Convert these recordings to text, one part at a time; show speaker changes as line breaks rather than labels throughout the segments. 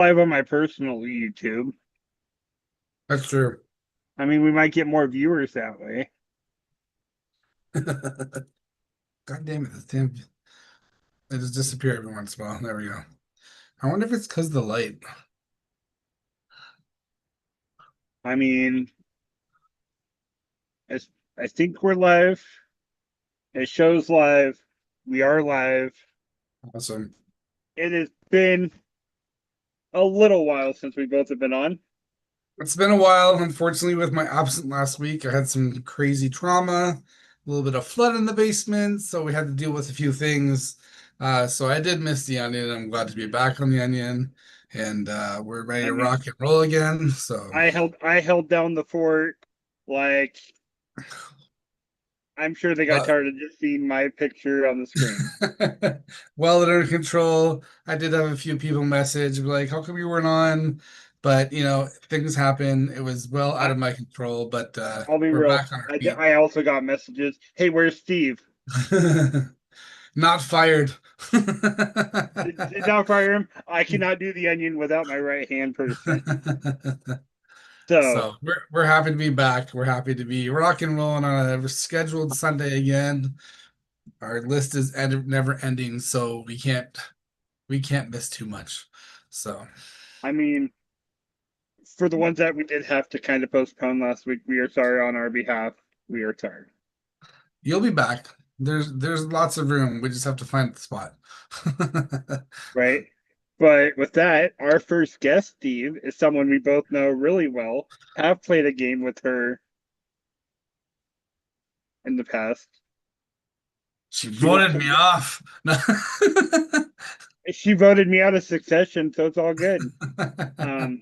Live on my personal YouTube.
That's true.
I mean, we might get more viewers that way.
God damn it. This damn it just disappear every once in a while. There we go. I wonder if it's because of the light.
I mean, it's, I think we're live. It shows live. We are live.
Awesome.
It has been a little while since we both have been on.
It's been a while. Unfortunately, with my absent last week, I had some crazy trauma, a little bit of flood in the basement, so we had to deal with a few things. So I did miss the onion. I'm glad to be back on the onion, and we're ready
I
to
mean,
rock and roll again. So,
I held down the fort. Like, I'm sure they got
well,
tired of just seeing my picture on the screen.
well under control. I did have a few people message like, "How come you weren't on?" But things happen. It was well out
I,
of my control, but
I'll be
we're
real.
back on our
I,
feet.
I also got messages. Hey, where's Steve?
Not fired.
Did not fire him. I cannot do the onion without my right hand person. So,
So we're happy to be back. We're happy to be rock and rolling on a scheduled Sunday again. Our list is never ending, so we can't miss too much. So
I mean, for the ones that we did have to kind of postpone last week, we are sorry on our behalf. We are sorry,
you'll be back. There's lots of room. We just have to find the spot.
right? But with that, our first guest, Steve, is someone we both know really well, have played a game with her in the past.
She
She was
voted me off. No.
she voted me out of Succession, so it's all good. Um,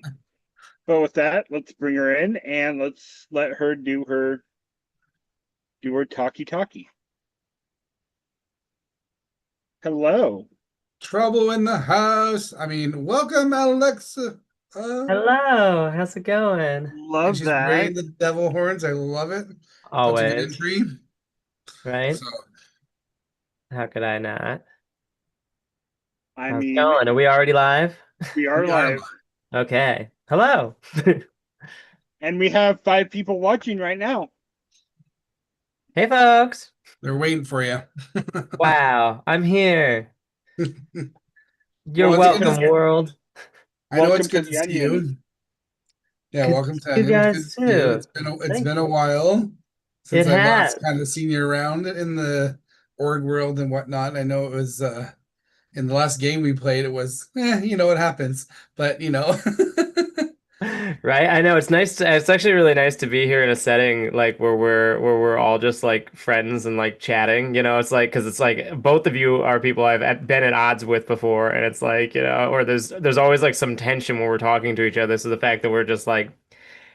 but with that, let's bring her in and let's let her do her talkie talkie. Hello.
Trouble in the house. I mean, welcome, Alexa.
Hello, how's it going?
And
Love
she's
that.
wearing the devil horns. I love it. That's a good
Always,
entry.
right?
So
How could I not?
I
How's it
mean,
going? Are we already live?
we are
we are
live.
live.
Okay. Hello.
And we have 5 people watching right now.
Hey, folks.
They're waiting for you.
Wow, I'm here. You're
Well, it's good to
welcome,
see.
world.
I know it's
Welcome to
good to
the
see
Onion.
you. Yeah,
Good to
welcome
see
to
you
Onion. It's good to
guys
see you.
too.
It's
Thank
been a
you.
while since
It
I last
has.
kind of seen you around in the org world and whatnot. I know it was in the last game we played, it was what happens. But
Right? I know it's actually really nice to be here in a setting like where we're all just like friends and like chatting, it's like because it's like both of you are people been at odds with before and it's like, or there's always like some tension when we're talking to each other. So the fact that we're just like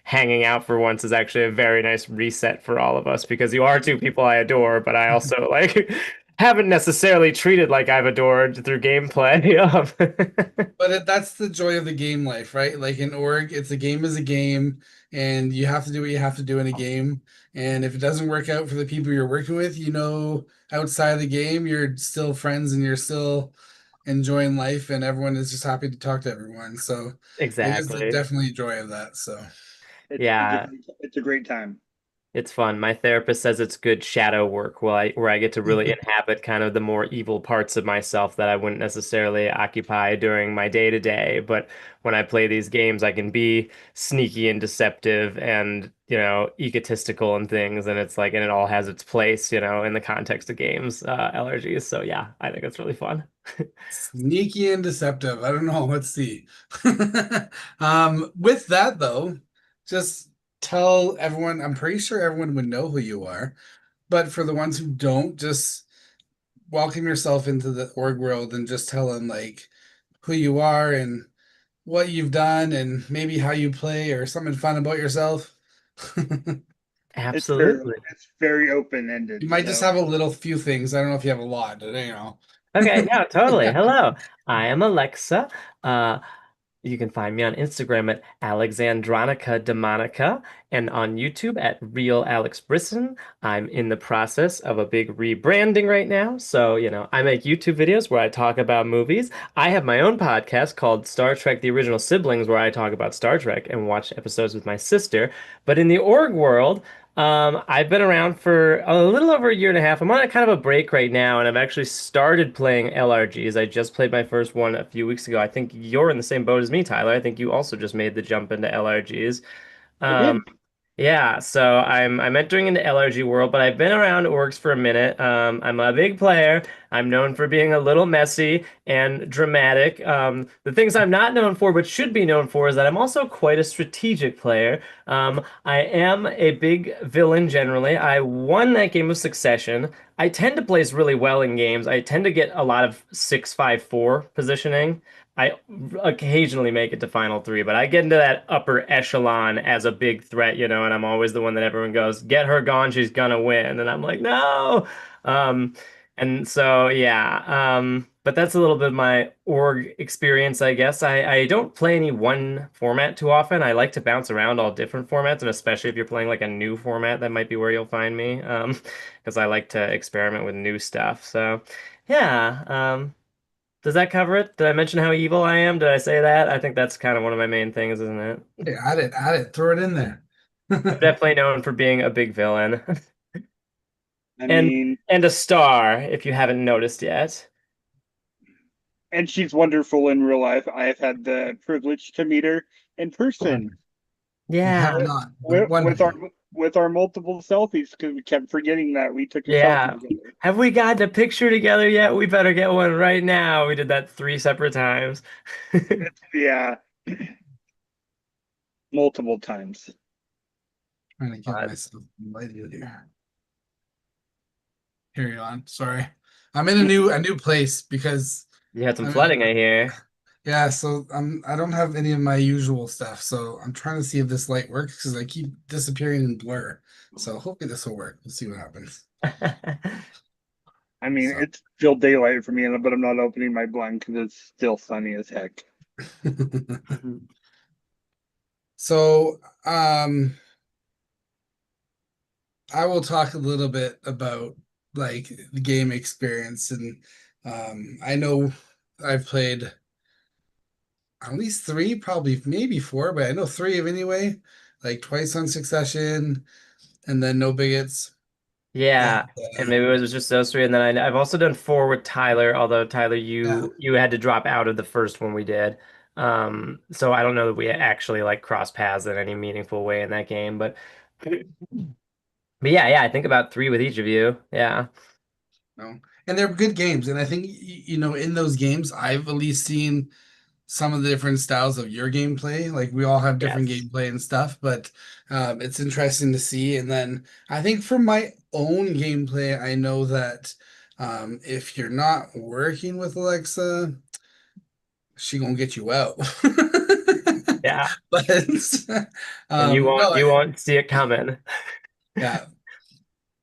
hanging out for once is actually a very nice reset for all of us because you are two people I adore, but I also like haven't necessarily treated like I've adored through gameplay.
but that's the joy of the game life, right? Like in org, it's a game is a game, and you have to do what you have to do in a game. And if it doesn't work out for the people you're working with, outside of the game, you're still friends and you're still enjoying life, and everyone is just happy to talk to everyone. So it is
Exactly.
definitely a joy of that. So
Yeah.
It's a great time.
It's fun. My therapist says it's good shadow work where I get to really inhabit kind of the more evil parts of myself that I wouldn't necessarily occupy during my day to day. But when I play these games, I can be sneaky and deceptive and, egotistical and things. And it's like, and it all has its place, in the context of games, allergies. So yeah, I think it's really fun.
sneaky and deceptive. I don't know. Let's see. With that though, just tell everyone. I'm pretty sure everyone would know who you are. But for the ones who don't, just welcome yourself into the org world and just tell them like who you are and what you've done and maybe how you play or something fun about yourself.
It's very
Absolutely.
it's very open
You
ended.
might just
So
have a little few things. I don't know if you have a lot, but.
Okay, no, totally. Hello. I am Alexa. Uh, You can find me on Instagram at Alexandronica Demonica and on YouTube at Real Alex Brisson. I'm in the process of a big rebranding right now. So, I make YouTube videos where I talk about movies. I have my own podcast called Star Trek: The Original Siblings, where I talk about Star Trek and watch episodes with my sister. But in the org world, I've been around for a little over a year and a half. I'm on a kind of a break right now, and I've actually started playing LRGs. I just played my first one a few weeks ago. I think you're in the same boat as me, Tyler. I think you also just made the jump into LRGs.
I
Um,
did.
yeah, so I'm entering into LRG world, but I've been around orgs for a minute. I'm a big player. I'm known for being a little messy and dramatic. The things I'm not known for, but should be known for, is that I'm also quite a strategic player. I am a big villain generally. I won that game of Succession. I tend to place really well in games. I tend to get a lot of 6-5-4 positioning. I occasionally make it to final three, but I get into that upper echelon as a big threat, and I'm always the one that everyone goes, get her gone, she's gonna win. And I'm like, no. Um, and so yeah, but that's a little bit of my org experience, I guess. I don't play any one format too often. I like to bounce around all different formats, and especially if you're playing like a new format, that might be where you'll find me. Because I like to experiment with new stuff. So yeah, does that cover it? Did I mention how evil I am? Did I say that? I think that's kind of one of my main things, isn't it?
Hey, add it, throw it in there.
I'm definitely known for being a big villain
I
and
mean,
and a star, if you haven't noticed yet.
and she's wonderful in real life. I have had the privilege to meet her in person
You have
Yeah,
not, but
with,
one
with our
day.
with our multiple selfies because we kept forgetting that we took a selfie
yeah.
together.
Have we gotten a picture together yet? We better get one right now. We did that three separate times.
Yeah, multiple times.
Trying to get
But
myself invited here. Carry on. Sorry. I'm in a new place because
you had some
I'm in
flooding,
a,
I hear.
yeah, so I don't have any of my usual stuff. So I'm trying to see if this light works because I keep disappearing in blur. So hopefully this will work. Let's see what happens.
I mean,
So
it's still daylight for me, but I'm not opening my blind because it's still sunny as heck.
so I will talk a little bit about like the game experience and I know I've played at least three, probably maybe four, but I know three of anyway, like twice on Succession and then No Bigots. And
Yeah, and maybe it was just those three, and then I've also done four with Tyler. Although Tyler,
yeah,
you had to drop out of the first one we did, so I don't know that we actually like cross paths in any meaningful way in that game. But yeah, I think about three with each of you. Yeah,
no. And they're good games. And I think in those games, I've at least seen some of the different styles of your gameplay. Like we all have different
yes,
gameplay and stuff, but it's interesting to see. And then I think for my own gameplay, I know that if you're not working with Alexa, she gonna get you out.
yeah,
But
and you
no,
won't you won't see it coming.
yeah.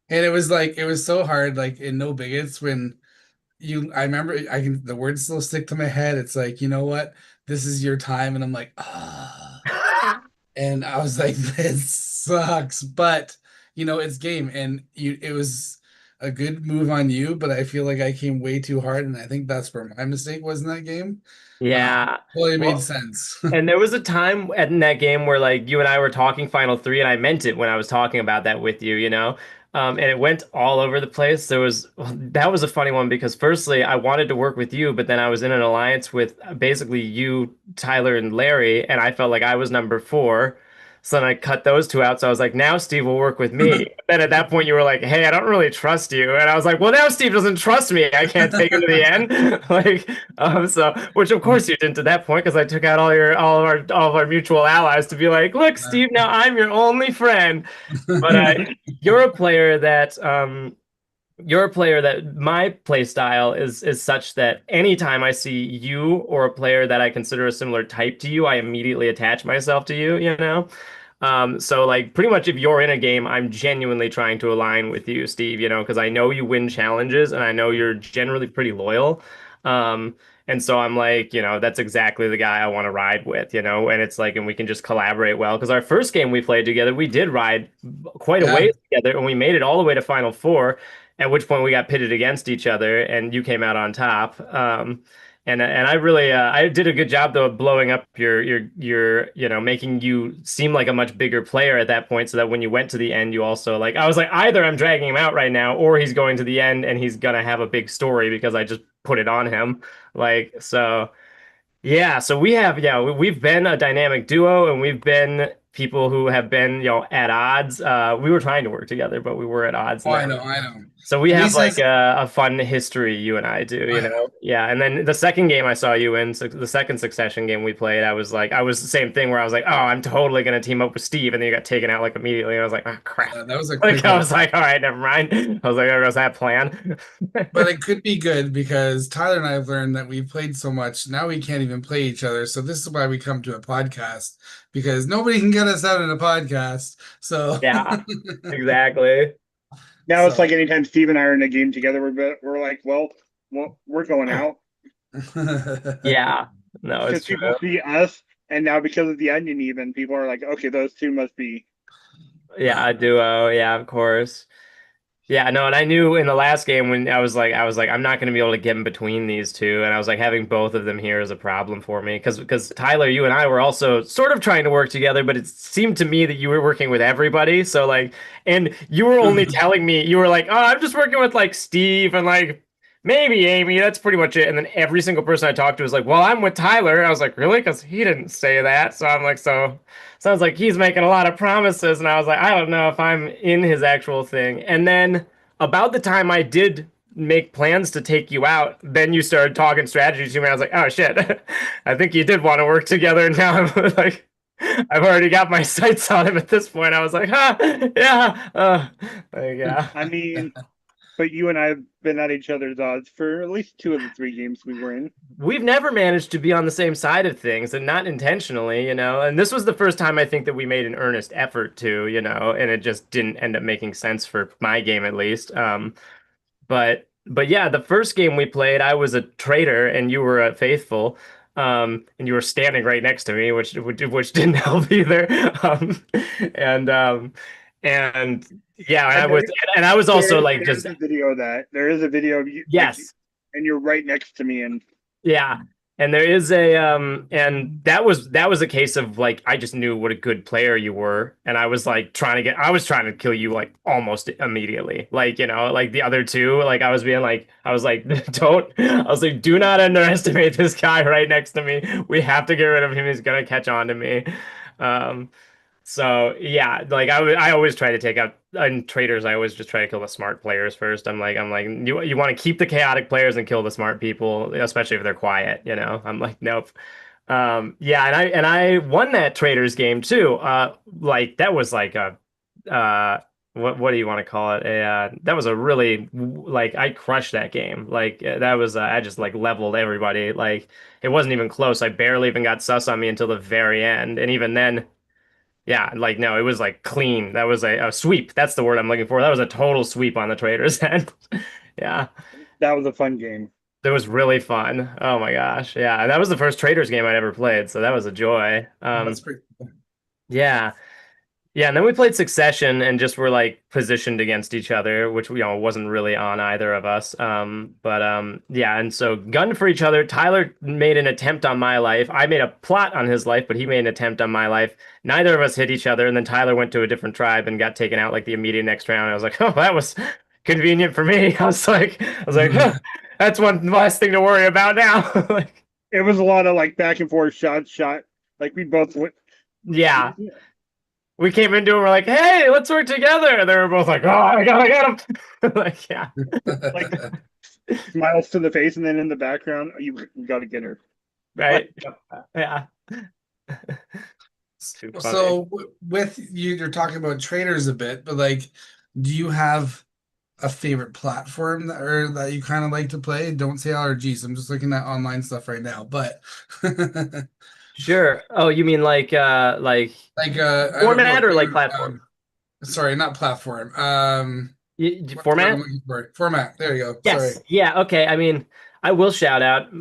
And it was so hard, like in No Bigots when I remember the words still stick to my head. It's like, you know what? This is your time. And I'm like, ah. And I was like, this sucks. But it's game. And it was a good move on you, but I feel like I came way too hard. And I think that's where my mistake was in that game.
Yeah,
Totally made
well.
sense.
And there was a time in that game where like you and I were talking Final Three, and I meant it when I was talking about that with you, and it went all over the place. That was a funny one because firstly, I wanted to work with you, but then I was in an alliance with basically you, Tyler, and Larry, and I felt like I was number four. So then I cut those two out. So I was like, now Steve will work with me. Then at that point, you were like, hey, I don't really trust you. And I was like, well, now Steve doesn't trust me. I can't take him to the end. Which of course you didn't at that point because I took out all of our mutual allies to be like, look, Steve, now I'm your only friend. But you're a player that my play style is such that anytime I see you or a player that I consider a similar type to you, I immediately attach myself to you. So like pretty much if you're in a game, I'm genuinely trying to align with you, Steve, because I know you win challenges and I know you're generally pretty loyal. Um, And so I'm like, that's exactly the guy I want to ride with, and it's like, and we can just collaborate well. Because our first game we played together, we did ride quite a
Yeah.
ways together, and we made it all the way to Final Four, at which point we got pitted against each other, and you came out on top. And I really I did a good job though of blowing up your making you seem like a much bigger player at that point, so that when you went to the end, you also like I was like either I'm dragging him out right now, or he's going to the end and he's gonna have a big story because I just put it on him. Like, so yeah, so we've been a dynamic duo, and we've been people who have been, at odds. We were trying to work together, but we were at odds,
Oh,
and
I
that
know, I know.
so we have like
Lisa's,
a fun history, you and I do,
I know.
Yeah, and then the second game I saw you in, so the second Succession game we played, I was the same thing where I was like, oh, I'm totally gonna team up with Steve, and then you got taken out like immediately. And I was like, oh crap.
Yeah, that was a
Like
quick
I
one.
was like, all right, never mind. I was like, there goes that plan.
But it could be good because Tyler and I have learned that we've played so much. Now we can't even play each other. So this is why we come to a podcast because nobody can get us out in a podcast. So,
Yeah, exactly.
Now it's
so
like anytime Steve and I are in a game together, we're like, well, we're going out
Yeah, no,
because
it's true.
people see us, and now because of the onion, even people are like, okay, those two must be.
Yeah, a duo. Yeah, of course. Yeah, no, and I knew in the last game when I was like, I'm not going to be able to get in between these two, and I was like, having both of them here is a problem for me because Tyler, you and I were also sort of trying to work together, but it seemed to me that you were working with everybody. So like, and you were only telling me you were like, oh, I'm just working with like Steve and like maybe Amy. That's pretty much it. And then every single person I talked to was like, well, I'm with Tyler. And I was like, really? Because he didn't say that. So I'm like, so. Sounds like he's making a lot of promises, and I was like, I don't know if I'm in his actual thing. And then about the time I did make plans to take you out, then you started talking strategy to me. I was like, oh shit, I think you did want to work together. And now I'm like, I've already got my sights on him at this point. I was like, yeah, like, yeah.
I mean, but you and I have been at each other's odds for at least two of the three games we were in.
We've never managed to be on the same side of things, and not intentionally, And this was the first time I think that we made an earnest effort to, and it just didn't end up making sense for my game at least. But yeah, the first game we played, I was a traitor and you were a faithful. And you were standing right next to me, which didn't help either. Um, and um, and yeah,
And
and I was also like
there's
just
a video of that. There is a video of you, like,
yes.
and you're right next to me, and
Yeah. And there is and that was a case of like I just knew what a good player you were, and I was like I was trying to kill you like almost immediately. Like, like the other two, like I was like don't I was like, do not underestimate this guy right next to me. We have to get rid of him. He's gonna catch on to me. Um so yeah, like I always try to take out in traders. I always just try to kill the smart players first. I'm like you want to keep the chaotic players and kill the smart people, especially if they're quiet. I'm like nope. Yeah, and I won that traders game too. Like that was like a what do you want to call it? That was a really like I crushed that game. Like that was I just like leveled everybody. Like it wasn't even close. I barely even got sus on me until the very end, and even then. Yeah, like no, it was like clean. That was a sweep. That's the word I'm looking for. That was a total sweep on the Traders' end. Yeah,
that was a fun game.
it was really fun. Oh my gosh. Yeah, and that was the first Traders game I'd ever played, so that was a joy.
that's pretty cool.
Yeah. Yeah, and then we played Succession and just were like positioned against each other, which wasn't really on either of us. But yeah, and so gunned for each other. Tyler made an attempt on my life. I made a plot on his life, but he made an attempt on my life. Neither of us hit each other, and then Tyler went to a different tribe and got taken out like the immediate next round. I was like, oh, that was convenient for me. I was like, huh, that's one less thing to worry about now. Like,
It was a lot of like back and forth shot. Like we both went.
yeah. We came into it, we're like, hey, let's work together. And they were both like, oh, I got him. Like, yeah.
Like smiles to the face, and then in the background, you got to get her.
Right. Yeah. It's too funny.
So with you, you're talking about traders a bit, but like, do you have a favorite platform that you kind of like to play? Don't say allergies. I'm just looking at online stuff right now, but
Sure. Oh, you mean like
I don't know
format or like
favorite,
platform?
sorry, not platform. What's the word
Format?
I'm looking for? Format. There you go. Sorry.
Yes. Yeah. Okay. I mean, I will shout out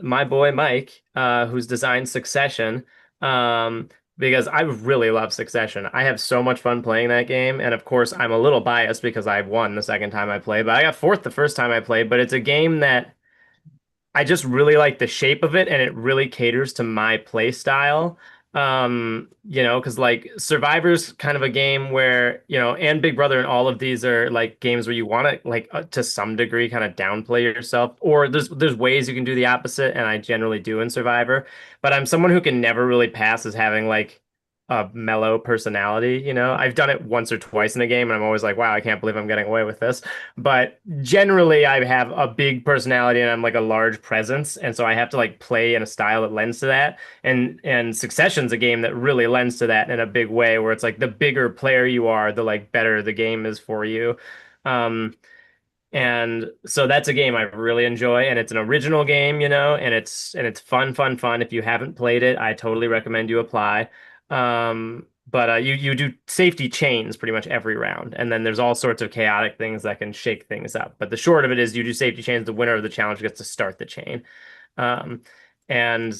my boy Mike, who's designed Succession, um, because I really love Succession. I have so much fun playing that game, and of course, I'm a little biased because I won the second time I played, but I got fourth the first time I played. But it's a game that I just really like the shape of it, and it really caters to my play style. Because like Survivor's kind of a game where, and Big Brother and all of these are like games where you want to like to some degree kind of downplay yourself, or there's ways you can do the opposite, and I generally do in Survivor. But I'm someone who can never really pass as having like a mellow personality, I've done it once or twice in a game, and I'm always like, wow, I can't believe I'm getting away with this. But generally, I have a big personality and I'm like a large presence, and so I have to like play in a style that lends to that. And Succession's a game that really lends to that in a big way, where it's like the bigger player you are, the like better the game is for you. Um, and so that's a game I really enjoy, and it's an original game, and it's fun, fun, fun. If you haven't played it, I totally recommend you apply. But you do safety chains pretty much every round, and then there's all sorts of chaotic things that can shake things up. But the short of it is, you do safety chains. The winner of the challenge gets to start the chain. Um, and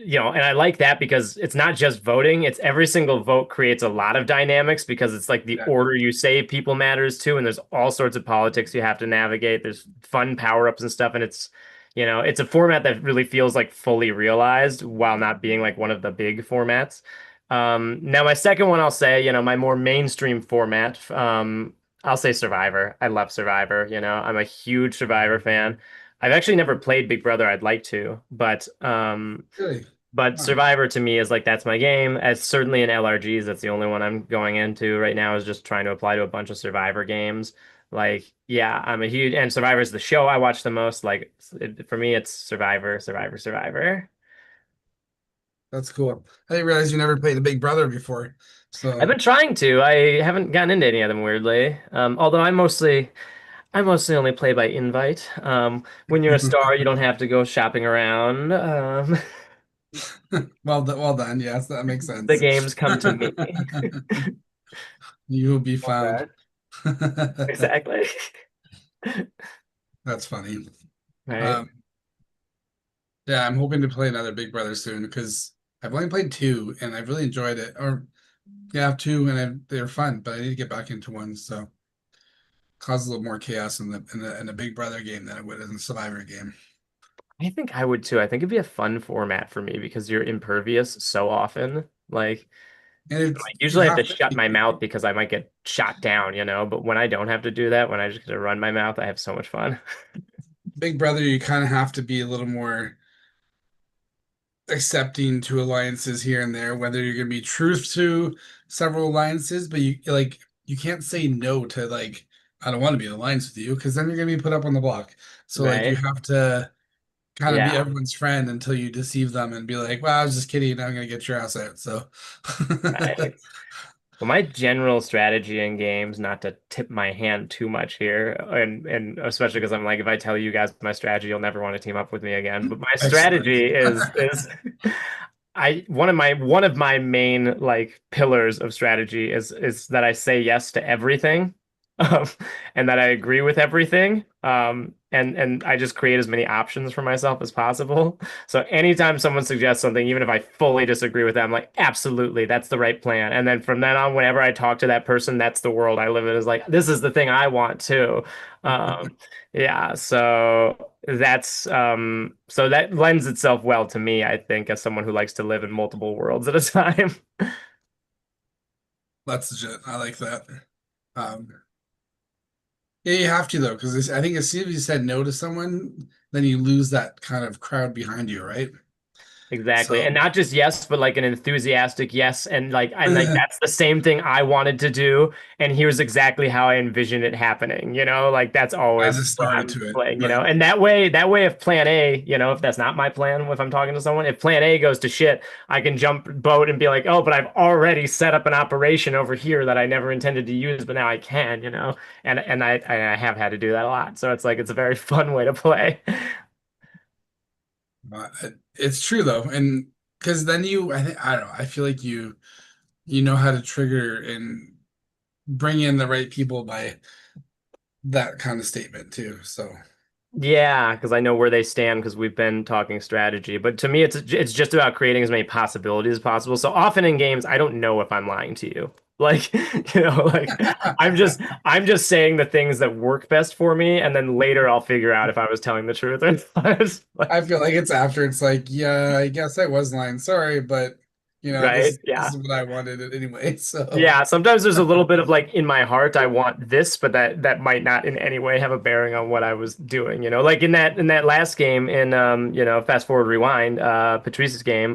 and I like that because it's not just voting, it's every single vote creates a lot of dynamics because it's like the
Yeah.
order you save people matters too, and there's all sorts of politics you have to navigate. There's fun power-ups and stuff, and it's a format that really feels like fully realized while not being like one of the big formats. Now my second one I'll say, my more mainstream format, I'll say Survivor. I love Survivor, I'm a huge Survivor fan. I've actually never played Big Brother. I'd like to,
Really?
but
Huh.
Survivor to me is like that's my game. As certainly in LRGs, that's the only one I'm going into right now is just trying to apply to a bunch of Survivor games. Like, yeah, I'm a huge and Survivor is the show I watch the most. Like for me, it's Survivor, Survivor, Survivor.
That's cool. I didn't realize you never played the Big Brother before.
I've
So
been trying to. I haven't gotten into any of them weirdly. Although I mostly only play by invite. When you're a star, you don't have to go shopping around.
well done. Yes, that makes
The
sense.
games come to me.
You will be found.
Okay. Exactly.
That's funny.
Right.
Um, yeah, I'm hoping to play another Big Brother soon because I've only played two and I've really enjoyed it. Or yeah, two and they're fun, but I need to get back into one. So cause a little more chaos in the Big Brother game than it would in the Survivor game.
I think I would too. I think it'd be a fun format for me because you're impervious so often. Like,
And it's you
usually I have to
have to
shut
be.
my mouth because I might get shot down, But when I don't have to do that, when I just get to run my mouth, I have so much fun.
Big Brother, you kind of have to be a little more accepting to alliances here and there, whether you're gonna be truth to several alliances, but you can't say no to like I don't want to be in alliance with you because then you're gonna be put up on the block. So like you
Right?
have to kind of be
Yeah.
everyone's friend until you deceive them and be like, well, I was just kidding, I'm gonna get your ass out. So
Right. Well, my general strategy in games, not to tip my hand too much here, and especially because I'm like, if I tell you guys my strategy, you'll never want to team up with me again. But my
excellent.
strategy is I one of my main like pillars of strategy is that I say yes to everything, um, and that I agree with everything, and I just create as many options for myself as possible. So anytime someone suggests something, even if I fully disagree with them, I'm like, absolutely, that's the right plan. And then from then on, whenever I talk to that person, that's the world I live in. Is like, this is the thing I want too. Um, yeah, so that lends itself well to me, I think, as someone who likes to live in multiple worlds at a time.
That's legit. I like that. Um, yeah, you have to though, because I think as soon as you said no to someone, then you lose that kind of crowd behind you, right?
Exactly.
So
And not just yes, but like an enthusiastic yes. And like that's the same thing I wanted to do. And here's exactly how I envision it happening. Like that's
as
always
a
when
starter
I'm
to it,
playing,
right?
and that way if plan A, if that's not my plan, if I'm talking to someone, if plan A goes to shit, I can jump boat and be like, oh, but I've already set up an operation over here that I never intended to use, but now I can. And I have had to do that a lot. So it's like it's a very fun way to play.
Uh, it's true though, and because then I think, I don't know, I feel like you know how to trigger and bring in the right people by that kind of statement too. So
Yeah, because I know where they stand because we've been talking strategy. But to me, it's just about creating as many possibilities as possible. So often in games, I don't know if I'm lying to you. Like, like I'm just saying the things that work best for me, and then later I'll figure out if I was telling the truth or not.
I feel like it's after it's like, yeah, I guess I was lying. Sorry, but
Right?
this
Yeah.
is what I wanted it anyway. So
Yeah, sometimes there's a little bit of like in my heart I want this, but that might not in any way have a bearing on what I was doing, you know. Like in that last game in Fast Forward Rewind, Patrice's game,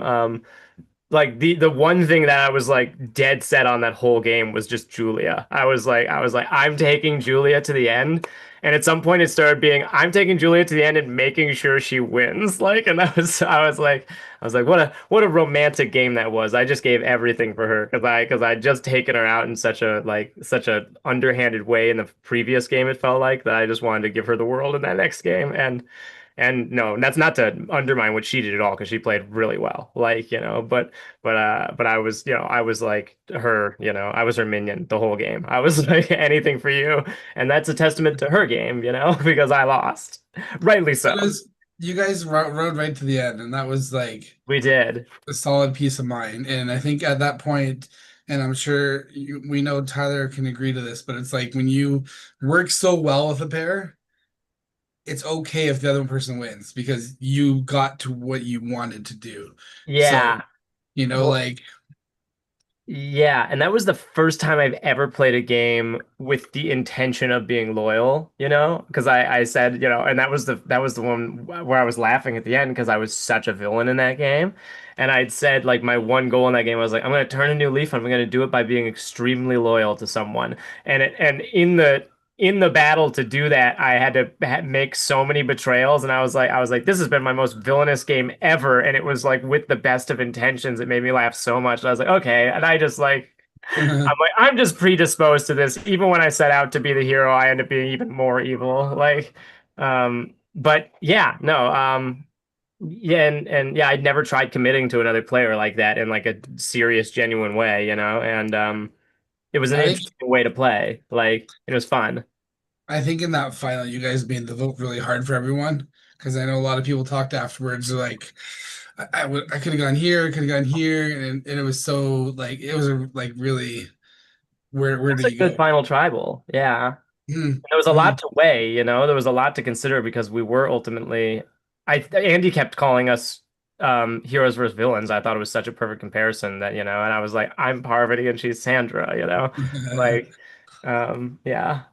like the one thing that I was like dead set on that whole game was just Julia. I was like I'm taking Julia to the end. And at some point it started being I'm taking Julia to the end and making sure she wins. Like and that was I was like what a romantic game that was. I just gave everything for her because I just taken her out in such a underhanded way in the previous game it felt like that I just wanted to give her the world in that next game and no, that's not to undermine what she did at all because she played really well. Like, but I was like her, I was her minion the whole game. I was like anything for you. And that's a testament to her game, because I lost. Rightly
so
so.
you guys rode right to the end, and that was like
We did.
a solid peace of mind. And I think at that point, and I'm sure we know Tyler can agree to this, but it's like when you work so well with a pair, it's okay if the other person wins because you got to what you wanted to do. So,
Yeah. Well,
like,
yeah, and that was the first time I've ever played a game with the intention of being loyal, because I said, and that was the one where I was laughing at the end because I was such a villain in that game. And I'd said like my one goal in that game was like I'm gonna turn a new leaf and I'm gonna do it by being extremely loyal to someone. And in the battle to do that, I had to make so many betrayals, and I was like, this has been my most villainous game ever, and it was like with the best of intentions. It made me laugh so much. And I was like, okay, and I'm just predisposed to this. Even when I set out to be the hero, I end up being even more evil. But yeah, no, yeah, and yeah, I'd never tried committing to another player like that in like a serious, genuine way, and it was an
I think
interesting way to play. Like it was fun.
I think in that final, you guys made the vote really hard for everyone because I know a lot of people talked afterwards. They're like, I could have gone here, could have gone here, and it was so like it was like really where
That's
did
a
you
good
go?
final tribal. Yeah.
Mm,
There was a lot
mm.
to weigh, there was a lot to consider because we were ultimately Andy kept calling us heroes versus villains. I thought it was such a perfect comparison that, and I was like, I'm Parvati and she's Sandra. Like yeah.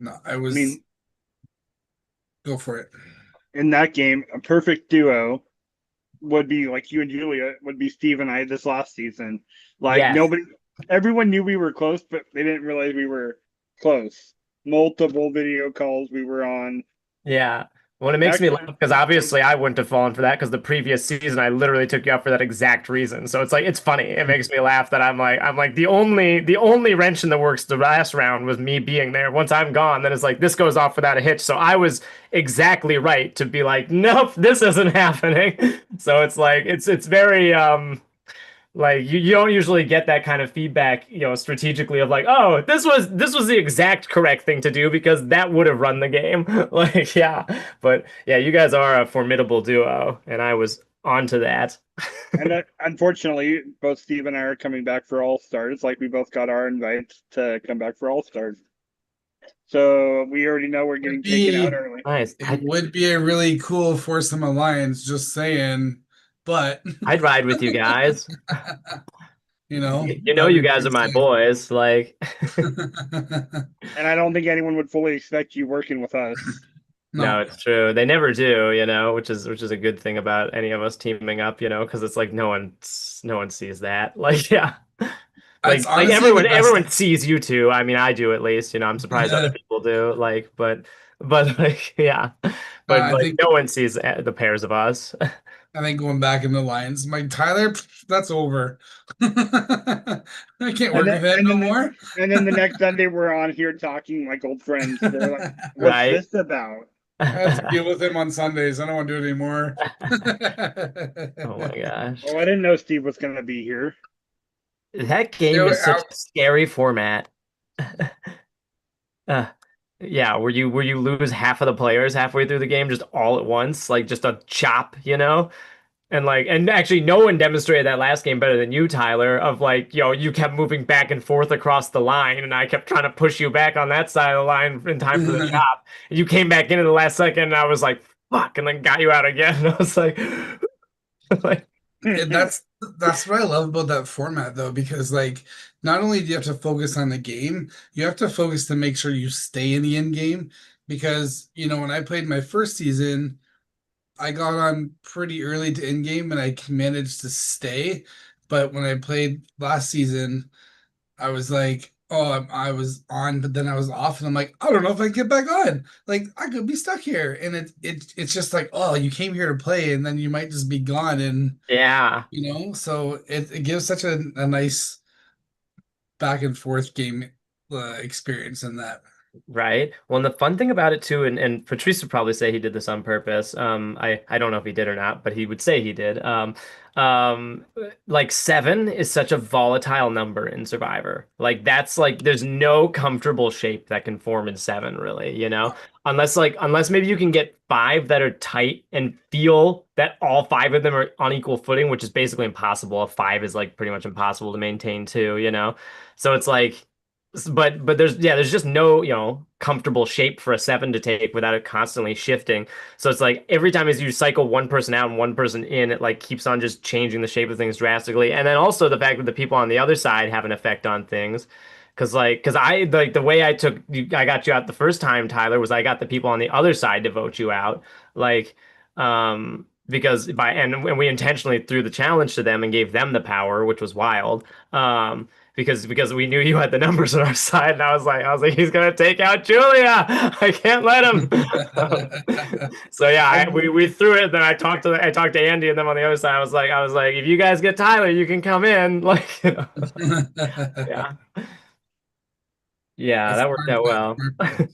No, I
I
was
mean,
go for it.
in that game, a perfect duo would be like you and Julia would be Steve and I this last season. Like
Yes.
nobody, everyone knew we were close, but they didn't realize we were close. Multiple video calls we were on.
Yeah. Well, it makes me laugh
Actually,
because obviously I wouldn't have fallen for that because the previous season I literally took you out for that exact reason. So it's like it's funny. It makes me laugh that I'm like the only wrench in the works the last round was me being there. Once I'm gone, then it's like this goes off without a hitch. So I was exactly right to be like, nope, this isn't happening. So it's like it's very like you don't usually get that kind of feedback, strategically of like, oh, this was the exact correct thing to do because that would have run the game. Like, yeah. But yeah, you guys are a formidable duo, and I was onto that.
and unfortunately, both Steve and I are coming back for All Stars. Like we both got our invites to come back for All Stars. So we already know we're
Would
getting taken out
be
early.
Nice.
it would be a really cool foursome alliance, just saying. But
I'd ride with you guys.
that would
You
be
guys are
pretty
my
sick.
boys. Like,
And I don't think anyone would fully expect you working with us.
no,
No,
it's true. They never do, which is a good thing about any of us teaming up, because it's like no one sees that. Like, yeah.
it's
Like
honestly the
everyone
best.
sees you two. I mean, I do at least, I'm surprised other people do. Like, but like, yeah. But
I
like
think
no one sees the pairs of us.
I think going back in the lines, Mike Tyler, that's over. I can't
And
work
then
with him
and
no
then
more.
and then the next Sunday we're on here talking like old friends. They're like, "What's
Right?
this about?"
I have to deal with him on Sundays. I don't want to do it anymore.
Oh my gosh.
Oh, I didn't know Steve was gonna be here.
That game
So,
is such a scary format. Uh, Yeah, where you lose half of the players halfway through the game just all at once, like just a chop, you know? And actually no one demonstrated that last game better than you, Tyler, of like, you kept moving back and forth across the line and I kept trying to push you back on that side of the line in time for the chop. And you came back in the last second and I was like, fuck, and then got you out again. And I was like, like
And that's what I love about that format though, because like not only do you have to focus on the game, you have to focus to make sure you stay in the end game. Because, when I played my first season, I got on pretty early to end game and I managed to stay. But when I played last season, I was like, oh, I was on, but then I was off, and I'm like, I don't know if I can get back on. Like, I could be stuck here, and it's just like, oh, you came here to play, and then you might just be gone, and
yeah.
so it gives such a nice back and forth game experience in that.
Right. Well, and the fun thing about it too, and Patrice would probably say he did this on purpose. I don't know if he did or not, but he would say he did. Um, like seven is such a volatile number in Survivor. Like that's like there's no comfortable shape that can form in seven, really, unless maybe you can get five that are tight and feel that all five of them are on equal footing, which is basically impossible. A five is like pretty much impossible to maintain too. So it's like but there's just no comfortable shape for a seven to take without it constantly shifting. So it's like every time as you cycle one person out and one person in, it like keeps on just changing the shape of things drastically. And then also the fact that the people on the other side have an effect on things. Because I like the way I got you out the first time, Tyler, was I got the people on the other side to vote you out. Like, because and we intentionally threw the challenge to them and gave them the power, which was wild. Because we knew you had the numbers on our side, and I was like, he's gonna take out Julia. I can't let him. So yeah,
I
we threw it. Then I talked to Andy and them on the other side. I was like, if you guys get Tyler, you can come in. Yeah, yeah,
That's
that worked
smart
out
play,
well.
smart play.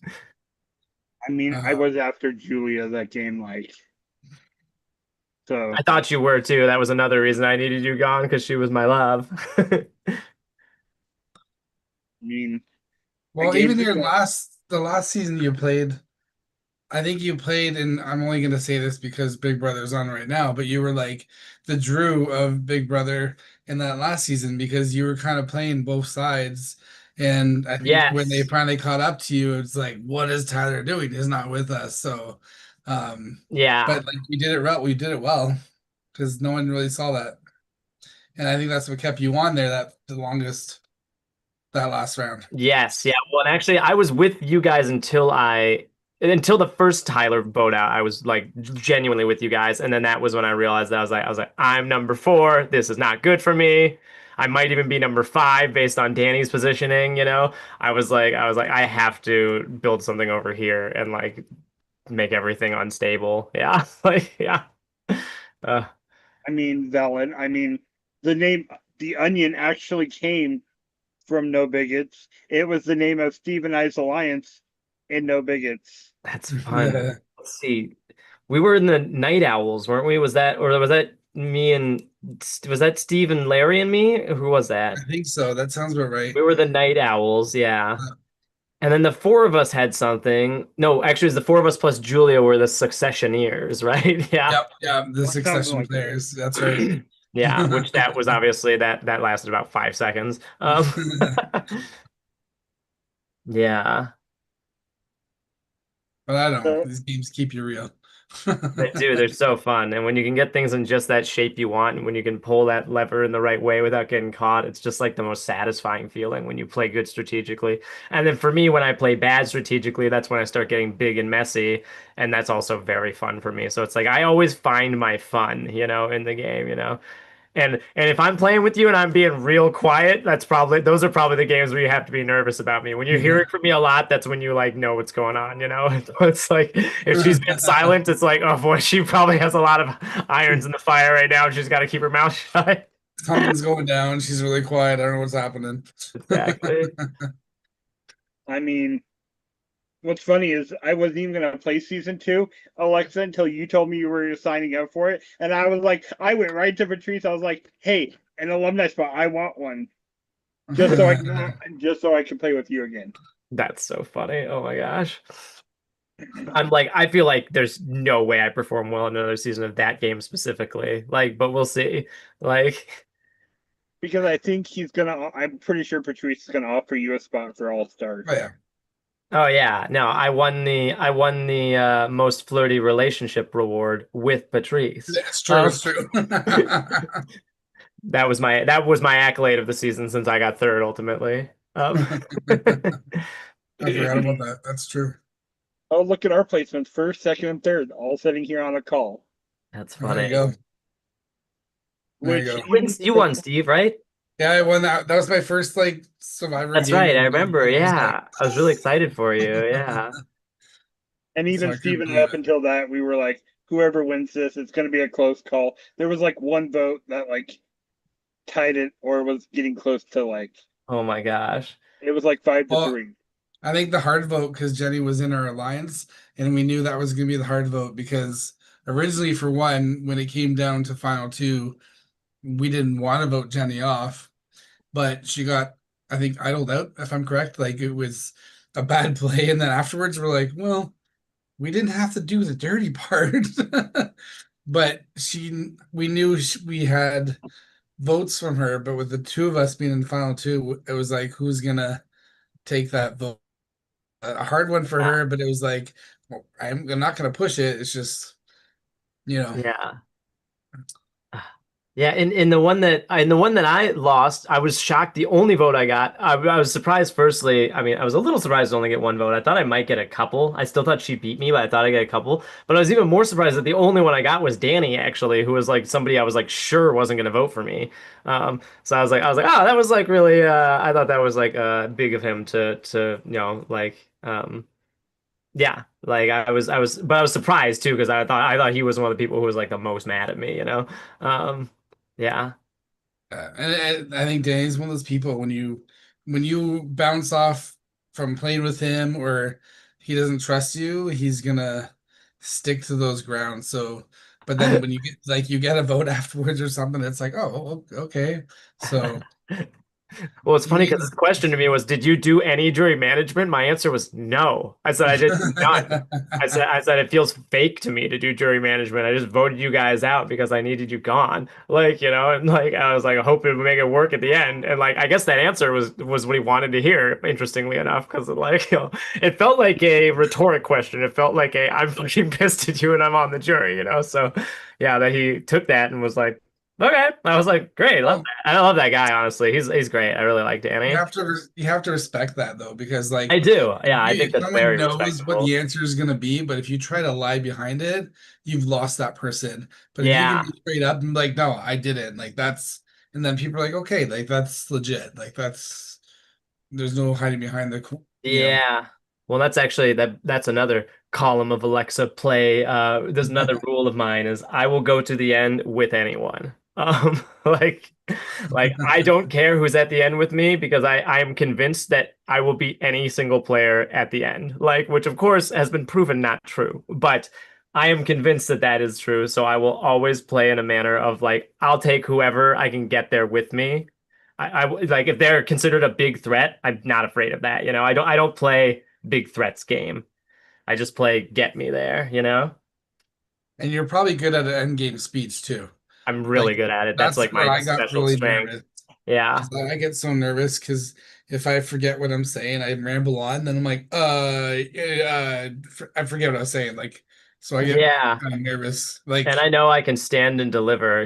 I
Uh,
was after Julia that game, like, so.
I thought you were too. That was another reason I needed you gone because she was my love.
I mean, I
well,
gave
even
the
the last season you played, I think you played, and I'm only going to say this because Big Brother's on right now, but you were like the Drew of Big Brother in that last season because you were kind of playing both sides. And I think when they
Yes.
finally caught up to you, it's like, what is Tyler doing? He's not with us. So,
Yeah.
but like we did it right, we did it well because no one really saw that. And I think that's what kept you on there the longest that last round.
Yes, yeah. Well, and actually, I was with you guys until the first Tyler boat out. I was like genuinely with you guys, and then that was when I realized that I was like, I'm number four. This is not good for me. I might even be number five based on Danny's positioning. I was like, I have to build something over here and like make everything unstable. Yeah, like yeah. Uh,
I mean, Velen. I mean, the name The Onion actually came from No Bigots. It was the name of Steve and I's alliance in No Bigots.
that's fun. Let's see. We were in the Night Owls, weren't we? Was that me and was that Steve and Larry and me? Who was
I
that?
think so. That sounds about right.
We were the Night Owls, yeah. And then the four of us had something. No, actually, it was the four of us plus Julia were the Successioneers, right? Yeah.
Yep, yeah, the
Or something
succession
like that.
players. That's right.
Yeah, which that was obviously that lasted about 5 seconds. Yeah.
But I don't know.
So,
These games keep you real.
They do. They're so fun. And when you can get things in just that shape you want, and when you can pull that lever in the right way without getting caught, it's just like the most satisfying feeling when you play good strategically. And then for me, when I play bad strategically, that's when I start getting big and messy. And that's also very fun for me. So it's like I always find my fun, in the game. And if I'm playing with you and I'm being real quiet, those are probably the games where you have to be nervous about me. When you're hearing from me a lot, that's when you like know what's going on. It's like if she's been silent, it's like, oh boy, she probably has a lot of irons in the fire right now. She's got to keep her mouth shut.
Something's going down. She's really quiet. I don't know what's happening.
Exactly.
I mean, what's funny is I wasn't even going to play season two, Alexa, until you told me you were signing up for it. And I was like, I went right to Patrice. I was like, hey, an alumni spot. I want one just so I can play with you again.
That's so funny. Oh my gosh. I'm like, I feel like there's no way I perform well in another season of that game specifically. Like, but we'll see. Like,
Because I think he's gonna. I'm pretty sure Patrice is gonna offer you a spot for All
Oh
Stars.
yeah,
oh yeah, no, I won the most flirty relationship reward with Patrice.
it's true. It's true.
That was my accolade of the season since I got third ultimately.
I forgot about that. That's true.
Oh, look at our placements: first, second, and third, all sitting here on a call.
That's
There you
funny.
go. There you
Which
go.
even
You won, Steve, right?
Yeah, I won that. That was my first like Survivor
That's
game
right.
I
I
won.
remember.
I was like,
Yeah. I was really excited for you. Yeah.
and
so
even
I couldn't
Steven
believe
up
it.
until that, we were like, whoever wins this, it's gonna be a close call. There was like one vote that like tied it or was getting close to like
Oh my gosh.
it was like five to
Well,
three.
I think the hard vote because Jenny was in our alliance, and we knew that was going to be the hard vote because originally, for one, when it came down to final two, we didn't want to vote Jenny off, but she got, I think, idled out, if I'm correct. Like it was a bad play, and then afterwards, we're like, well, we didn't have to do the dirty part. But we knew we had votes from her, but with the two of us being in the final two, it was like, who's gonna take that vote? A hard one for
Yeah.
her, but it was like, well, I'm not gonna push it. It's just, you know,
Yeah. Yeah, in the one that I lost, I was shocked. The only vote I got, I was surprised. Firstly, I mean, I was a little surprised to only get one vote. I thought I might get a couple. I still thought she beat me, but I thought I get a couple. But I was even more surprised that the only one I got was Danny, actually, who was like somebody I was like sure wasn't going to vote for me. So I was like, oh, that was like really. I thought that was like big of him to like yeah, like but I was surprised too because I thought he was one of the people who was like the most mad at me. Um, yeah,
and I think Danny's one of those people when you bounce off from playing with him or he doesn't trust you, he's gonna stick to those grounds. So, but then when you get like you get a vote afterwards or something, it's like, oh, okay. So
well, it's funny because his
he's
question to me was, "Did you do any jury management?" My answer was no. I said I did none. I said it feels fake to me to do jury management. I just voted you guys out because I needed you gone. And like I was like, I hope it would make it work at the end. And like I guess that answer was what he wanted to hear, interestingly enough, because like it felt like a rhetoric question. It felt like a I'm fucking pissed at you and I'm on the jury. So yeah, that he took that and was like, okay. I was like, great, love
well,
that. I love that guy, honestly. He's great. I really like
you
Danny.
have to you have to respect that though, because
I
like
do. Yeah, I think
if
that's
someone
very
knows what
respectable.
the answer is gonna be, but if you try to lie behind it, you've lost that person. But if you can
Yeah.
be straight up and like, no, I didn't, like that's and then people are like, okay, like that's legit. Like there's no hiding behind the.
Yeah. Well, that's another column of Alexa play. There's another rule of mine is I will go to the end with anyone. Like I don't care who's at the end with me because I am convinced that I will beat any single player at the end. Like, which of course has been proven not true, but I am convinced that that is true. So I will always play in a manner of like I'll take whoever I can get there with me. Like if they're considered a big threat, I'm not afraid of that. I don't play big threats game. I just play get me there.
And you're probably good at an end game speech too.
I'm
Like
really good at it. That's
that's
like
where
my
I got
special
really
strength.
nervous.
Yeah.
Because I get so nervous because if I forget what I'm saying, I ramble on, then I'm like, I forget what I was saying. Like, so I get
Yeah.
kind of nervous.
And
Like,
I know I can stand and deliver.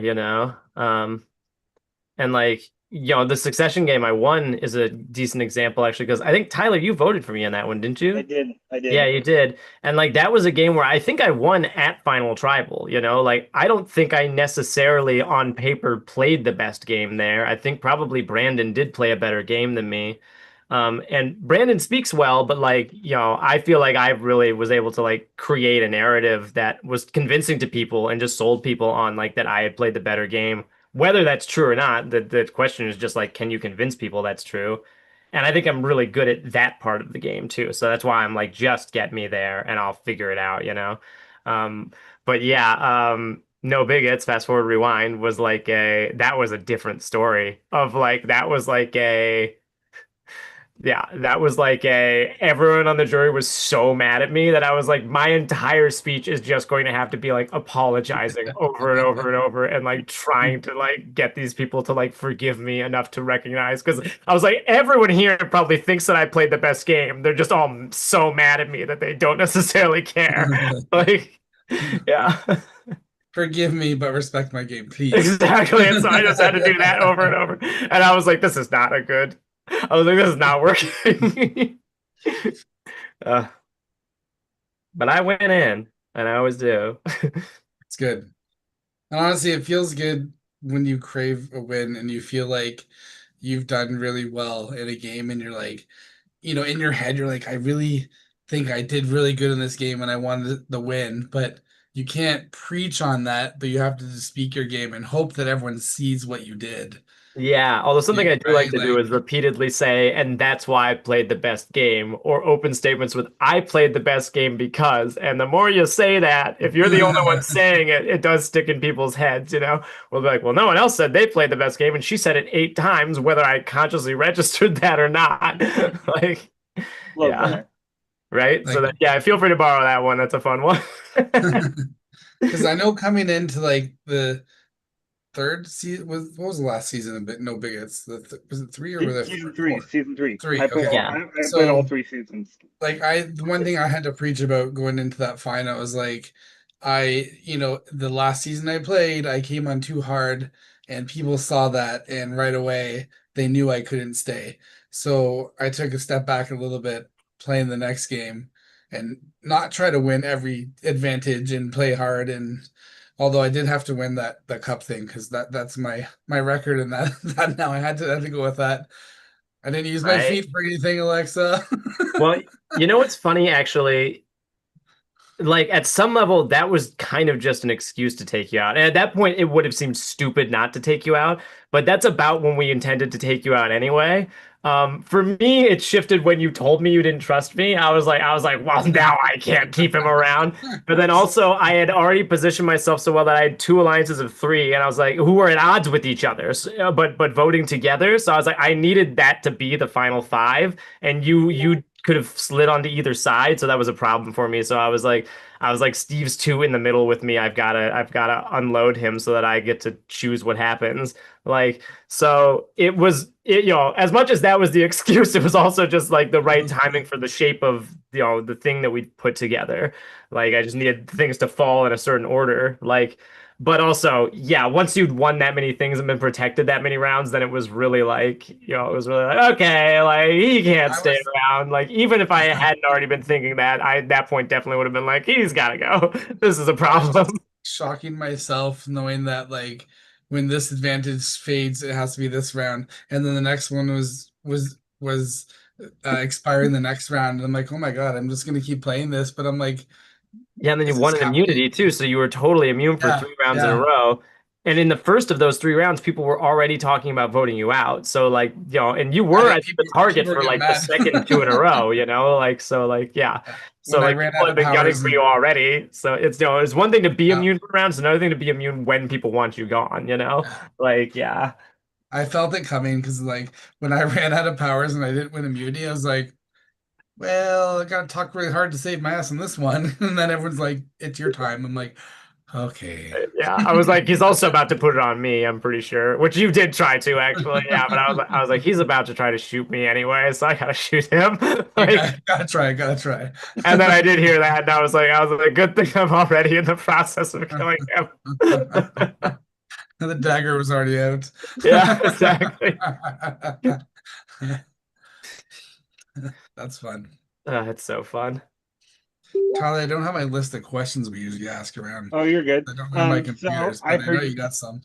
And like, the Succession game I won is a decent example actually, because I think Tyler, you voted for me on that one, didn't
I
you?
did. I
Yeah,
did.
you did. And like that was a game where I think I won at Final Tribal. Like I don't think I necessarily on paper played the best game there. I think probably Brandon did play a better game than me. And Brandon speaks well, but like, I feel like I really was able to like create a narrative that was convincing to people and just sold people on like that I had played the better game. Whether that's true or not, the question is just like, can you convince people that's true? And I think I'm really good at that part of the game too. So that's why I'm like, just get me there and I'll figure it out. Um, but yeah, No Bigots, Fast Forward Rewind was that was a different story of like, that was like Yeah, that was like a everyone on the jury was so mad at me that I was like my entire speech is just going to have to be like apologizing over and over and over and like trying to like get these people to like forgive me enough to recognize because I was like everyone here probably thinks that I played the best game. They're just all so mad at me that they don't necessarily care. Like yeah.
Forgive me, but respect my game, please.
Exactly. And so I just had to do that over and over. And I was like, this is not a good. I was like, this is not working. uh, but I went in, and I always do.
It's good. And honestly, it feels good when you crave a win and you feel like you've done really well in a game and you're like, in your head, you're like, I really think I did really good in this game and I wanted the win, but you can't preach on that, but you have to just speak your game and hope that everyone sees what you did.
Yeah, although something I do like
Right?
to do
Like,
is repeatedly say, and that's why I played the best game, or open statements with, I played the best game because. And the more you say that, if you're the only one saying it, it does stick in people's heads, you know? We'll be like, well, no one else said they played the best game, and she said it 8 times, whether I consciously registered that or not. Like,
Love
yeah,
that.
right? So
like,
that, yeah, feel free to borrow that one. That's a fun one.
because I know coming into like the third season was what was the last season of No Bigots? Was it three or were there
Season three.
four?
Season three.
Three. Okay.
Yeah.
I played all
So
three seasons.
like the one thing I had to preach about going into that final was like the last season I played, I came on too hard and people saw that and right away they knew I couldn't stay. So I took a step back a little bit playing the next game and not try to win every advantage and play hard and although I did have to win that cup thing because that's my record and that that now I had to go with that. I didn't use my
Right.
feet for anything, Alexa.
Well, you know what's funny, actually? Like at some level that was kind of just an excuse to take you out, and at that point it would have seemed stupid not to take you out, but that's about when we intended to take you out anyway. For me it shifted when you told me you didn't trust me. I was like well, now I can't keep him around. But then also I had already positioned myself so well that I had 2 alliances of 3 and I was like who were at odds with each other, but voting together. So I was like I needed that to be the final 5, and you could have slid onto either side, so that was a problem for me. So I was like Steve's 2 in the middle with me. I've gotta unload him so that I get to choose what happens. Like so as much as that was the excuse, it was also just like the right timing for the shape of the thing that we put together. Like I just needed things to fall in a certain order. Like but also, yeah, once you'd won that many things and been protected that many rounds, then it was really like, it was really like, okay, like he can't
I
stay
was
around. Like even if I hadn't already been thinking that, I at that point definitely would have been like, he's gotta go. This is a
I was
problem.
shocking myself knowing that like when this advantage fades, it has to be this round, and then the next one was expiring the next round, and I'm like, oh my God, I'm just gonna keep playing this, but I'm like,
Yeah, and then you
is this
won an
happening?
immunity too, so you were totally immune for
Yeah,
3 rounds in a
yeah,
row. And in the first of those 3 rounds, people were already talking about voting you out. So like, and you
yeah.
were, I think, the target
People were
for
getting
like the
mad.
second 2 in a row, like so like yeah.
Yeah.
So
When I
like
ran
people
out
have
of
been gunning
powers
for you
and
already. So it's one thing to be
yeah,
immune for rounds, it's another thing to be immune when people want you gone.
yeah.
Like yeah.
I felt it coming because like when I ran out of powers and I didn't win immunity, I was like, well, I gotta talk really hard to save my ass on this one. And then everyone's like, it's your time. I'm like, okay.
Yeah, I was like, he's also about to put it on me, I'm pretty sure, which you did try to actually. Yeah, but I was like, he's about to try to shoot me anyway, so I gotta shoot him.
You
Like,
gotta try, gotta try.
and then I did hear that, and I was like, good thing I'm already in the process of killing him.
The dagger was already out.
Yeah, exactly.
That's fun.
It's so fun.
Tyler, I don't have my list of questions we usually ask around.
Oh, you're good.
I don't have my
So
computers,
I
but I know
heard.
you got some.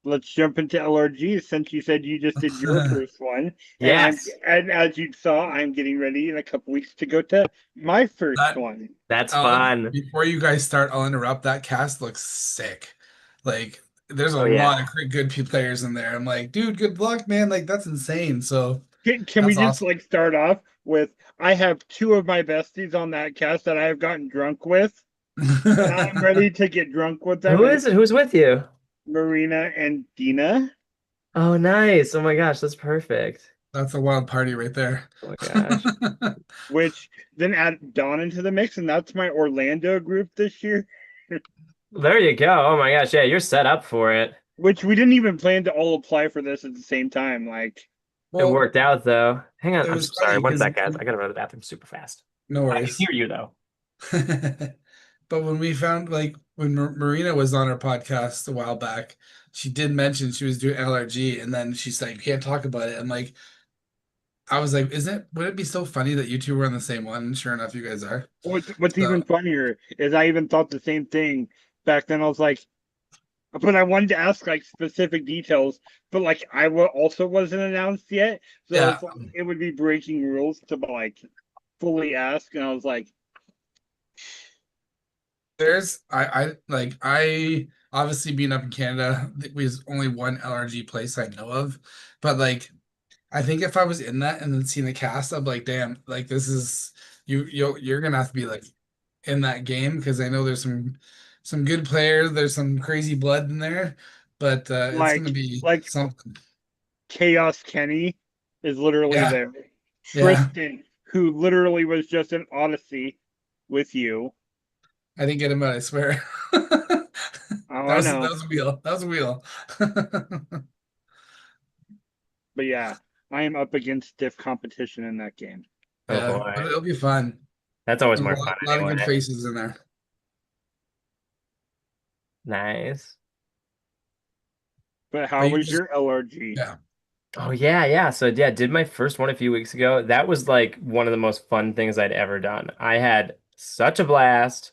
Let's jump into LRG since you said you just did your first one, and
Yes,
as you saw, I'm getting ready in a couple weeks to go to my first
That
one.
that's fun.
before you guys start, I'll interrupt. That cast looks sick. Like there's a
Oh
lot
yeah.
of good players in there. I'm like, dude, good luck, man. Like that's insane. So
Can we
that's
just
awesome.
like start off with I have 2 of my besties on that cast that I have gotten drunk with, and I'm ready to get drunk with them.
Who
And
is
it's
it? Who's with you?
Marina and Dina.
Oh, nice. Oh my gosh, that's perfect.
That's a wild party right there.
Oh my gosh.
which then add Dawn into the mix, and that's my Orlando group this year.
There you go. Oh my gosh. Yeah, you're set up for it.
Which we didn't even plan to all apply for this at the same time. Like,
It
Well,
worked out though. Hang on.
it
I'm
was
so sorry.
funny
One
because
sec, guys. I gotta run to the bathroom super fast.
no
I can
worries.
hear you though.
But when we found like when Marina was on our podcast a while back, she did mention she was doing LRG, and then she's like, "You can't talk about it." And like, I was like, "Isn't it? Would it be so funny that you two were on the same one?" And sure enough, you guys are.
what's even
So
funnier is I even thought the same thing back then. I was like, but I wanted to ask like specific details, but like also wasn't announced yet, so
yeah,
it's like it would be breaking rules to like fully ask, and I was like,
there's I obviously being up in Canada, there's only one LRG place I know of, but like I think if I was in that and then seeing the cast, I'm like, damn, like this is you're gonna have to be like in that game because I know there's some good players, there's some crazy blood in there, but it's gonna
like
be
like
something.
Chaos Kenny is literally
Yeah,
there.
yeah.
Tristan, who literally was just an Odyssey with you.
I didn't get him out, I swear.
Oh, I
That
know,
was a wheel. That was a wheel.
but yeah, I am up against stiff competition in that game.
Oh
Yeah, but
boy.
it'll be fun.
That's always
And a
more fun
lot of good
anyway.
faces in there.
Nice.
But
But
how
you
was
just
your LRG?
yeah.
Oh yeah, yeah. So yeah, did my first one a few weeks ago. That was like one of the most fun things I'd ever done. I had such a blast.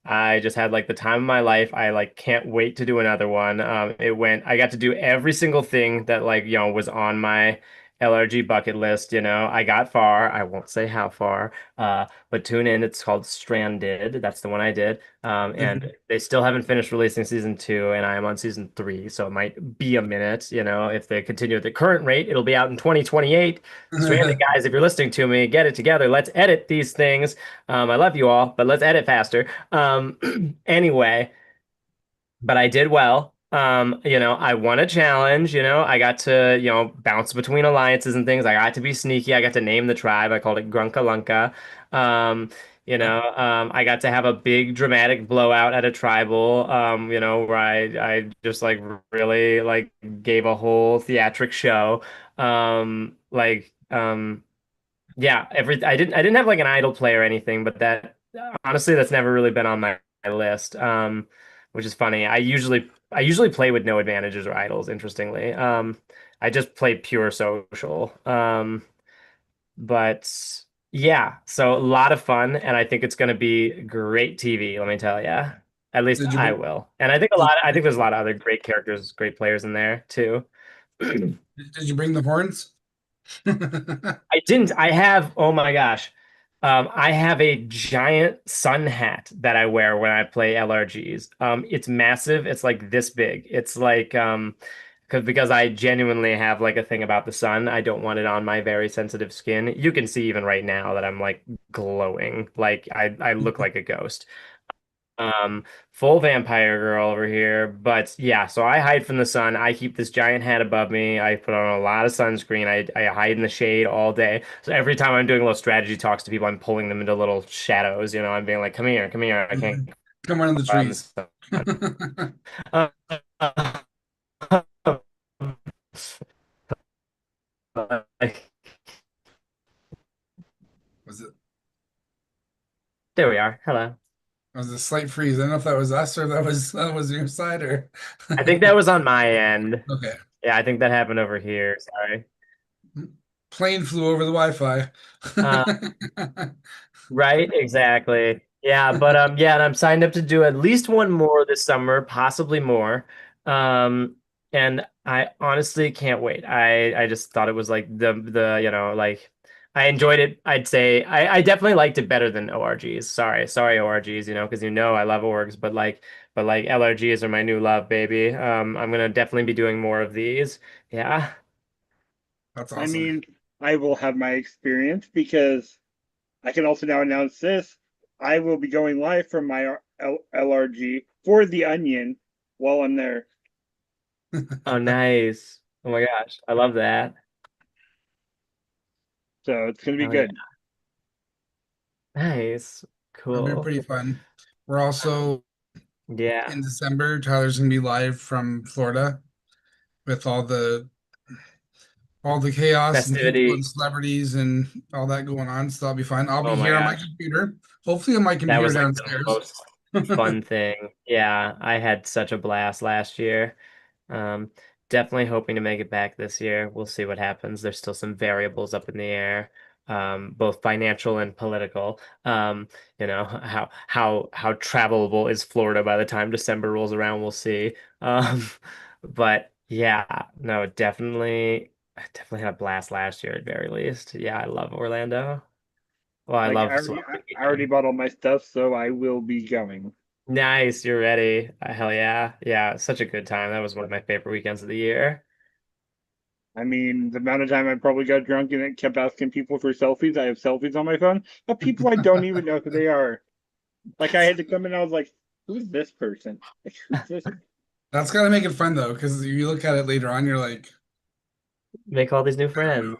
I just had like the time of my life. I like can't wait to do another one. I got to do every single thing that like, was on my LRG bucket list, I got far. I won't say how far. But tune in. It's called Stranded. That's the one I did. And
Mhm.
they still haven't finished releasing season two, and I am on season three, so it might be a minute, if they continue at the current rate, it'll be out in 2028. Stranded guys, if you're listening to me, get it together. Let's edit these things. I love you all, but let's edit faster. Anyway, but I did well. I won a challenge, I got to, bounce between alliances and things. I got to be sneaky. I got to name the tribe. I called it Grunka Lunka. Um, I got to have a big dramatic blowout at a tribal, where I just like really like gave a whole theatric show. Yeah, I didn't have like an idol play or anything, but that honestly that's never really been on my list. Which is funny. I usually play with no advantages or idols, interestingly. I just play pure social. But yeah, so a lot of fun, and I think it's going to be great TV, let me tell you. At least
Did you
I
bring
will. And I think there's a lot of other great characters, great players in there too.
did you bring the horns?
I didn't. I have, oh my gosh. I have a giant sun hat that I wear when I play LRGs. It's massive. It's like this big. It's like because I genuinely have like a thing about the sun. I don't want it on my very sensitive skin. You can see even right now that I'm like glowing. Like I look like a ghost. Um, Full vampire girl over here. But yeah, so I hide from the sun. I keep this giant hat above me. I put on a lot of sunscreen. I hide in the shade all day. So every time I'm doing little strategy talks to people, I'm pulling them into little shadows. I'm being like, come here, come here. I can't
Come around the
go out in the
trees.
sun.
Was
Uh,
it
there we are. Hello.
was a slight freeze? I don't know if that was us or that was your side or
I think that was on my end.
okay.
Yeah, I think that happened over here. Sorry.
Plane flew over the Wi-Fi.
Uh, Right, exactly. Yeah, but yeah, and I'm signed up to do at least one more this summer, possibly more. And I honestly can't wait. I just thought it was like the like I enjoyed it. I'd say I definitely liked it better than ORGs. Sorry ORGs, because I love orgs, but like LRGs are my new love, baby. I'm gonna definitely be doing more of these. Yeah.
That's
I
awesome.
mean, I will have my experience because I can also now announce this. I will be going live from my LRG for the Onion while I'm there.
Oh, nice. Oh my gosh, I love that.
So it's gonna be
Hell yeah.
good.
Nice.
It'll be
Cool.
pretty fun. We're also
Yeah.
in December. Tyler's gonna be live from Florida with all the chaos and people and
Festivity.
celebrities and all that going on. So that'll be fun. I'll be
Oh my
here on my
gosh.
computer, hopefully on my
That
computer
was like the
downstairs.
most fun thing. Yeah, I had such a blast last year. Um, Definitely hoping to make it back this year. We'll see what happens. There's still some variables up in the air, both financial and political. How travelable is Florida by the time December rolls around, we'll see. Um, but yeah, no, I definitely had a blast last year at very least. Yeah, I love Orlando. Well, I
Like
love Celebrity
I already
Weekend.
bought all my stuff, so I will be going.
Nice, you're ready. Hell yeah. Yeah, such a good time. That was one of my favorite weekends of the year.
I mean, the amount of time I probably got drunk and it kept asking people for selfies. I have selfies on my phone of people I don't even know who they are. Like I had to come in, I was like, "Who's this person? Like, who's this?"
That's gotta make it fun though, because you look at it later on, you're like,
Make all these new
I don't know.
friends.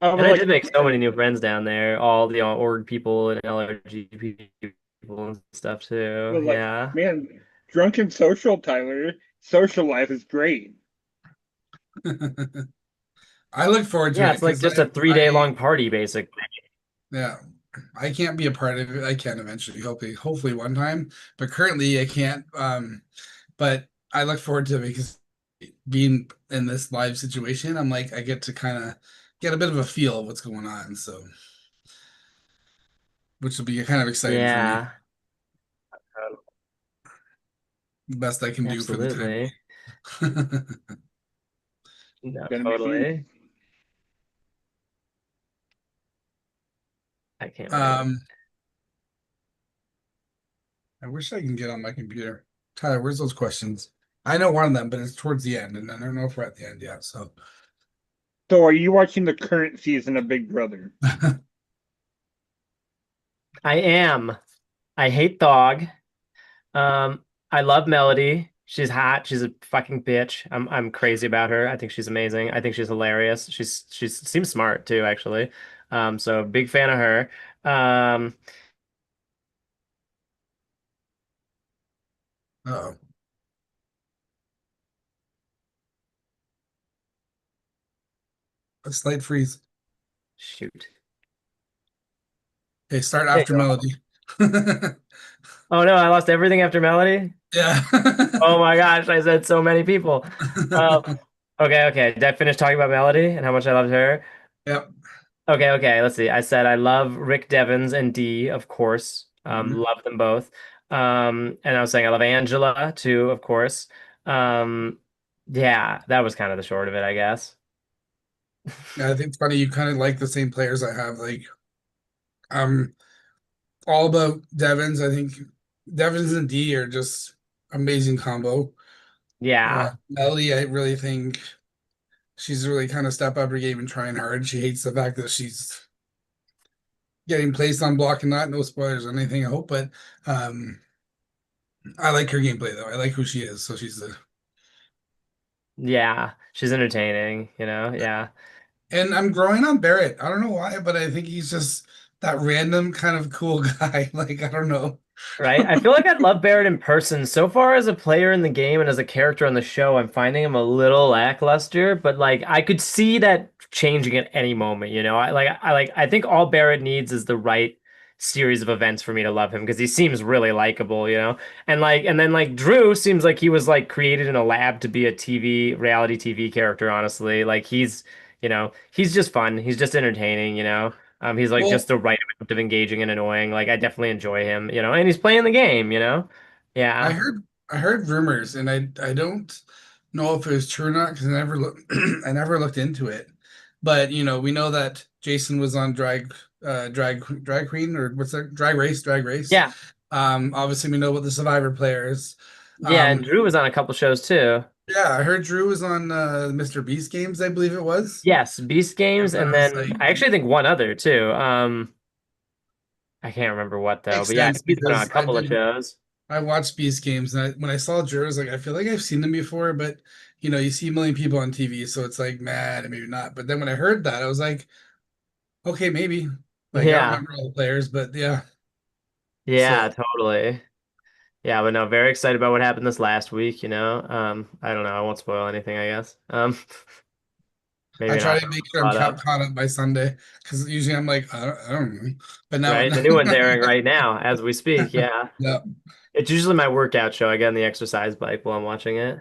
I was
And I did
like,
make so many new friends down there, all the org people and LGBT people and stuff
I
too.
was like,
Yeah.
man, drunken social, Tyler. Social life is great.
I look forward to
Yeah,
it
it's like
because
just a 3 day long party basically.
yeah, I can't be a part of it. I can eventually, hopefully one time, but currently I can't. But I look forward to it because being in this live situation, I'm like, I get to kind of get a bit of a feel of what's going on. So, which will be kind of exciting for me.
Yeah,
The best I can do for the time
absolutely.
being.
No,
Gonna be fun.
totally. I can't wait.
um, I wish I can get on my computer. Tyler, where's those questions? I know one of them, but it's towards the end, and I don't know if we're at the end yet. So,
So, are you watching the current season of Big Brother?
I am. I hate Dog. Um, I love Melody. She's hot. She's a fucking bitch. I'm crazy about her. I think she's amazing. I think she's hilarious. She's seems smart too, actually. So big fan of her. Um,
oh, a slight freeze.
Shoot.
Okay, start
There you
after
go.
melody.
Oh no, I lost everything after Melody.
Yeah.
Oh my gosh, I said so many people. Uh, okay. Did I finish talking about Melody and how much I loved her?
Yep.
Okay. Let's see. I said I love Rick Devens and Dee, of course.
Mhm.
Love them both. And I was saying I love Angela too, of course. Um, yeah, that was kind of the short of it, I guess.
Yeah, I think it's funny you kind of like the same players I have. Like, I'm all about Devons. I think Devons and D are just amazing combo.
Yeah,
Melody, I really think she's really kind of step up her game and trying hard. She hates the fact that she's getting placed on block and not. No spoilers or anything, I hope, but um, I like her gameplay though. I like who she is. So she's the
yeah, she's entertaining, you know? Yeah.
and I'm growing on Barrett. I don't know why, but I think he's just that random kind of cool guy. Like I don't know.
Right? I feel like I'd love Barrett in person. So far as a player in the game and as a character on the show, I'm finding him a little lackluster, but like I could see that changing at any moment, you know? I think all Barrett needs is the right series of events for me to love him because he seems really likable, you know? And then like Drew seems like he was like created in a lab to be a reality TV character, honestly. Like he's just fun. He's just entertaining, you know? He's like just
Well,
the right amount of engaging and annoying. Like I definitely enjoy him, you know, and he's playing the game, you know.
I
Yeah.
heard I heard rumors, and I don't know if it was true or not because I never looked I never looked into it. But we know that Jason was on drag queen or what's that drag race.
Yeah.
Obviously we know about the Survivor players.
Yeah,
Um,
and Drew was on a couple shows too.
yeah, I heard Drew was on Mr. Beast games, I believe it was.
Yes, Beast Games,
And
and
I was
then
like,
I actually think one other too. I can't remember what though,
makes
but yeah,
sense
he's been on a
because
couple of shows.
I watched Beast games, and when I saw Drew, I was like, I feel like I've seen them before, but you see a million people on TV, so it's like, man, maybe not. But then when I heard that, I was like, Okay, maybe. Like I don't
Yeah.
remember all the players, but yeah.
Yeah,
So
totally. Yeah, but no, very excited about what happened this last week, you know. I don't know, I won't spoil anything, I guess.
I
Maybe
try
not
to make sure I'm
caught up.
caught up by Sunday because usually I'm like I don't know, but now
Right? The new one's airing right now as we speak. Yeah.
yeah,
It's usually my workout show. I get on the exercise bike while I'm watching it.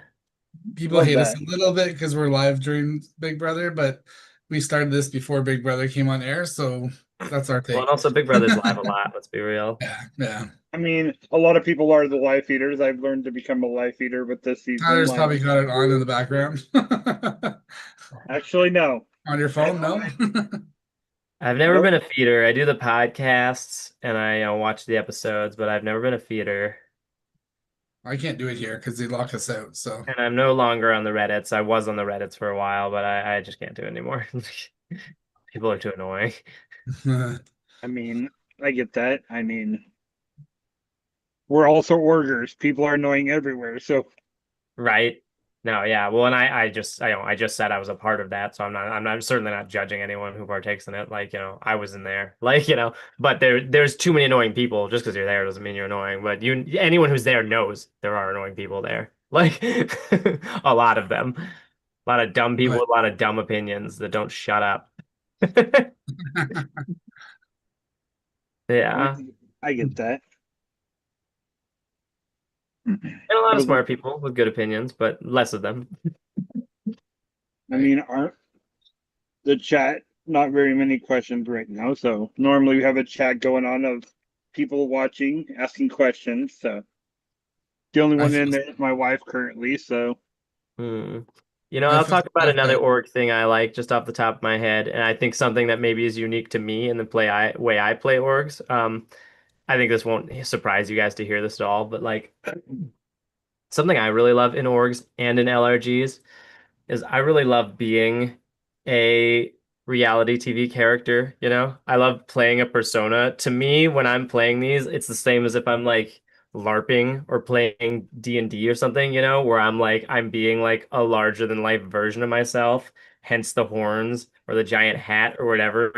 people
Love
hate us
that.
a little bit because we're live during Big Brother, but we started this before Big Brother came on air, so that's our
Well, and
take.
also Big Brother's live a lot, let's be real.
Yeah, yeah.
I mean, a lot of people are the life feeders. I've learned to become a life feeder with this season.
Tyler's
Like,
probably got it on in the background.
actually, no.
On your
I,
phone, no?
I've never been
nope.
a feeder. I do the podcasts and I watch the episodes, but I've never been a feeder.
I can't do it here because they lock us out. So
And I'm no longer on the Reddits. I was on the Reddits for a while, but I just can't do it anymore. People are too annoying.
I mean, I get that. I mean, we're also orders. People are annoying everywhere. So,
Right? No, yeah. Well, and I just said I was a part of that, so I'm certainly not judging anyone who partakes in it. Like, I was in there. Like, but there's too many annoying people. Just because you're there doesn't mean you're annoying. But anyone who's there knows there are annoying people there. Like a lot of them. A lot of dumb people
but
with a lot of dumb opinions that don't shut up.
I,
Yeah.
I get that.
And a lot
It
of
was,
smart people with good opinions, but less of them.
I
right.
mean, aren't the chat not very many questions right now? So, normally we have a chat going on of people watching, asking questions. So, the only
I
one in
feel
there is my wife currently. So,
Hmm.
I
I'll
feel
talk about
left
another
out.
org thing I like just off the top of my head, and I think something that maybe is unique to me in the way I play orgs. I think this won't surprise you guys to hear this at all, but like something I really love in orgs and in LRGs is I really love being a reality TV character, you know? I love playing a persona. To me, when I'm playing these, it's the same as if I'm like LARPing or playing D&D or something, where I'm being like a larger than life version of myself, hence the horns or the giant hat or whatever,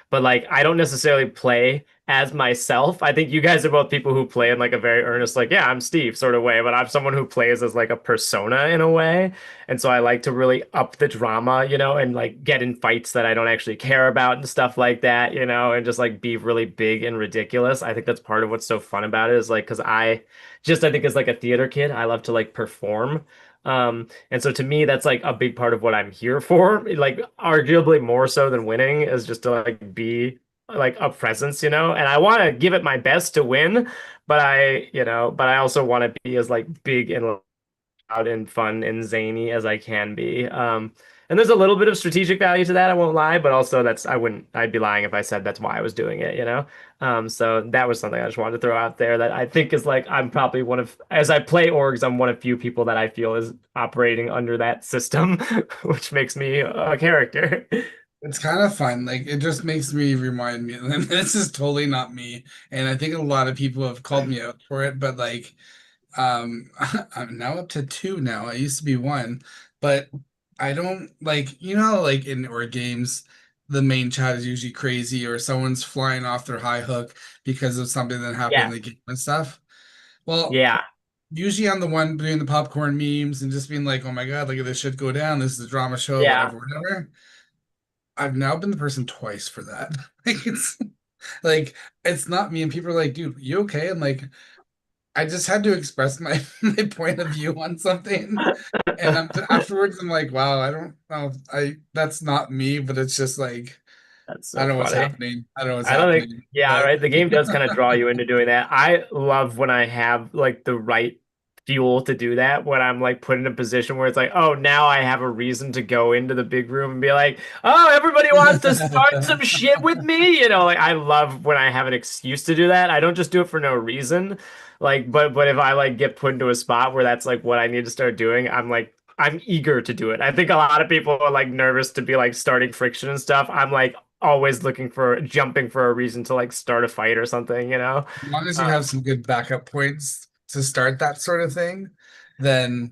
But like I don't necessarily play as myself. I think you guys are both people who play in like a very earnest, like, yeah, I'm Steve sort of way, but I'm someone who plays as like a persona in a way. And so I like to really up the drama, and like get in fights that I don't actually care about and stuff like that, and just like be really big and ridiculous. I think that's part of what's so fun about it is like, because I think as like a theater kid, I love to like perform. And so to me, that's like a big part of what I'm here for, like arguably more so than winning is just to like be like a presence, and I want to give it my best to win, but I also want to be as like big and loud and fun and zany as I can be. And there's a little bit of strategic value to that, I won't lie, but also I'd be lying if I said that's why I was doing it. So that was something I just wanted to throw out there that I think is like, I'm probably as I play orgs, I'm one of few people that I feel is operating under that system, which makes me a character.
It's kind of fun. Like it just makes me remind me, and this is totally not me. And I think a lot of people have called me out for it, but like I'm now up to two now. I used to be one, but I don't like, like in or games, the main chat is usually crazy or someone's flying off their high hook because of something that happened in
Yeah.
the game and stuff. Well,
Yeah.
usually I'm the one doing the popcorn memes and just being like, oh my God, look at this shit go down. This is a drama show,
Yeah.
whatever, whatever. I've now been the person twice for that. Like it's not me, and people are like, dude, you okay? I'm like, I just had to express my my point of view on something. And afterwards I'm like, wow, I don't know. I That's not me, but it's just like
That's
I
so
don't know what's
funny.
happening. I don't know what's
I don't think,
happening.
yeah,
But
right. The game does kind of draw you into doing that. I love when I have like the right fuel to do that, when I'm like put in a position where it's like, oh, now I have a reason to go into the big room and be like, oh, everybody wants to start some shit with me. Like I love when I have an excuse to do that. I don't just do it for no reason. Like, but if I like get put into a spot where that's like what I need to start doing, I'm eager to do it. I think a lot of people are like nervous to be like starting friction and stuff. I'm like always jumping for a reason to like start a fight or something.
as long as you
Um,
have some good backup points to start that sort of thing, then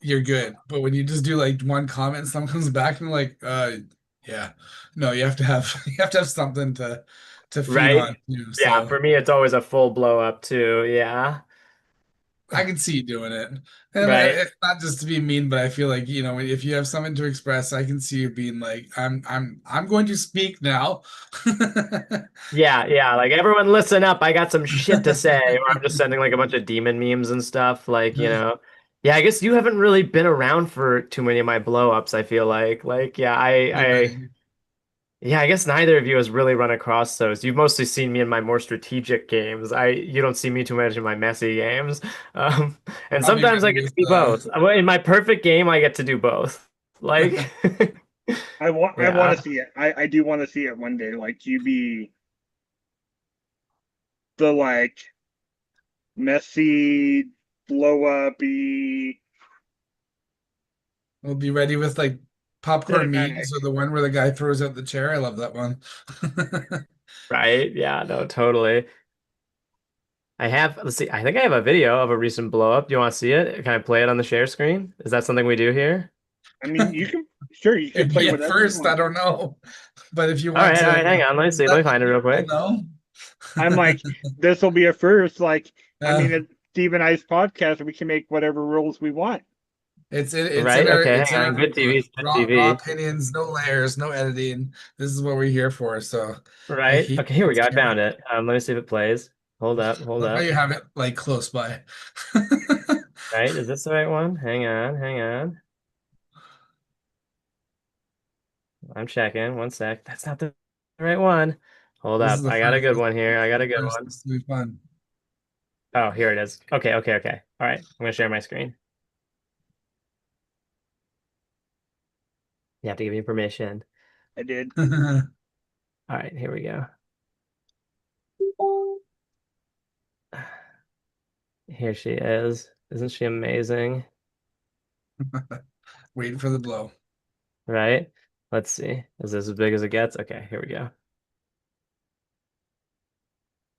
you're good. But when you just do like one comment, someone comes back and like, Yeah. No, you have to have you have to have something to feed
right?
on too.
Yeah,
So
for me, it's always a full blow up too. Yeah,
I can see you doing it. And
right.
it's not just to be mean, but I feel like, if you have something to express, I can see you being like, I'm going to speak now.
Yeah, yeah. Like everyone, listen up. I got some shit to say, or I'm just sending like a bunch of demon memes and stuff. Like, yeah. I guess you haven't really been around for too many of my blow ups. I feel like, yeah. Yeah. I guess neither of you has really run across those. You've mostly seen me in my more strategic games. You don't see me too much in my messy games. Um, and
I'll be
sometimes I
ready
get to
with
be both. In my perfect game, I get to do both. Like,
I want
yeah.
to see it. I do want to see it one day. Like you be the like messy blow up
We'll be ready with like popcorn
cinematic.
memes or the one where the guy throws out the chair. I love that one.
Right. Yeah. No, totally. Let's see, I think I have a video of a recent blow up. Do you want to see it? Can I play it on the share screen? Is that something we do here?
I mean, you can
If
play
me at
whatever you
first, I
want.
don't know. But if you want
All
to
right, hang on. Let
let
me
the
find it real
people
quick.
know.
I'm like, this will be a first. Like, I
Uh,
mean, it's Steve and I's podcast. We can make whatever rules we want.
Right? Okay,
it's
hang
in our
on. Good TV, good
raw
TV.
opinions, no layers, no editing. This is what we're here for. So I
Right?
hate
Okay, here we
this
go. I
camera.
found it. Let me see if it plays. Hold
Love how
up.
you have it like close by.
Right? Is this the right one? Hang on. I'm checking. One sec. That's not the right one. Hold
This is
up.
the
I got a
first.
good one here. I got a good
First,
one.
this will be fun.
Oh, here it is. Okay. All right. I'm gonna share my screen. You have to give me permission.
I did.
All right, here we go. Here she is. Isn't she amazing?
Waiting for the blow.
Right? Let's see. Is this as big as it gets? Okay, here we go.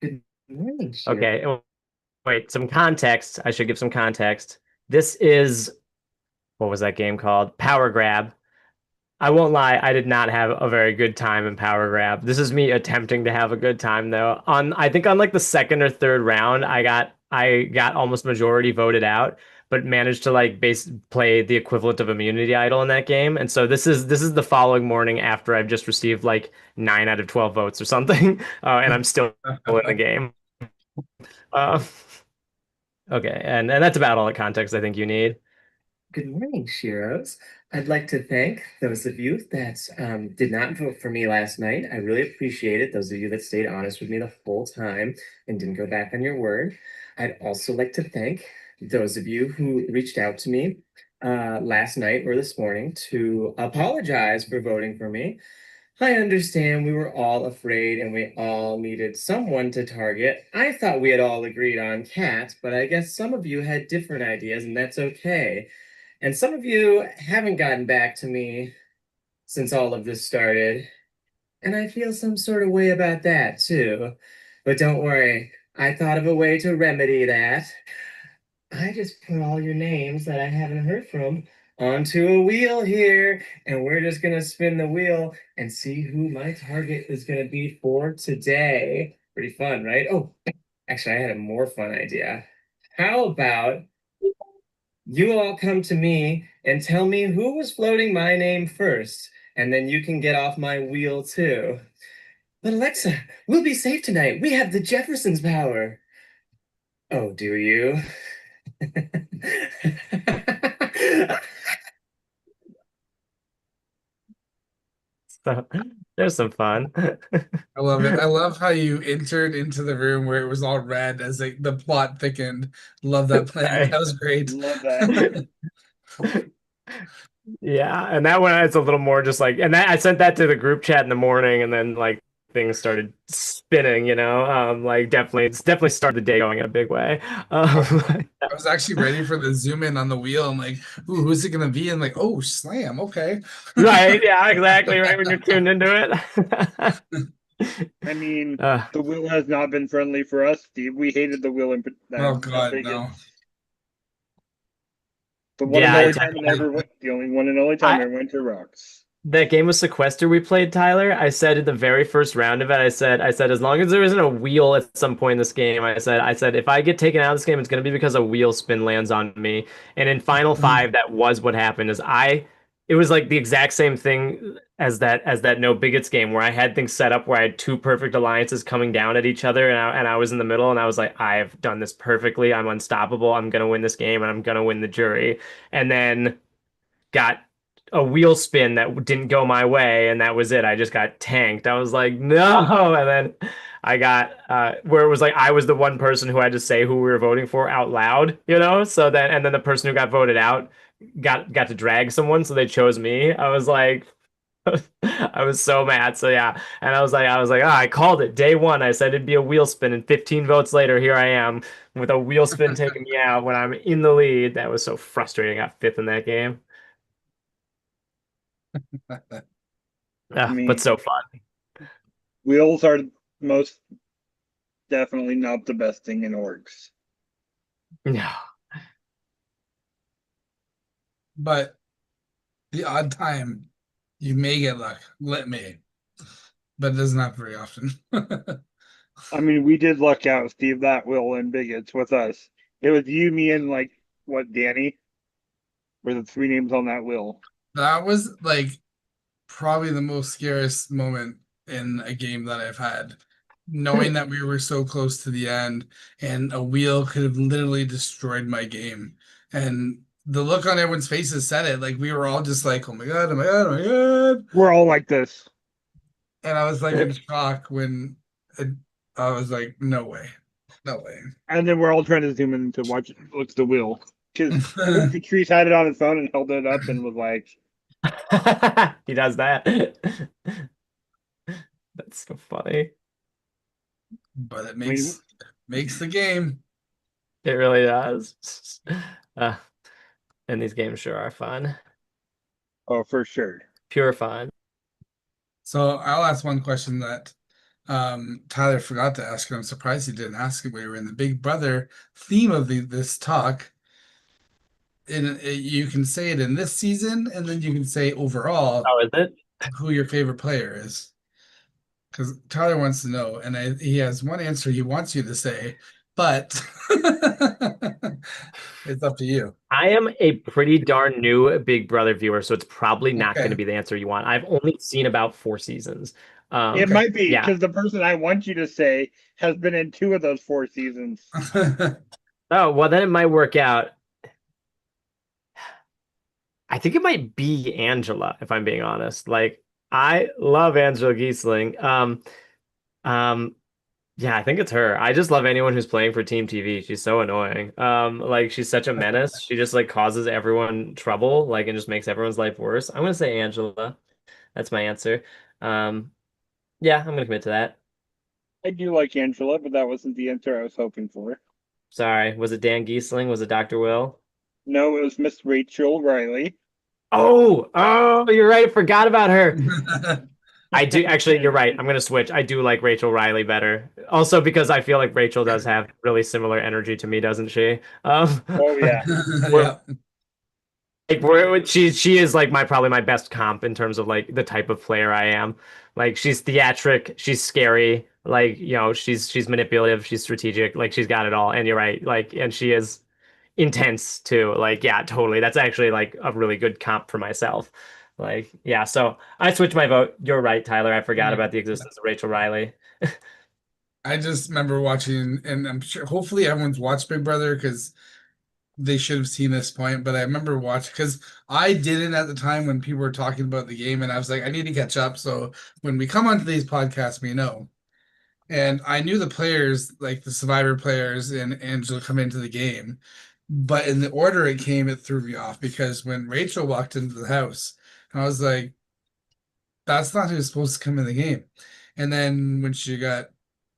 Good morning, Sheila.
Okay, wait, some context. I should give some context. This is, what was that game called? Power Grab. I won't lie, I did not have a very good time in Power Grab. This is me attempting to have a good time though. I think on like the second or third round, I got almost majority voted out, but managed to like play the equivalent of Immunity Idol in that game. And so this is the following morning after I've just received like 9 out of 12 votes or something, and I'm still in the game. Uh, okay, and that's about all the context I think you need.
Good morning, Shiros. I'd like to thank those of you that did not vote for me last night. I really appreciate it. Those of you that stayed honest with me the whole time and didn't go back on your word. I'd also like to thank those of you who reached out to me last night or this morning to apologize for voting for me. I understand we were all afraid and we all needed someone to target. I thought we had all agreed on Cat, but I guess some of you had different ideas, and that's okay. And some of you haven't gotten back to me since all of this started, and I feel some sort of way about that too. But don't worry, I thought of a way to remedy that. I just put all your names that I haven't heard from onto a wheel here, and we're just gonna spin the wheel and see who my target is gonna be for today. Pretty fun, right? Oh, actually, I had a more fun idea. How about you all come to me and tell me who was floating my name first, and then you can get off my wheel too. But Alexa, we'll be safe tonight. We have the Jefferson's power. Oh, do you?
So there's some fun.
I love it. I love how you entered into the room where it was all red as like the plot thickened. Love that plan.
Right.
That was great.
Love that.
Yeah, and that one it's a little more just like, and that I sent that to the group chat in the morning, and then like things started spinning, like definitely started the day going in a big way.
I was,
Um,
I was actually ready for the zoom in on the wheel. I'm like, ooh, who's it gonna be? And like, oh, slam. Okay.
right, yeah, exactly, right when you're tuned into it.
I mean,
uh,
the will has not been friendly for us, Steve. We hated the will in
Oh God,
Vegas.
no.
The one and
yeah, I
only time it
definitely,
ever went. The only one and only time
I
it went to rocks.
that game of Sequester we played, Tyler, I said in the very first round of it, I said, as long as there isn't a wheel at some point in this game, I said, if I get taken out of this game, it's going to be because a wheel spin lands on me. And in Final Five, that was what happened. It was like the exact same thing as that No Bigots game where I had things set up where I had two perfect alliances coming down at each other, and I was in the middle, and I was like, I have done this perfectly. I'm unstoppable. I'm going to win this game, and I'm going to win the jury. And then got a wheel spin that didn't go my way, and that was it. I just got tanked. I was like, no. And then I got where it was like I was the one person who had to say who we were voting for out loud, you know? So then and then the person who got voted out got to drag someone, so they chose me. I was like I was so mad. So yeah. And I was like, oh, I called it day one. I said it'd be a wheel spin, and 15 votes later, here I am with a wheel spin taking me out when I'm in the lead. That was so frustrating. I got fifth in that game.
I
But
mean,
so fun.
wheels are most definitely not the best thing in orgs.
No.
But the odd time you may get luck, let me. But it doesn't happen very often.
I mean, we did luck out, Steve, that will and bigots with us. It was you, me, and like what, Danny? Were the three names on that wheel.
That was like probably the most scariest moment in a game that I've had. Knowing that we were so close to the end and a wheel could have literally destroyed my game. And the look on everyone's faces said it. Like we were all just like, oh my God, oh my God, oh my God.
We're all like this.
And I was like in shock when it, I was like, no way. No way.
And then we're all trying to zoom in to watch it, look at the wheel. Because I think Patrice had it on his phone and held it up and was like,
He does that. That's so funny.
But it
I mean,
makes the game.
It really does. Uh, and these games sure are fun.
oh, for sure.
Pure fun.
So I'll ask one question that Tyler forgot to ask, and I'm surprised he didn't ask it. We were in the Big Brother theme of this talk. You can say it in this season, and then you can say overall
Oh, is it?
who your favorite player is. Because Tyler wants to know, and he has one answer he wants you to say, but it's up to you.
I am a pretty darn new Big Brother viewer, so it's probably not going to
Okay.
be the answer you want. I've only seen about 4 seasons.
It
Okay.
might be
Yeah.
because the person I want you to say has been in 2 of those 4 seasons.
Oh, well, then it might work out. I think it might be Angela, if I'm being honest. Like, I love Angela Giesling. Um, yeah, I think it's her. I just love anyone who's playing for Team TV. She's so annoying. Like she's such a menace. She just like causes everyone trouble, like and just makes everyone's life worse. I'm gonna say Angela. That's my answer. Um, yeah, I'm gonna commit to that.
I do like Angela, but that wasn't the answer I was hoping for.
Sorry, was it Dan Giesling? Was it Dr. Will?
No, it was Miss Rachel Riley.
Oh, you're right. Forgot about her. I do actually, you're right. I'm gonna switch. I do like Rachel Riley better. Also because I feel like Rachel does have really similar energy to me, doesn't she?
Oh yeah.
We're
Yeah.
like she is like my probably my best comp in terms of like the type of player I am. Like she's theatric, she's scary, like she's manipulative, she's strategic, like she's got it all. And you're right, like and she is intense too. Like yeah, totally. That's actually like a really good comp for myself. Like yeah, so I switched my vote. You're right, Tyler. I forgot
Yeah.
about the existence of Rachel Riley.
I just remember watching, and I'm sure hopefully everyone's watched Big Brother because they should have seen this point. But I remember watching because I didn't at the time when people were talking about the game, and I was like, I need to catch up. So when we come onto these podcasts, we know. And I knew the players, like the Survivor players and Angela come into the game. But in the order it came, it threw me off because when Rachel walked into the house, I was like, that's not who's supposed to come in the game. And then when she got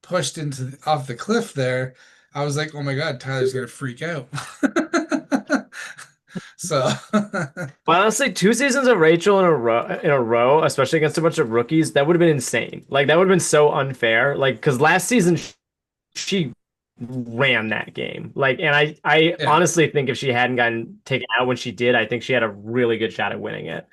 pushed into off the cliff there, I was like, oh my God, Tyler's gonna freak out. So
Well, honestly, 2 seasons of Rachel in a row, especially against a bunch of rookies, that would have been insane. Like that would have been so unfair. Like because last season she ran that game. Like, and I
yeah,
honestly think if she hadn't gotten taken out when she did, I think she had a really good shot at winning it.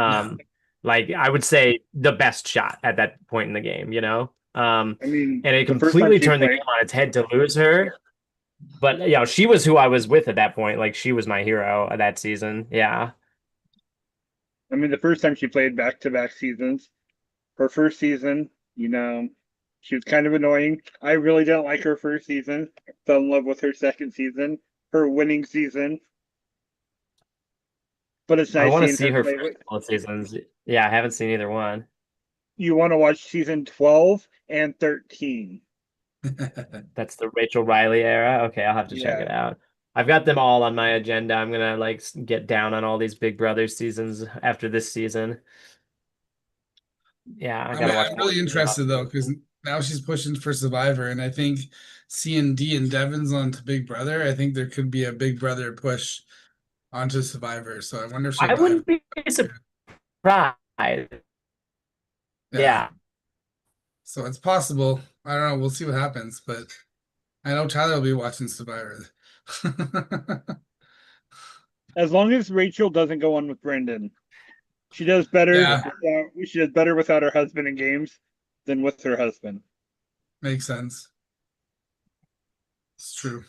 no.
Um, Like I would say the best shot at that point in the game, you know?
I mean,
And it
the first time
completely
she
turned the
played,
game on its head to lose her. But you know, she was who I was with at that point. Like she was my hero of that season. Yeah.
I mean, the first time she played back-to-back seasons, her first season, she was kind of annoying. I really didn't like her first season. Fell in love with her second season, her winning season. But it's
I
nice
want to
seeing
see
her
her
play.
first couple of seasons. Yeah, I haven't seen either one.
You want to watch season 12 and 13.
That's the Rachel Riley era. Okay, I'll have to check it
Yeah.
out. I've got them all on my agenda. I'm gonna like get down on all these Big Brother seasons after this season. Yeah, I gotta watch
I'm
more
really
of these,
interested though,
obviously.
because now she's pushing for Survivor, and I think C&D and Devin's onto Big Brother. I think there could be a Big Brother push onto Survivor. So I wonder if she'll
I
have.
wouldn't be surprised.
Yeah.
Yeah.
So it's possible. I don't know. We'll see what happens, but I know Tyler will be watching Survivor.
As long as Rachel doesn't go on with Brenden. She does better
Yeah,
without her husband in games than with her husband.
makes sense. It's true.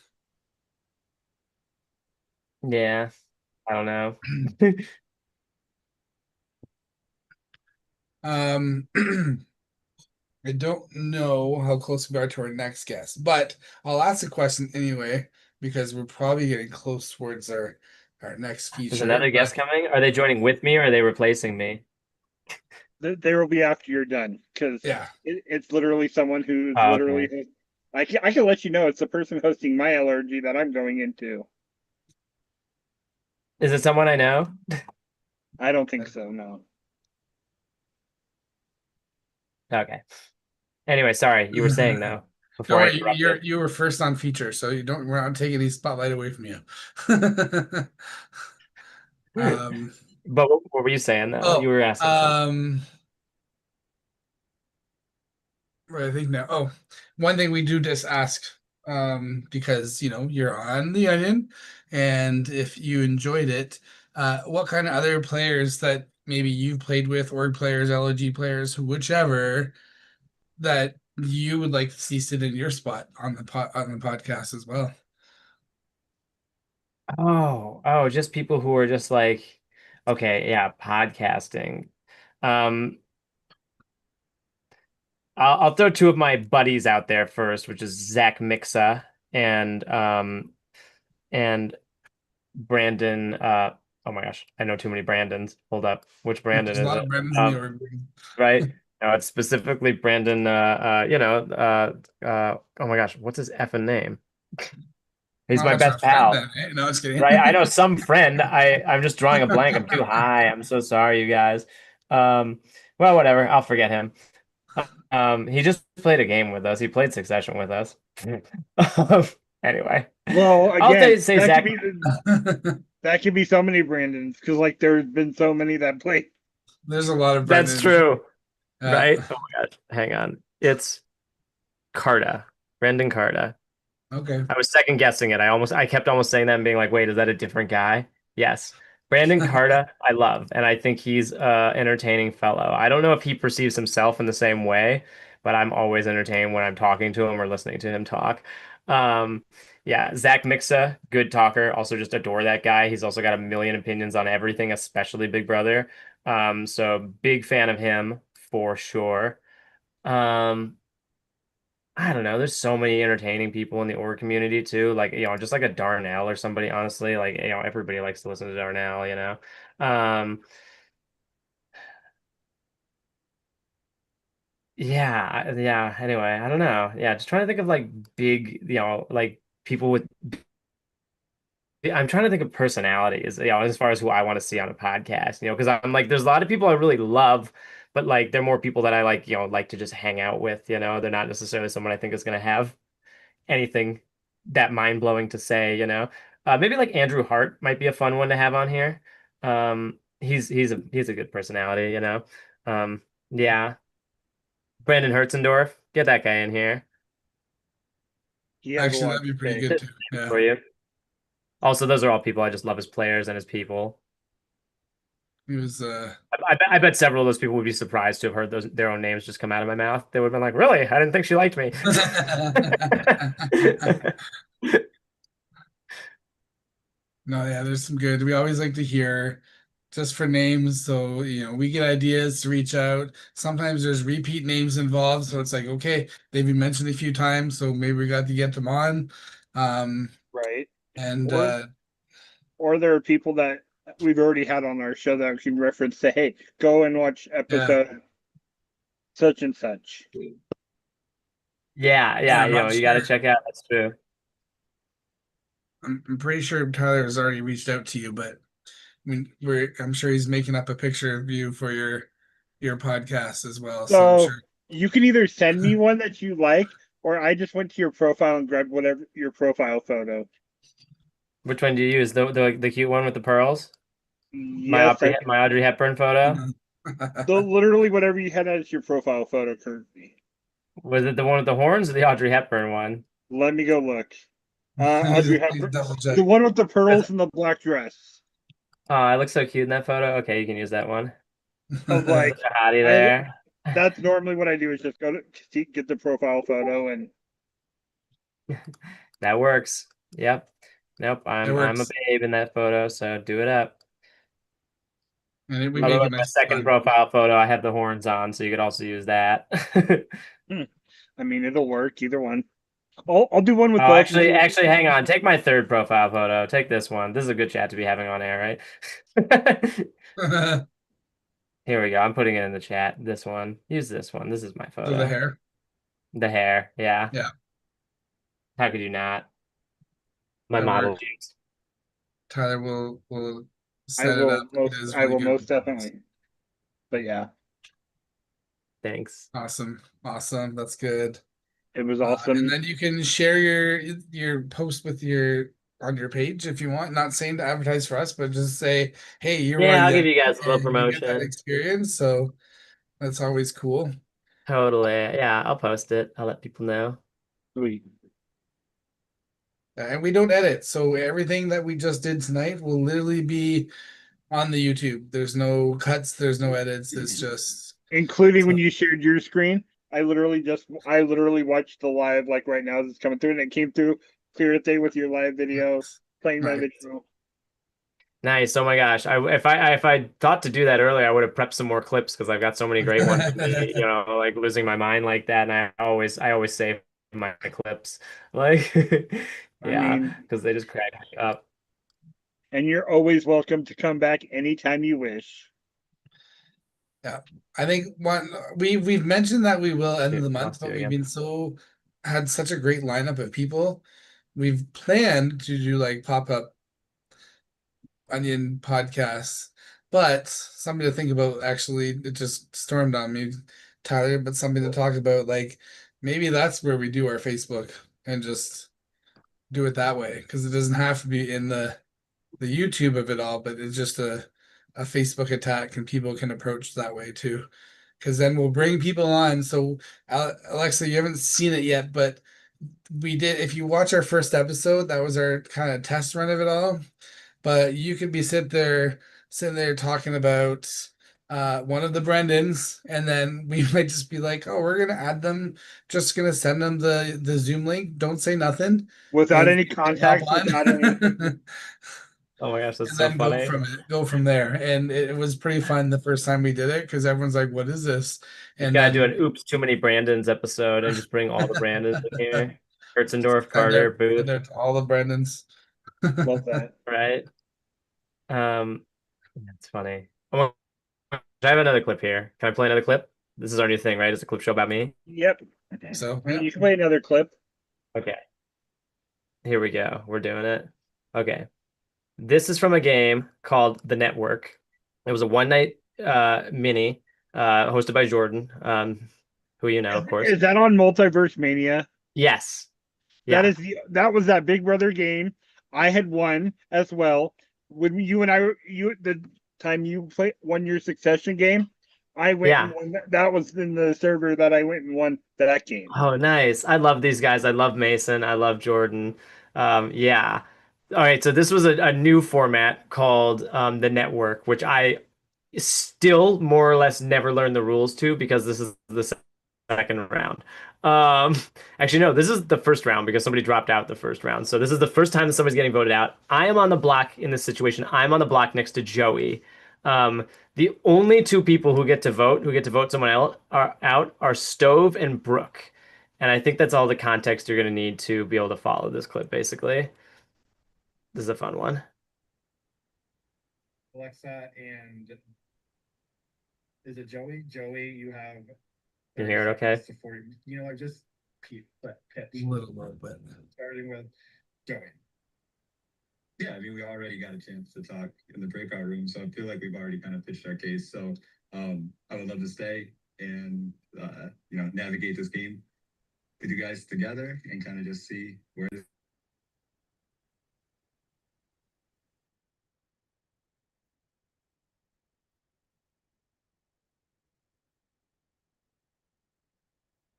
Yeah. I don't know.
Um, I don't know how close we are to our next guest, but I'll ask the question anyway because we're probably getting close towards our next
There's
feature.
another
But
guest coming. Are they joining with me or are they replacing me?
They will be after you're done because
yeah,
it's literally someone who's
Oh, okay.
literally. I can let you know it's the person hosting my allergy that I'm going into.
Is it someone I know?
I don't think so. No.
Okay. Anyway, sorry, you were saying though
don't
before I
worry,
interrupted.
you were first on feature, so you don't we're not taking any spotlight away from you. Um,
But what were you saying though? You
oh,
were asking something.
Right, I think now. Oh, one thing we do just ask, because you're on the Onion, and if you enjoyed it, what kind of other players that maybe you've played with, org players, LOG players, whichever, that you would like to see sit in your spot on the podcast as well.
Oh, just people who are just like, okay, yeah, podcasting. Um, I'll throw two of my buddies out there first, which is Zach Mixa and Brandon. Oh my gosh, I know too many Brandons. Hold up, which Brandon
There's a
is
lot
it?
of Brennans in the
Um,
org.
right? No, it's specifically Brandon. Oh my gosh, what's his effing name? He's
Not
my
much of a
best
friend
pal.
then, eh? No, I was
Right? I know
kidding.
some friend. I'm just drawing a blank. I'm too high. I'm so sorry, you guys. Um, well, whatever. I'll forget him. He just played a game with us. He played Succession with us. Um, anyway,
Well,
I'll
again,
say Zach.
that could be so many Brandons because like there's been so many that play.
There's a lot of
That's
Brennans.
true,
Yeah.
right? Oh my God. Hang on. It's Carta, Brendan Carta.
Okay.
I was second guessing it. I kept almost saying that and being like, wait, is that a different guy? Yes. Brandon Carta, I love, and I think he's a entertaining fellow. I don't know if he perceives himself in the same way, but I'm always entertained when I'm talking to him or listening to him talk. Um, yeah, Zach Mixa, good talker. Also just adore that guy. He's also got a million opinions on everything, especially Big Brother. So big fan of him for sure. Um, I don't know. There's so many entertaining people in the org community too. Like, just like a Darnell or somebody, honestly. Like, everybody likes to listen to Darnell. Um, yeah. Anyway, I don't know. Yeah, just trying to think of like big, like people with I'm trying to think of personalities, as far as who I want to see on a podcast, because I'm like, there's a lot of people I really love, but like they're more people that I like, like to just hang out with. They're not necessarily someone I think is gonna have anything that mind blowing to say. Maybe like Andrew Hart might be a fun one to have on here. He's a good personality. Yeah. Brandon Hertzendorf, get that guy in here.
He has a
Actually,
lot
that'd
to
be pretty
say.
good too. Yeah.
For you. Also, those are all people I just love as players and as people.
He was
I bet several of those people would be surprised to have heard their own names just come out of my mouth. They would have been like, "Really? I didn't think she liked me."
No, yeah, there's some good. We always like to hear just for names. So, we get ideas to reach out. Sometimes there's repeat names involved. So it's like, okay, they've been mentioned a few times. So maybe we got to get them on. Um,
Right.
and
Or or there are people that we've already had on our show that can reference say, hey, go and watch
yeah,
episode such and such.
Yeah,
and
yeah,
I'm not
you got to
sure.
check out. That's true.
I'm pretty sure Tyler has already reached out to you, but I'm sure he's making up a picture of you for your podcast as well. So I'm
So
sure.
you can either send me one that you like, or I just went to your profile and grabbed whatever your profile photo.
Which one do you use? The cute one with the pearls?
Yes,
My Audrey Hepburn photo?
literally whatever you had as your profile photo currently.
Was it the one with the horns or the Audrey Hepburn one?
Let me go look.
Please
Audrey Hepburn,
double
the
check.
one with the pearls and the black dress.
Oh, I look so cute in that photo. Okay, you can use that one.
I was like,
Such a hottie
I
there.
that's normally what I do is just go to get the profile photo and
That works. Yep. Nope,
It
I'm a
works,
babe in that photo, so do it up.
we
Although
make it
like my
nice and
second
fun.
profile photo, I have the horns on, so you could also use that.
hmm, I mean it'll work either one. I'll do one with
Oh,
both and see.
actually, hang on. Take my third profile photo. Take this one. This is a good chat to be having on air, right? Here we go. I'm putting it in the chat. This one. Use this one. This is my
So the
photo.
hair,
The hair. Yeah.
yeah.
How could you not? My
That
model
work.
jeans.
Tyler will set it up. It is
I
really
will
good.
most definitely. But yeah,
Thanks.
Awesome, awesome. That's good.
it was
And
awesome.
then you can share your post with your on your page if you want. Not saying to advertise for us, but just say, hey, you're one
Yeah,
of
I'll
the
give you guys a little
and you get that
promotion.
experience. So that's always cool.
Totally. Yeah, I'll post it. I'll let people know.
Sweet.
And we don't edit, so everything that we just did tonight will literally be on the YouTube. There's no cuts, there's no edits. It's just
Including when
so
you shared your screen. I literally watched the live like right now as it's coming through and it came through clear as day with your live video playing my
nice.
video.
Nice. Oh my gosh. If I thought to do that earlier, I would have prepped some more clips because I've got so many great ones of me, like losing my mind like that. And I always save my clips. Like
I
yeah,
mean,
because they just crack me up.
and you're always welcome to come back anytime you wish.
Yeah, I think we've mentioned that we will end
Dude,
the month,
lost you
but we've
again.
been had such a great lineup of people. We've planned to do like pop-up onion podcasts, but something to think about. Actually, it just stormed on me, Tyler. But something to talk about, like maybe that's where we do our Facebook and just do it that way because it doesn't have to be in the YouTube of it all, but it's just a Facebook attack and people can approach that way too. Because then we'll bring people on. So Alexa, you haven't seen it yet, but we did. If you watch our first episode, that was our kind of test run of it all. But you could be sitting there talking about one of the Brendans, and then we might just be like, "Oh, we're gonna add them. Just gonna send them the Zoom link. Don't say nothing,
Without
and
any
hop
context, without any
on."
Oh my gosh, that's
And
so
then
funny.
go from there. And it was pretty fun the first time we did it because everyone's like, "What is this?"
Just
And
gotta do
then
an oops, too many Brandons episode and just bring all the Brandons in here. Hertzendorf, Carter,
send
Booth,
there to all the Brendans.
love that.
right? Um, that's funny. Oh, I have another clip here. Can I play another clip? This is our new thing, right? It's a clip show about me.
Yep.
So
I mean,
yeah,
you can play another clip.
Okay, here we go. We're doing it. Okay. This is from a game called The Network. It was a one night mini hosted by Jordan, who you know, of course.
Is that on Multiverse Mania?
Yes.
That
Yeah.
is that was that Big Brother game. I had won as well. When you and I you the time you played won your Succession game, I went and
Yeah.
won that was in the server that I went and won that game.
Oh, nice. I love these guys. I love Mason. I love Jordan. Yeah. All right. So this was a new format called The Network, which I still more or less never learned the rules to because this is the second round. Um, actually, no, this is the first round because somebody dropped out the first round. So this is the first time that somebody's getting voted out. I am on the block in this situation. I'm on the block next to Joey. The only two people who get to vote someone else are out, are Stove and Brooke. And I think that's all the context you're going to need to be able to follow this clip, basically. This is a fun one.
Alexa and is it Joey? Joey, you have
You hear it okay?
to 40. You know what? Just pitch.
A little bit.
Starting with Joey.
Yeah, I mean, we already got a chance to talk in the breakout room, so I feel like we've already kind of pitched our case. So I would love to stay and navigate this game with you guys together and kind of just see where this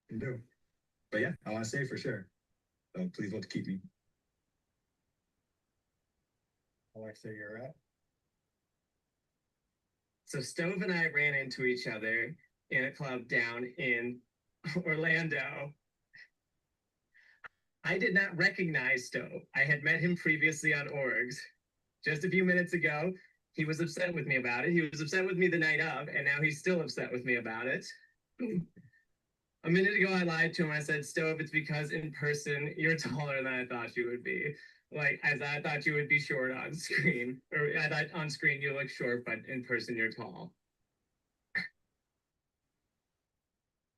can do. But yeah, I want to stay for sure. So please vote to keep me.
Alexa, you're up.
So Stove and I ran into each other in a club down in Orlando. I did not recognize Stove. I had met him previously on orgs. Just a few minutes ago, he was upset with me about it. He was upset with me the night of, and now he's still upset with me about it. A minute ago, I lied to him. I said, Stove, it's because in person, you're taller than I thought you would be. Like, as I thought you would be short on screen. Or I thought on screen you look short, but in person you're tall.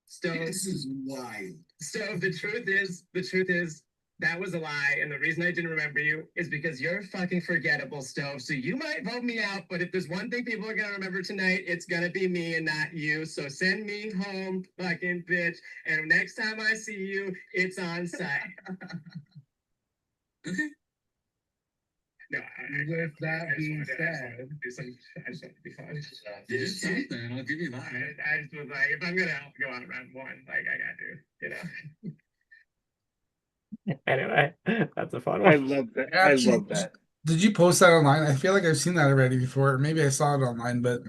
Stove,
This is wild.
Stove, the truth is, that was a lie. And the reason I didn't remember you is because you're fucking forgettable, Stove. So you might vote me out, but if there's one thing people are gonna remember tonight, it's gonna be me and not you. So send me home, fucking bitch. And next time I see you, it's on site. No,
With that being said,
I just want to be fun.
Do something. I'll give you that.
I just was like, if I'm gonna go on round one, like I got to,
Anyway, that's a fun
I
one.
love that. I
Actually,
love that.
Did you post that online? I feel like I've seen that already before. Maybe I saw it online, but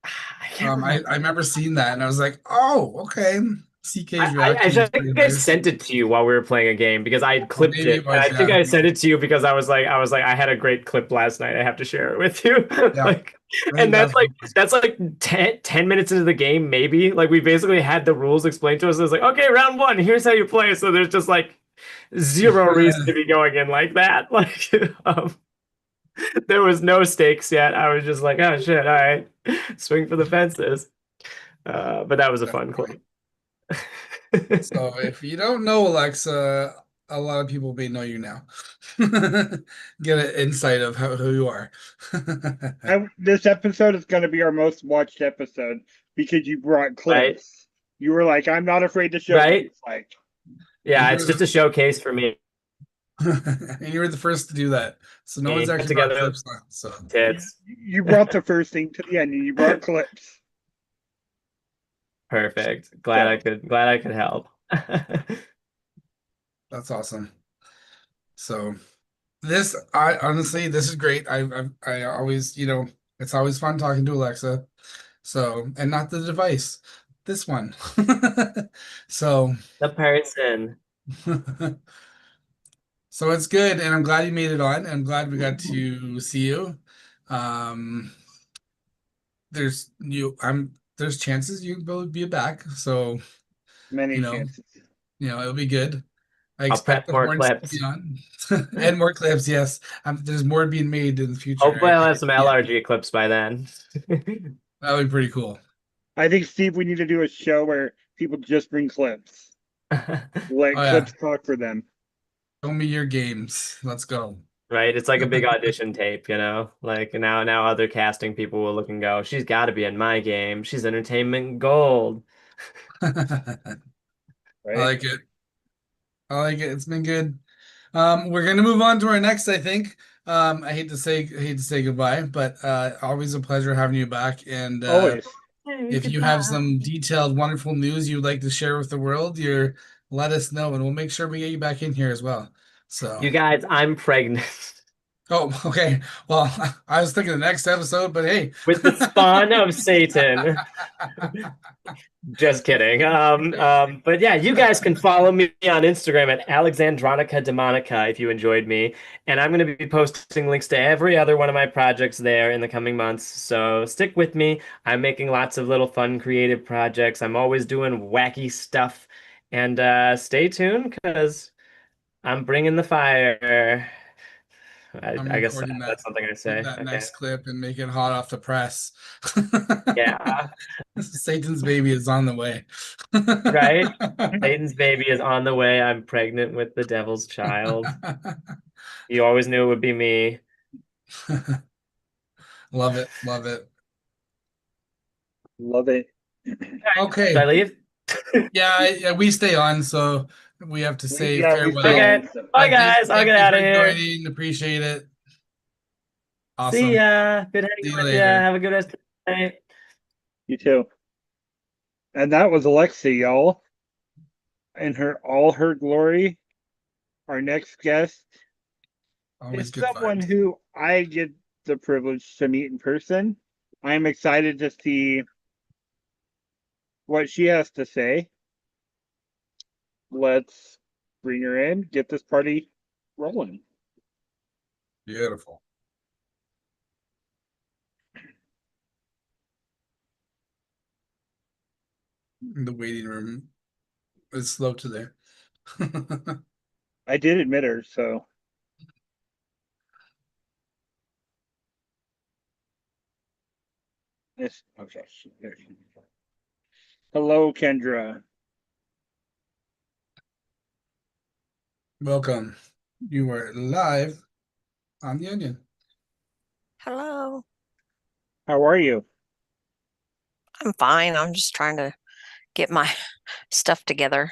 I can't
I remember seeing that and I was like, oh, okay. CK's reaction is pretty
think I
nice.
sent it to you while we were playing a game because I had clipped
maybe
it.
it
And
was,
I think
yeah.
I sent it to you because I was like, I had a great clip last night. I have to share it with you.
Yeah.
Like,
I think
and that's
that's
like 10 minutes into the game, maybe. Like we basically had the rules explained to us. It was like, okay, round one, here's how you play. So there's just like zero reason to be going in like that. Like there was no stakes yet. I was just like, oh shit, all right, swing for the fences. But that was a fun clip.
So if you don't know Alexa, a lot of people may know you now. Get an insight of who you are.
This episode is going to be our most watched episode because you brought clips.
Right.
You were like, I'm not afraid to show
Right.
what it's like.
Yeah, it's just a showcase for me.
And you were the first to do that. So no one's
Put
actually brought
together
clips on. So
tits.
You brought the first thing to the end and you brought clips.
Perfect. Glad I could help.
that's awesome. So this, I honestly, this is great. I always, it's always fun talking to Alexa. So, and not the device, this one. So
The person.
so it's good, and I'm glad you made it on. I'm glad we got to see you. There's chances you will be back, so
Many
you know,
chances.
It'll be good. I
I'll
expect
prep
the
more
horns to
clips.
be on. And more clips, yes. There's more being made in the future.
Hopefully I'll have some LRG clips by then.
That would be pretty cool.
I think, Steve, we need to do a show where people just bring clips. Let
Oh, yeah.
clips talk for them.
Show me your games. Let's go.
Right? It's like a big audition tape, Like now other casting people will look and go, she's got to be in my game. She's entertainment gold.
I
Right?
like it. I like it. It's been good. We're gonna move on to our next, I think. I hate to say goodbye, but always a pleasure having you back. And
Always.
if you have some detailed, wonderful news you'd like to share with the world, let us know, and we'll make sure we get you back in here as well. So
You guys, I'm pregnant.
Oh, okay. Well, I was thinking the next episode, but hey.
With the spawn of Satan. Just kidding. But yeah, you guys can follow me on Instagram at Alexandronica Demonica if you enjoyed me. And I'm going to be posting links to every other one of my projects there in the coming months. So stick with me. I'm making lots of little fun, creative projects. I'm always doing wacky stuff. And stay tuned because I'm bringing the fire.
I'm
I guess
recording
that's something I say.
that
Okay.
next clip and make it hot off the press.
Yeah.
Satan's baby is on the way.
Right? Satan's baby is on the way. I'm pregnant with the devil's child. You always knew it would be me.
Love it. Love it.
Love it.
Okay.
Should I leave?
Yeah, we stay on, so we have to say
Yeah, we
farewell.
stay
Okay.
on, so-
Bye,
But
guys. I'll
thank
get
you
out of
for
here.
joining. Appreciate it.
See
Awesome.
ya. Good
See
hanging
you
with ya.
later.
Have a good rest of the night.
You too. And that was Alexa, y'all. In all her glory. Our next guest
Always
is
good
someone
vibes.
who I get the privilege to meet in person. I'm excited to see what she has to say. Let's bring her in, get this party rolling.
Beautiful. The waiting room is slow today.
I did admit her, so. Yes, okay. There she is. Hello, Kendra.
Welcome. You are live on the Onion.
Hello.
How are you?
I'm fine. I'm just trying to get my stuff together.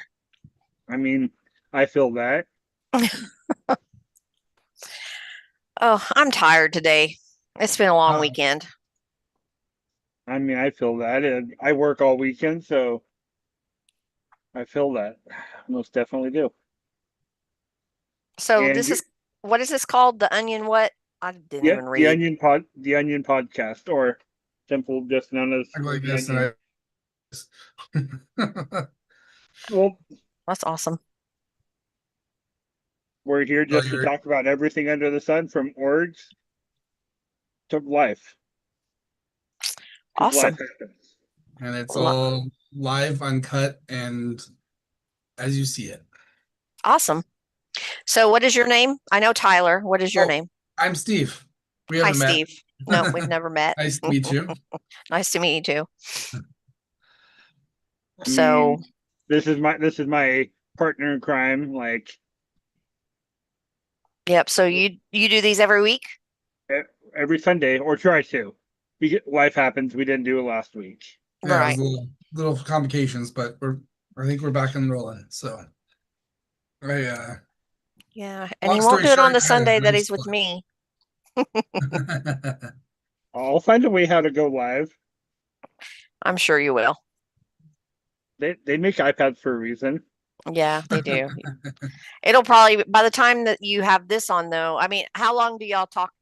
I mean, I feel that.
Oh, I'm tired today. It's been a long
Uh,
weekend.
I mean, I feel that. And I work all weekend, so I feel that. Most definitely do.
So
And
what is this called? The Onion what? I didn't
yeah,
even read.
the Onion podcast, or simple, just known as
I like
the
this.
Onion.
And
Well,
That's awesome.
we're here just to talk about everything under the sun, from orgs to life. 'Cause
Awesome.
life happens.
and it's
Lo-
all live, uncut, and as you see it.
Awesome. So what is your name? I know Tyler. What is your
Oh,
name?
I'm Steve. We
Hi,
haven't met.
Steve. No, we've never met.
Nice to meet you.
Nice to meet you too.
I
So
mean, this is my partner in crime. Like
yep. So you do these every week?
every Sunday, or try to. Life happens. We didn't do it last week.
Yeah, it
Right.
was little complications, but I think we're back and rolling. So
Yeah. And
long
he won't
story
do it on
short,
the
I had a
Sunday that
nice
he's with me.
flight.
I'll find a way how to go live.
I'm sure you will.
They make iPads for a reason.
Yeah, they do. It'll probably, by the time that you have this on, though, I mean, how long do y'all talk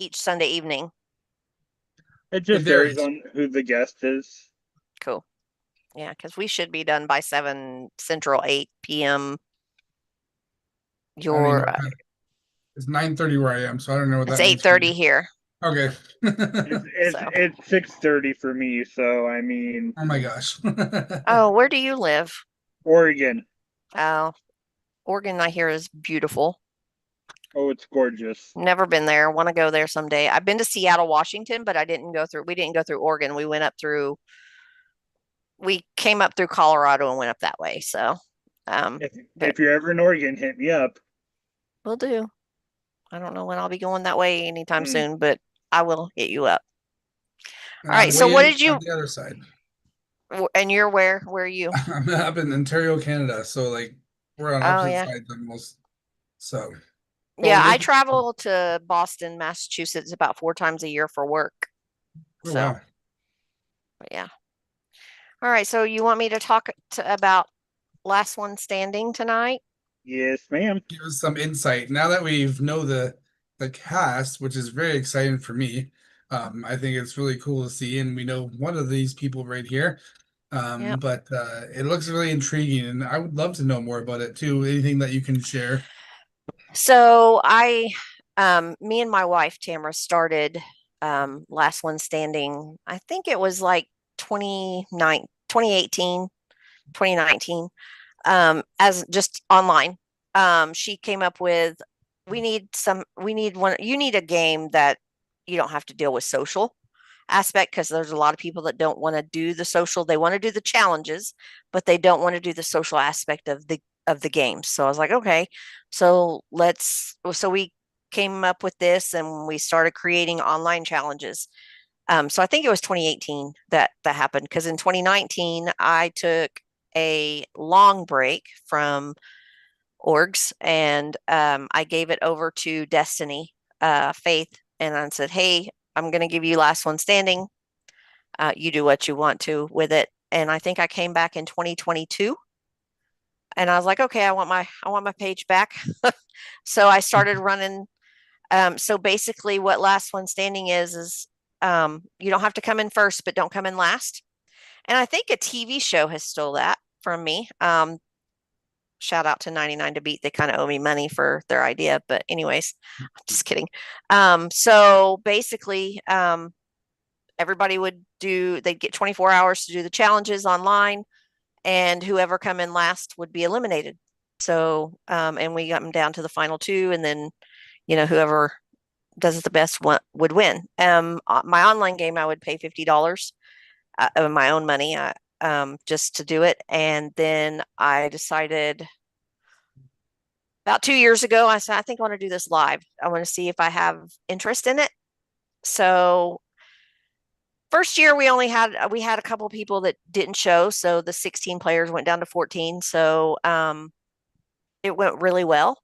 each Sunday evening?
It just varies
varies.
on who the guest is.
Cool. Yeah, because we should be done by 7 Central, 8 p.m.
I mean,
Your
it's 9:30 where I am, so I don't know what
it's
that means for
8:30
you.
here.
Okay.
So,
It's 6:30 for me. So I mean,
Oh my gosh.
oh, where do you live?
Oregon.
Oh, Oregon, I hear is beautiful.
Oh, it's gorgeous.
Never been there. Want to go there someday. I've been to Seattle, Washington, but we didn't go through Oregon. We came up through Colorado and went up that way. So, but
If you're ever in Oregon, hit me up.
we'll do. I don't know when I'll be going that way anytime
Mm.
soon, but I will hit you up.
And
All right.
I'm
So
way
what
out
did you,
on the other side?
and you're where? Where are you?
I'm up in Ontario, Canada, so like we're on
Oh,
opposite
yeah.
sides almost. So
Yeah, I
maybe-
travel to Boston, Massachusetts about 4 times a year for work.
Oh,
So,
wow.
but yeah. All right. So you want me to talk about Last One Standing tonight?
Yes, ma'am.
Give us some insight. Now that we know the the cast, which is very exciting for me. I think it's really cool to see, and we know one of these people right here.
Yep.
But it looks really intriguing, and I would love to know more about it too. Anything that you can share?
So me and my wife Tamara started Last One Standing. I think it was like 2018, 2019, as just online. She came up with, we need one, you need a game that you don't have to deal with social aspect, because there's a lot of people that don't want to do the social. They want to do the challenges, but they don't want to do the social aspect of the game. So I was like, okay, so we came up with this and we started creating online challenges. So I think it was 2018 that happened, because in 2019 I took a long break from orgs, and I gave it over to Destiny, Faith, and I said, hey, I'm going to give you Last One Standing. You do what you want to with it. And I think I came back in 2022, and I was like, okay, I want my page back. So I started running. So basically what Last One Standing is you don't have to come in first, but don't come in last. And I think a TV show has stole that from me. Shout out to 99 to Beat. They kind of owe me money for their idea, but anyways, just kidding. So basically, everybody they'd get 24 hours to do the challenges online, and whoever come in last would be eliminated. So, and we got them down to the final two, and then, whoever does it the best would win. My online game, I would pay $50 of my own money, just to do it. And then I decided about 2 years ago, I said, I think I want to do this live. I want to see if I have interest in it. So first year we had a couple people that didn't show, so the 16 players went down to 14. So it went really well.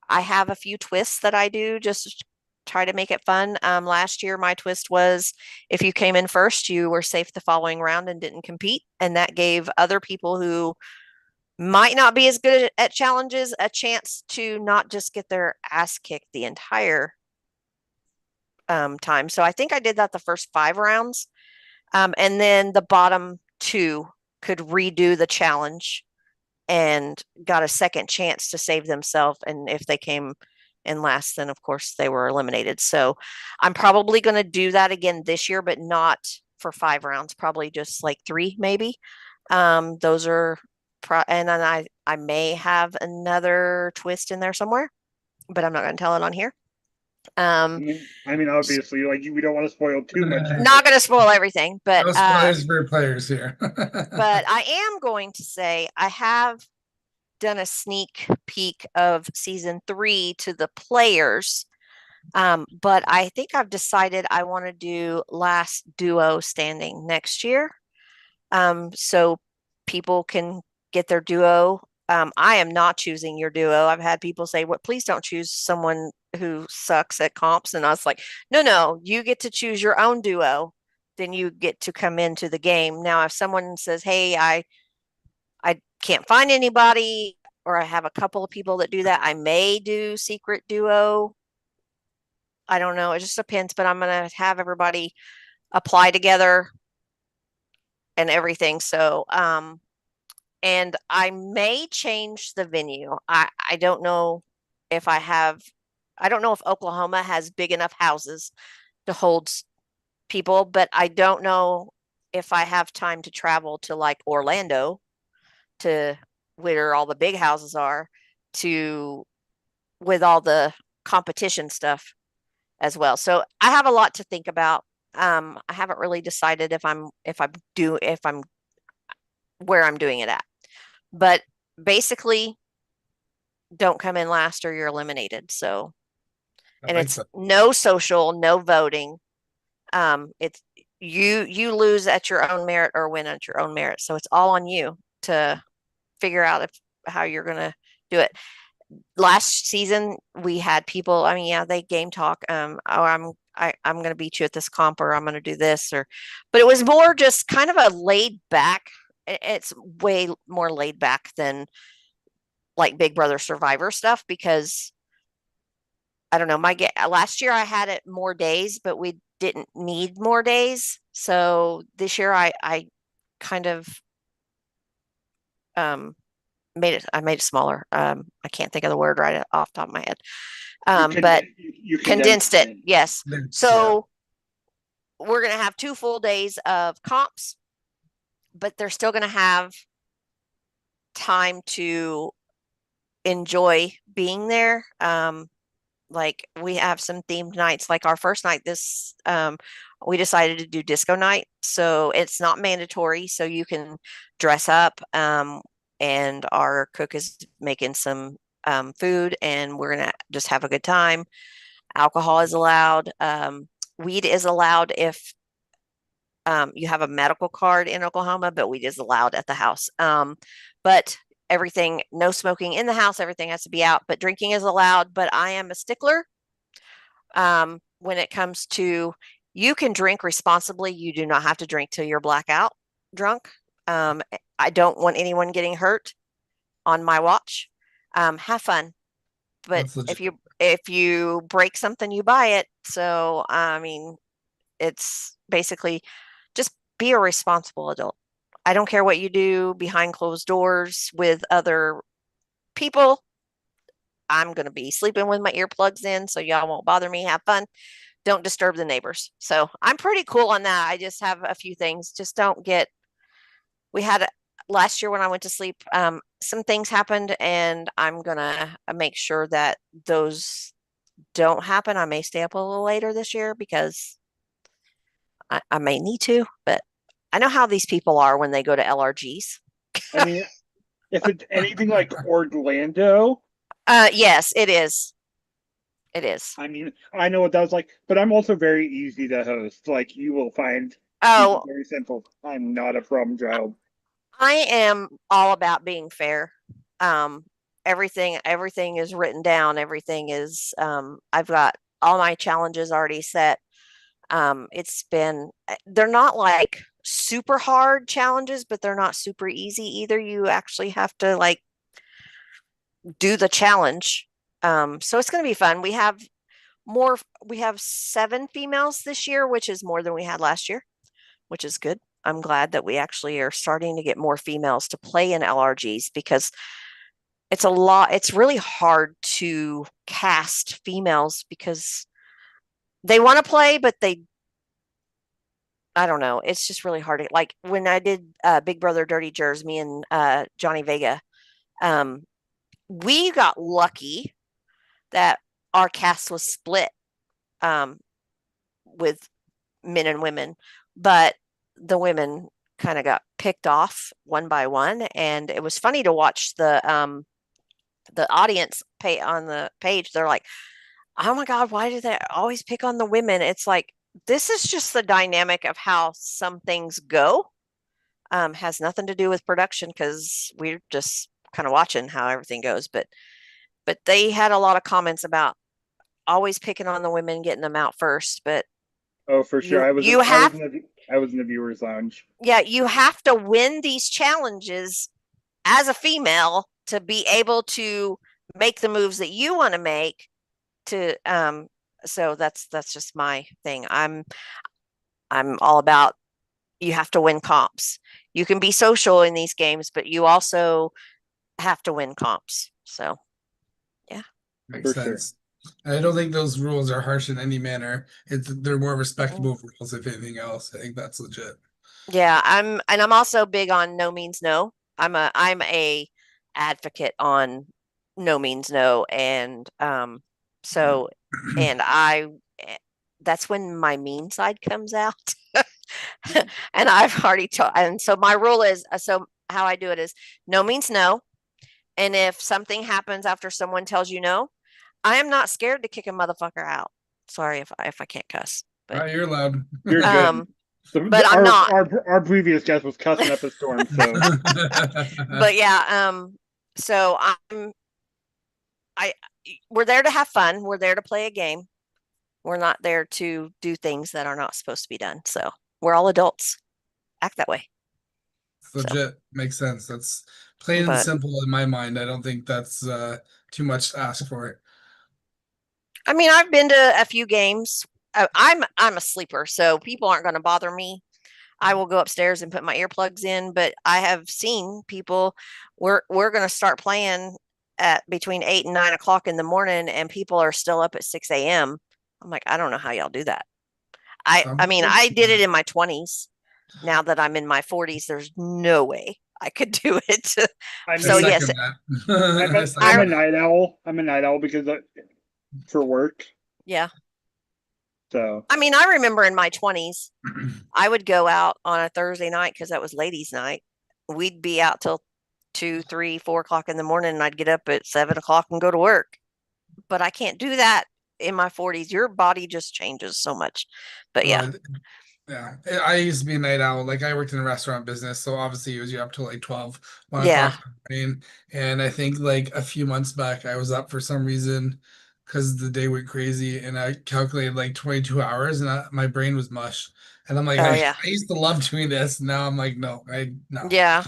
I have a few twists that I do just to try to make it fun. Last year my twist was, if you came in first, you were safe the following round and didn't compete, and that gave other people who might not be as good at challenges a chance to not just get their ass kicked the entire time. So I think I did that the first 5 rounds. And then the bottom 2 could redo the challenge and got a second chance to save themselves. And if they came in last, then of course they were eliminated. So I'm probably going to do that again this year, but not for 5 rounds, probably just like 3, maybe. Those are, and then I may have another twist in there somewhere, but I'm not going to tell it on here.
Obviously, we don't want to spoil too much.
Not going to spoil everything, but
No spoilers for players here.
but I am going to say I have done a sneak peek of season 3 to the players. But I think I've decided I want to do Last Duo Standing next year. So people can get their duo. I am not choosing your duo. I've had people say, "Well, please don't choose someone who sucks at comps." And I was like, no, you get to choose your own duo. Then you get to come into the game. Now, if someone says, hey, I can't find anybody, or I have a couple of people that do that, I may do secret duo. I don't know. It just depends, but I'm going to have everybody apply together and everything. So, and I may change the venue. I don't know if I don't know if Oklahoma has big enough houses to hold people, but I don't know if I have time to travel to like Orlando, to where all the big houses are, to with all the competition stuff as well. So I have a lot to think about. I haven't really decided if I'm where I'm doing it at. But basically, don't come in last or you're eliminated. So, and it's no social, no voting. It's you lose at your own merit or win at your own merit. So it's all on you to figure out how you're gonna do it. Last season we had people, they game talk. I'm gonna beat you at this comp, or I'm gonna do this, but it was more just kind of a laid back. It's way more laid back than like Big Brother Survivor stuff, because I don't know. Last year I had it more days, but we didn't need more days. So this year I kind of I made it smaller. I can't think of the word right off the top of my head. But
you
condensed it. Yes.
Yeah.
So we're going to have 2 full days of comps, but they're still going to have time to enjoy being there. Like we have some themed nights, like our first night we decided to do disco night. So it's not mandatory. So you can dress up. And our cook is making some food, and we're going to just have a good time. Alcohol is allowed. Weed is allowed if you have a medical card in Oklahoma, but weed is allowed at the house. But everything, no smoking in the house, everything has to be out, but drinking is allowed. But I am a stickler when it comes to, you can drink responsibly. You do not have to drink till you're blackout drunk. I don't want anyone getting hurt on my watch. Have fun. But if you break something, you buy it. So, I mean, it's basically just be a responsible adult. I don't care what you do behind closed doors with other people. I'm going to be sleeping with my earplugs in, so y'all won't bother me. Have fun. Don't disturb the neighbors. So I'm pretty cool on that. I just have a few things. Just don't get, we had last year when I went to sleep, some things happened, and I'm going to make sure that those don't happen. I may stay up a little later this year because I may need to, but I know how these people are when they go to LRGs.
I mean, if it's anything like Orlando,
yes, it is. It is.
I mean, I know what that was like, but I'm also very easy to host. Like, you will find
Oh,
very simple. I'm not a problem child.
I am all about being fair. Um, everything is written down. Everything is, I've got all my challenges already set. They're not like super hard challenges, but they're not super easy either. You actually have to like do the challenge. So it's going to be fun. We have 7 females this year, which is more than we had last year, which is good. I'm glad that we actually are starting to get more females to play in LRGs because it's a lot. It's really hard to cast females because they want to play, but I don't know. It's just really hard. Like when I did Big Brother Dirty Jers, me and Johnny Vega, we got lucky that our cast was split with men and women, but the women kind of got picked off one by one, and it was funny to watch the audience pay on the page. They're like, "Oh my God, why do they always pick on the women?" It's like, this is just the dynamic of how some things go. Has nothing to do with production because we're just kind of watching how everything goes. But they had a lot of comments about always picking on the women, getting them out first. But
Oh, for sure. I was in the viewers lounge.
Yeah, you have to win these challenges as a female to be able to make the moves that you want to make. So that's just my thing. I'm all about, you have to win comps. You can be social in these games, but you also have to win comps. So, yeah.
Makes sense. I don't think those rules are harsh in any manner. They're more respectable rules, if anything else. I think that's legit.
Yeah, I'm also big on no means no. I'm a advocate on no means no, and so and that's when my mean side comes out. And I've already told, and so my rule is, so how I do it is no means no. And if something happens after someone tells you no, I am not scared to kick a motherfucker out. Sorry if I can't cuss, but
you're allowed.
You're good.
But I'm not.
Our previous guest was cussing up a storm, so.
But yeah, so we're there to have fun. We're there to play a game. We're not there to do things that are not supposed to be done. So we're all adults. Act that way.
Legit. Makes sense. That's plain and simple in my mind. I don't think that's too much to ask for it.
I mean, I've been to a few games. I'm a sleeper, so people aren't going to bother me. I will go upstairs and put my earplugs in, but I have seen people. We're going to start playing at between 8 and 9 o'clock in the morning, and people are still up at 6 a.m. I'm like, I don't know how y'all do that. I
Some
mean,
people,
I did it in my 20s. Now that I'm in my 40s, there's no way I could do it.
I
I
So
mean,
yes,
second that. I
I'm
second
a
I
night owl. I'm a night owl because for work.
yeah.
So
I mean, I remember in my 20s, I would go out on a Thursday night because that was ladies' night. We'd be out till 2, 3, 4 o'clock in the morning, and I'd get up at 7 o'clock and go to work. But I can't do that in my 40s. Your body just changes so much. But yeah,
Well, yeah, I used to be a night owl. Like I worked in a restaurant business, so obviously it was you up till like 12, 1 o'clock
yeah,
in the morning. And I think like a few months back, I was up for some reason because the day went crazy, and I calculated like 22 hours, and my brain was mush. And I'm like,
oh
I,
yeah,
I used to love doing this. Now I'm like, no, I no.
yeah.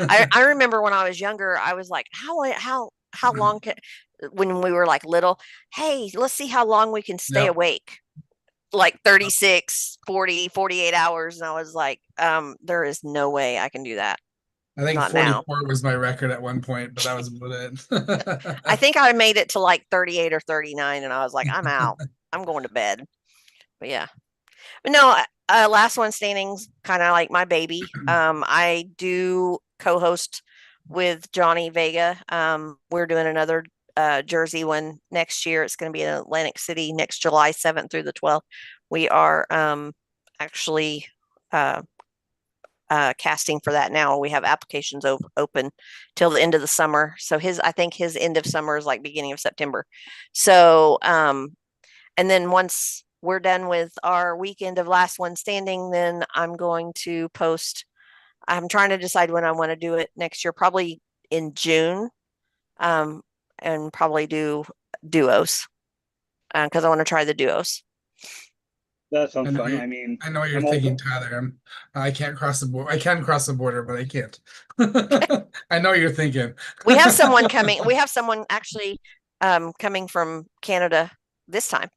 I remember when I was younger, I was like, how long can when we were like little, hey, let's see how long we can stay
Yep.
awake. Like 36, 40, 48 hours. And I was like, there is no way I can do that.
I think
Not now.
44 was my record at one point, but that was about
I
it.
think I made it to like 38 or 39 and I was like, I'm out. I'm going to bed. But yeah. But no, last one standing's kind of like my baby. I do co-host with Johnny Vega. We're doing another Jersey one next year. It's going to be in Atlantic City next July 7th through the 12th. We are actually uh, casting for that now. We have applications open till the end of the summer. So I think his end of summer is like beginning of September. So, and then once we're done with our weekend of last one standing, then I'm going to post. I'm trying to decide when I want to do it next year, probably in June, um, and probably do duos because I want to try the duos.
that
I
sounds
know
fun.
you,
I mean,
I know what you're
I'm
thinking,
also
Tyler. I can't cross the border. I can cross the border, but I can't. I know what you're thinking.
We have someone coming. We have someone actually coming from Canada this time.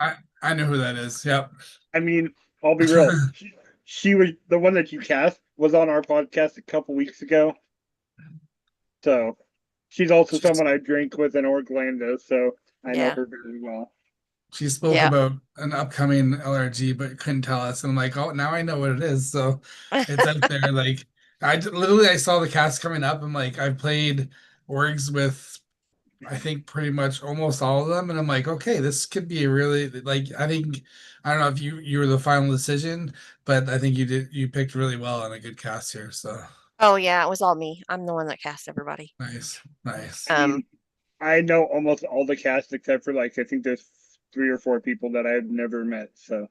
I know who that is. Yep.
I mean, I'll be real. She was the one that you cast was on our podcast a couple weeks ago. So she's also someone I drink with in Orlando, so I know
Yeah.
her very well.
She spoke
Yeah.
about an upcoming LRG, but couldn't tell us. And I'm like, oh, now I know what it is. So it's out there. Like literally I saw the cast coming up. I'm like, I've played orgs with I think pretty much almost all of them, and I'm like, okay, this could be a really like I think I don't know if you were the final decision, but I think you picked really well on a good cast here. So
Oh yeah, it was all me. I'm the one that cast everybody.
nice, nice.
I
Um,
mean, I know almost all the cast except for like I think there's 3 or 4 people that I've never met. So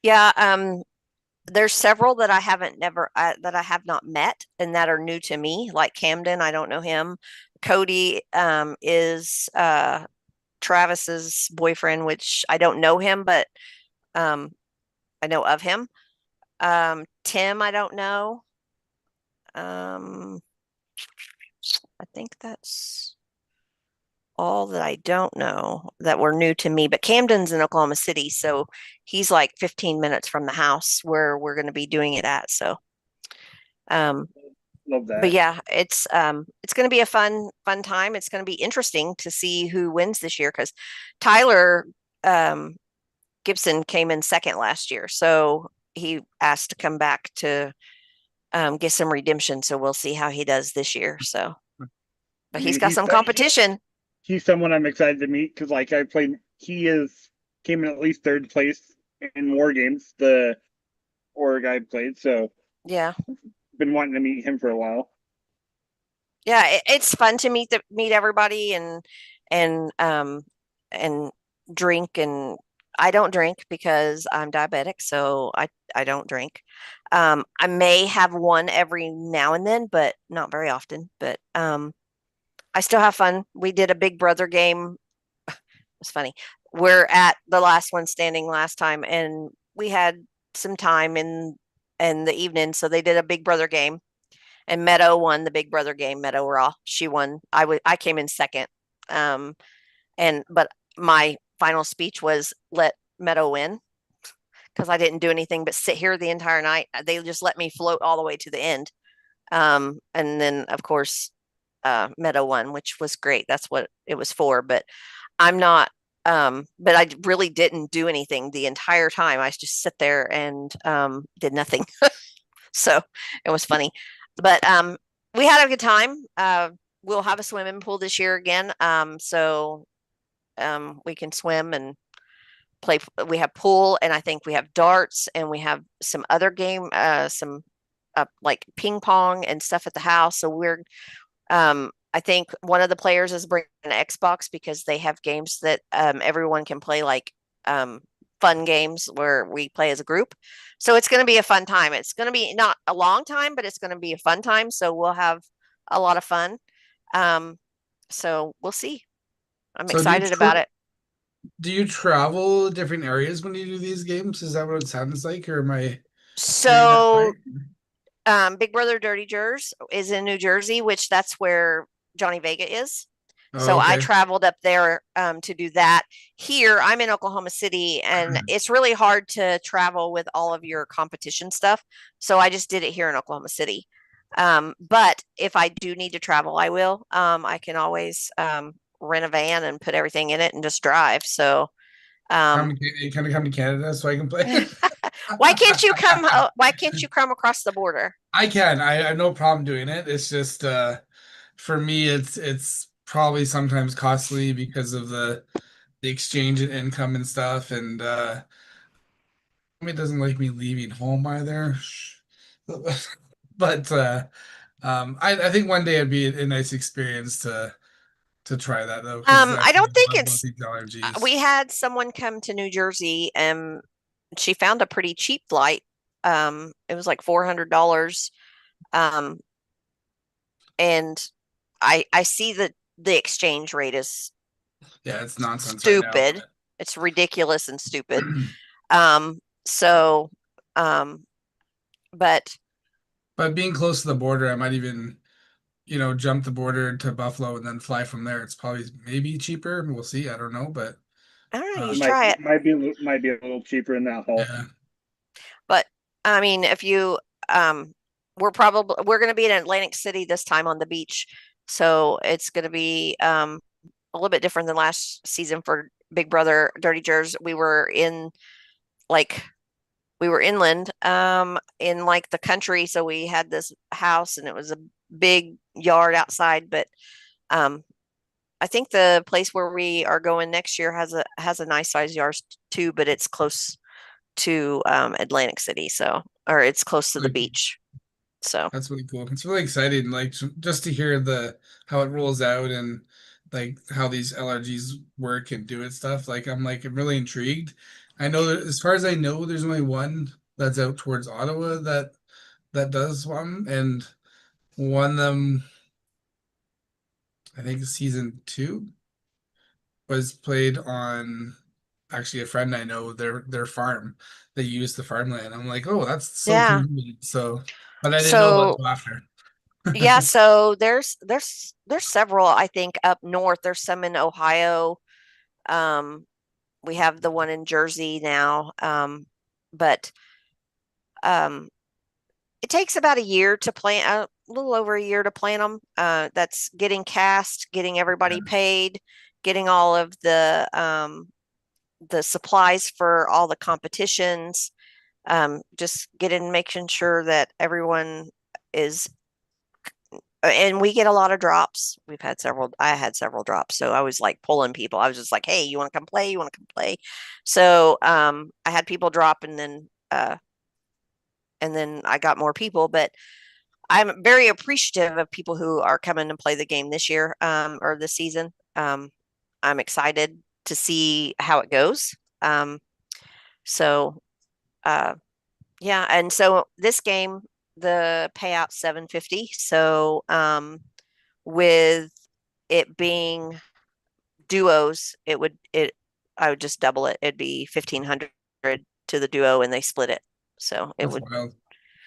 yeah, there's several that I haven't never that I have not met and that are new to me, like Camden, I don't know him. Cody is Travis's boyfriend, which I don't know him, but um I know of him. Tim, I don't know. Um I think that's all that I don't know that were new to me. But Camden's in Oklahoma City, so he's like 15 minutes from the house where we're going to be doing it at. So, um,
love
but
that.
yeah, it's going to be a fun time. It's going to be interesting to see who wins this year because Tyler um, Gibson came in second last year, so he asked to come back to get some redemption. So we'll see how he does this year. So,
I
but he's
mean,
got some competition.
he's someone I'm excited to meet because like I played. He is came in at least third place in War Games, the org I played. So
Yeah.
been wanting to meet him for a while.
Yeah, it's fun to meet everybody and and drink. And I don't drink because I'm diabetic, so I don't drink. I may have one every now and then, but not very often. But I still have fun. We did a Big Brother game. It's funny. We're at the last one standing last time, and we had some time in the evening, so they did a Big Brother game and Meadow won the Big Brother game. Meadow Raw, she won. I came in second. And but my final speech was let Meadow win because I didn't do anything but sit here the entire night. They just let me float all the way to the end. And then of course, Meadow won, which was great. That's what it was for. But I'm not, but I really didn't do anything the entire time. I just sit there and did nothing. So it was funny. But we had a good time. We'll have a swimming pool this year again. So we can swim and play. We have pool, and I think we have darts, and we have some other game, some like ping pong and stuff at the house. So we're I think one of the players is bringing an Xbox because they have games that everyone can play, like fun games where we play as a group. So it's going to be a fun time. It's going to be not a long time, but it's going to be a fun time. So we'll have a lot of fun. So we'll see. I'm
So do you
excited about it.
do you travel different areas when you do these games? Is that what it sounds like, or am I hearing that
So
right?
Big Brother Dirty Jers is in New Jersey, which that's where Johnny Vega is. So
Oh,
I
okay.
traveled up there to do that. Here, I'm in Oklahoma City, and it's really hard to travel with all of your competition stuff. So I just did it here in Oklahoma City. But if I do need to travel, I will. I can always rent a van and put everything in it and just drive. So
You kind of come to Canada so I can play.
why can't you come? Why can't you come across the border?
I can. I have no problem doing it. It's just for me it's probably sometimes costly because of the exchange and income and stuff, and it doesn't like me leaving home either. But I think one day it'd be a nice experience to try that though, because
I
that's what
don't think
I love about
it's.
these allergies.
We had someone come to New Jersey, and she found a pretty cheap flight. It was like $400. Um, and I see that the exchange rate is
Yeah, it's nonsense right now.
stupid. It's ridiculous and stupid. So, but
But being close to the border, I might even, jump the border to Buffalo and then fly from there. It's probably maybe cheaper. We'll see. I don't know, but
I don't know. You
It
should try it.
might be a little cheaper in that whole.
yeah.
But I mean, if you we're going to be in Atlantic City this time on the beach, so it's going to be a little bit different than last season for Big Brother Dirty Jers. Like we were inland, in like the country, so we had this house and it was a big yard outside. But I think the place where we are going next year has a nice size yard too, but it's close to Atlantic City, so or it's close to the
Really cool.
beach. So
That's really cool. It's really exciting, like just to hear the how it rolls out and like how these LRGs work and do it stuff. I'm really intrigued. I know that as far as I know, there's only one that's out towards Ottawa that does one, and one of them, I think season two, was played on actually a friend I know, their farm. They use the farmland. I'm like, oh, that's so
yeah,
convenient. So, but I didn't know about
so
it after.
yeah, so there's several, I think, up north. There's some in Ohio. Um, we have the one in Jersey now. But um, it takes about a year to plant, a little over a year to plant them. That's getting cast, getting everybody paid, getting all of the supplies for all the competitions. Just making sure that everyone is, and we get a lot of drops. I had several drops. So I was like pulling people. I was just like, hey, you want to come play? You want to come play? So I had people drop, and then I got more people. But I'm very appreciative of people who are coming to play the game this year, or this season. I'm excited to see how it goes. So yeah, and so this game, the payout 750. So with it being duos, I would just double it. It'd be 1,500 to the duo, and they split it. So it
That's
would.
wild.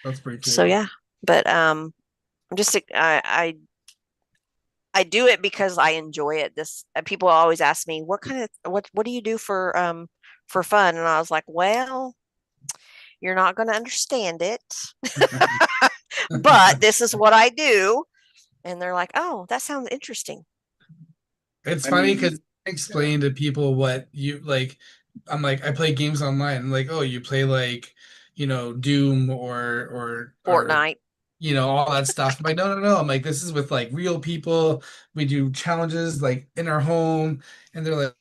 That's pretty
So
cool.
yeah, but I'm just I I do it because I enjoy it. This people always ask me, what do you do for fun? And I was like, well, you're not going to understand it, but this is what I do. And they're like, oh, that sounds interesting.
It's
I
funny
mean,
because I explain to people what you like. I'm like, I play games online. I'm like, oh, you play like, Doom or
Fortnite.
all that stuff. I'm like, no, no, no. I'm like, this is with like real people. We do challenges like in our home, and they're like,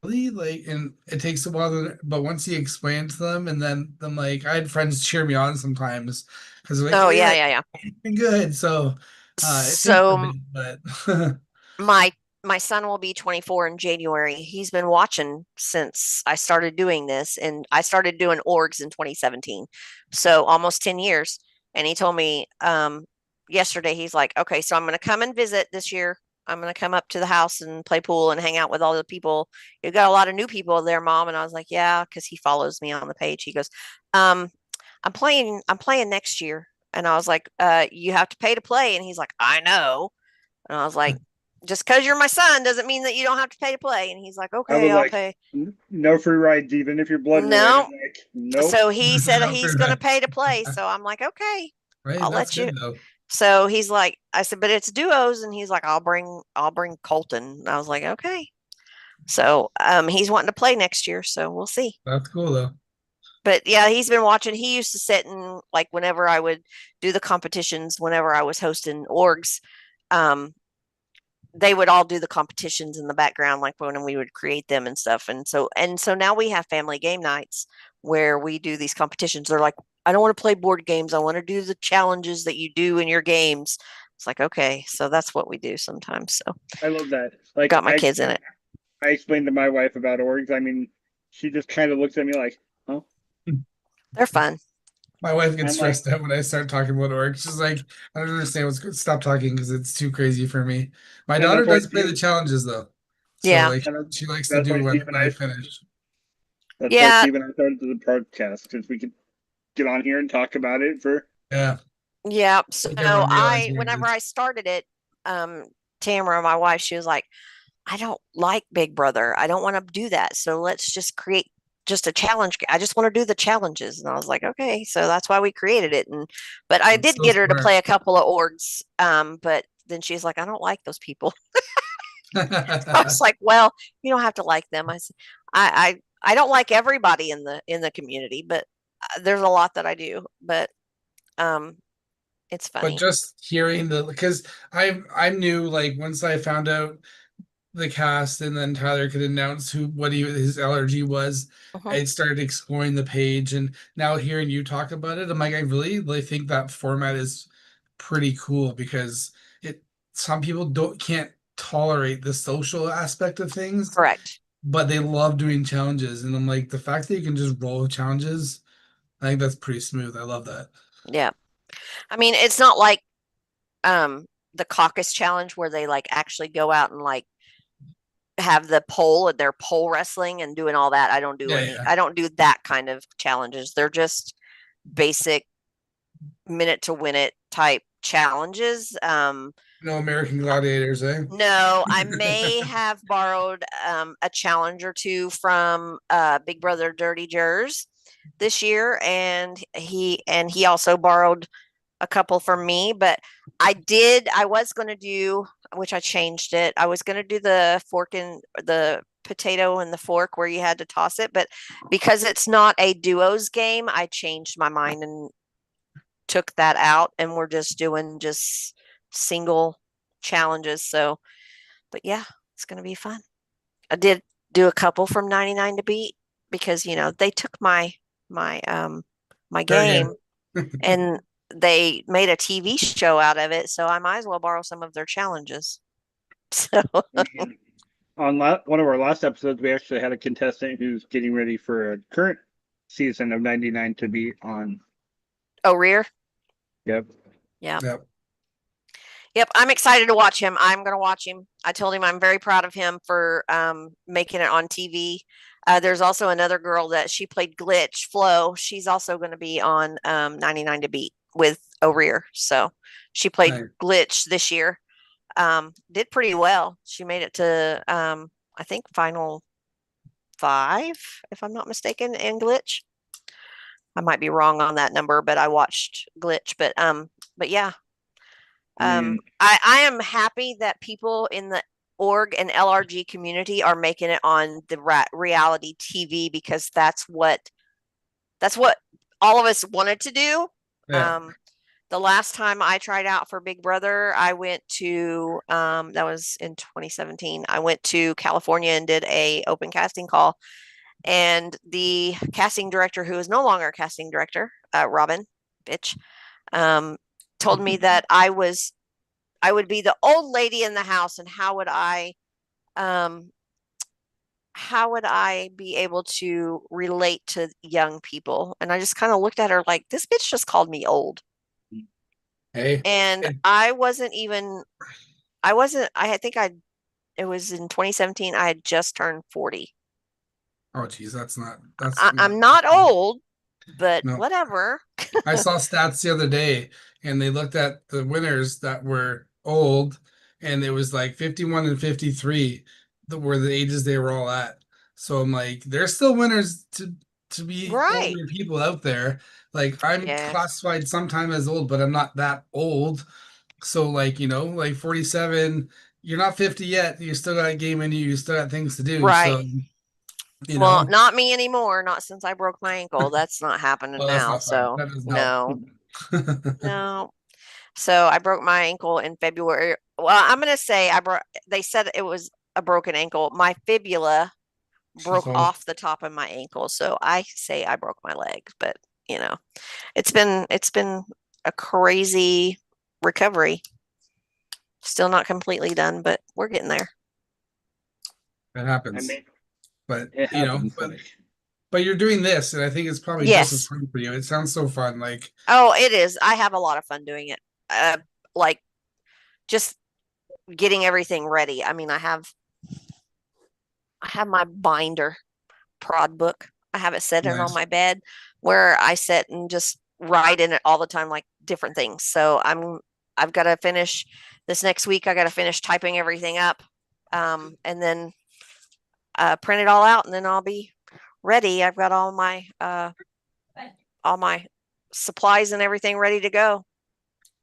really? Like, and it takes a while, but once you explain to them, and then I'm like, I had friends cheer me on sometimes because they're like,
Oh
oh
yeah,
yeah,
yeah, yeah.
you're doing good. So it takes a
So
bit, but
my my son will be 24 in January. He's been watching since I started doing this, and I started doing orgs in 2017, so almost 10 years. And he told me yesterday, he's like, okay, so I'm going to come and visit this year. I'm going to come up to the house and play pool and hang out with all the people. You got a lot of new people there, Mom. And I was like, yeah, because he follows me on the page. He goes, um, I'm playing next year. And I was like, you have to pay to play. And he's like, I know. And I was like, just because you're my son doesn't mean that you don't have to pay to play. And he's like,
I
okay,
was
I'll
like,
pay.
no free rides, even if you're blood related.
No.
Like, nope.
So he said
No,
he's going to pay to play. So I'm like, okay,
right,
I'll
that's
let you.
good though.
So he's like, I said, but it's duos. And he's like, I'll bring Colton. And I was like, okay. So he's wanting to play next year. So we'll see.
That's cool though.
But yeah, he's been watching. He used to sit and like whenever I would do the competitions, whenever I was hosting orgs, um, they would all do the competitions in the background, like when we would create them and stuff. And so now we have family game nights where we do these competitions. They're like, I don't want to play board games. I want to do the challenges that you do in your games. It's like, okay, so that's what we do sometimes. So
I love that. Like,
got my kids in it.
I explained to my wife about orgs. I mean, she just kind of looks at me like, huh?
They're fun.
My wife gets
I'm like,
stressed out when I start talking about org. She's like, I don't understand what's good. Stop talking because it's too crazy for me. My
and
daughter
that's why
does play the challenges though. So
Yeah.
like
and
she likes to
that's
do
why
when
Steve and
I
I
finish.
that's why
Yeah.
Steve and I started the podcast because we could get on here and talk about it for.
Yeah.
Yeah. So
Make everyone realize what it
whenever
is.
I started it, Tamara, my wife, she was like, I don't like Big Brother. I don't want to do that. So let's just create just a challenge. I just want to do the challenges. And I was like, okay, so that's why we created it. But I
That's
did
so
get her to play
smart.
a couple of orgs. But then she's like, I don't like those people. I was like, well, you don't have to like them. I said, I don't like everybody in the community, but there's a lot that I do. But um, it's
But
funny.
just hearing because I knew like once I found out the cast and then Tyler could announce what his allergy was.
Mhm.
I started exploring the page and now hearing you talk about it, I'm like, I really think that format is pretty cool because some people can't tolerate the social aspect of things,
Correct.
but they love doing challenges. And I'm like, the fact that you can just roll with challenges, I think that's pretty smooth. I love that.
Yeah. I mean, it's not like the caucus challenge where they like actually go out and like have the pole and they're pole wrestling and doing all that.
Yeah.
I don't do that kind of challenges. They're just basic minute to win it type challenges.
No American Gladiators, eh?
No, I may have borrowed a challenge or two from Big Brother Dirty Jers this year, and he also borrowed a couple from me. But I was going to do, which I changed it. I was going to do the fork and the potato and the fork where you had to toss it, but because it's not a duos game, I changed my mind and took that out, and we're just doing just single challenges. So, but yeah, it's going to be fun. I did do a couple from 99 to beat because they took my
Fair
game
game.
and they made a TV show out of it, so I might as well borrow some of their challenges. So,
On one of our last episodes, we actually had a contestant who's getting ready for a current season of 99 to be on.
oh, Rear.
Yep.
Yeah.
Yep.
Yep, I'm excited to watch him. I'm going to watch him. I told him I'm very proud of him for making it on TV. There's also another girl that she played Glitch, Flo. She's also going to be on 99 to Beat with O'Rear. So she played
Nice.
Glitch this year. did pretty well. She made it to I think final 5, if I'm not mistaken, in glitch. I might be wrong on that number, but I watched glitch. But yeah,
Mm.
I am happy that people in the org and LRG community are making it on the reality TV, because that's what all of us wanted to do.
Yeah.
The last time I tried out for Big Brother, I went to that was in 2017. I went to California and did a open casting call, and the casting director, who is no longer a casting director, Robin, bitch, told me that I would be the old lady in the house, and how would I be able to relate to young people? And I just kind of looked at her like, this bitch just called me old.
Hey.
And I wasn't even, I think it was in 2017, I had just turned 40.
Oh, geez, that's
I'm not old, but
No.
whatever.
I saw stats the other day, and they looked at the winners that were old, and it was like 51 and 53 that were the ages they were all at. So I'm like, there's still winners to be
Right.
older people out there. Like I'm
Yes.
classified sometime as old, but I'm not that old. So like, like 47, you're not 50 yet. You still got a game in you, you still got things to do.
Right.
So,
Well, not me anymore. Not since I broke my ankle. That's not happening
well, that's
now.
not fun.
So
That doesn't
no,
help.
no. So I broke my ankle in February. Well, I'm gonna say I broke. They said it was a broken ankle. My fibula broke
So
off the top of my ankle. So I say I broke my leg. But it's been a crazy recovery. Still not completely done, but we're getting there.
it
I
happens.
mean,
But
it happens.
but you're doing this, and I think it's probably just as
Yes.
fun for you. It sounds so fun. Like,
Oh, it is. I have a lot of fun doing it. Like just getting everything ready. I mean, I have my binder prod book. I have it sitting on
nice.
my bed where I sit and just write in it all the time, like different things. So I've got to finish this next week. I got to finish typing everything up, and then print it all out, and then I'll be ready. I've got all my supplies and everything ready to go.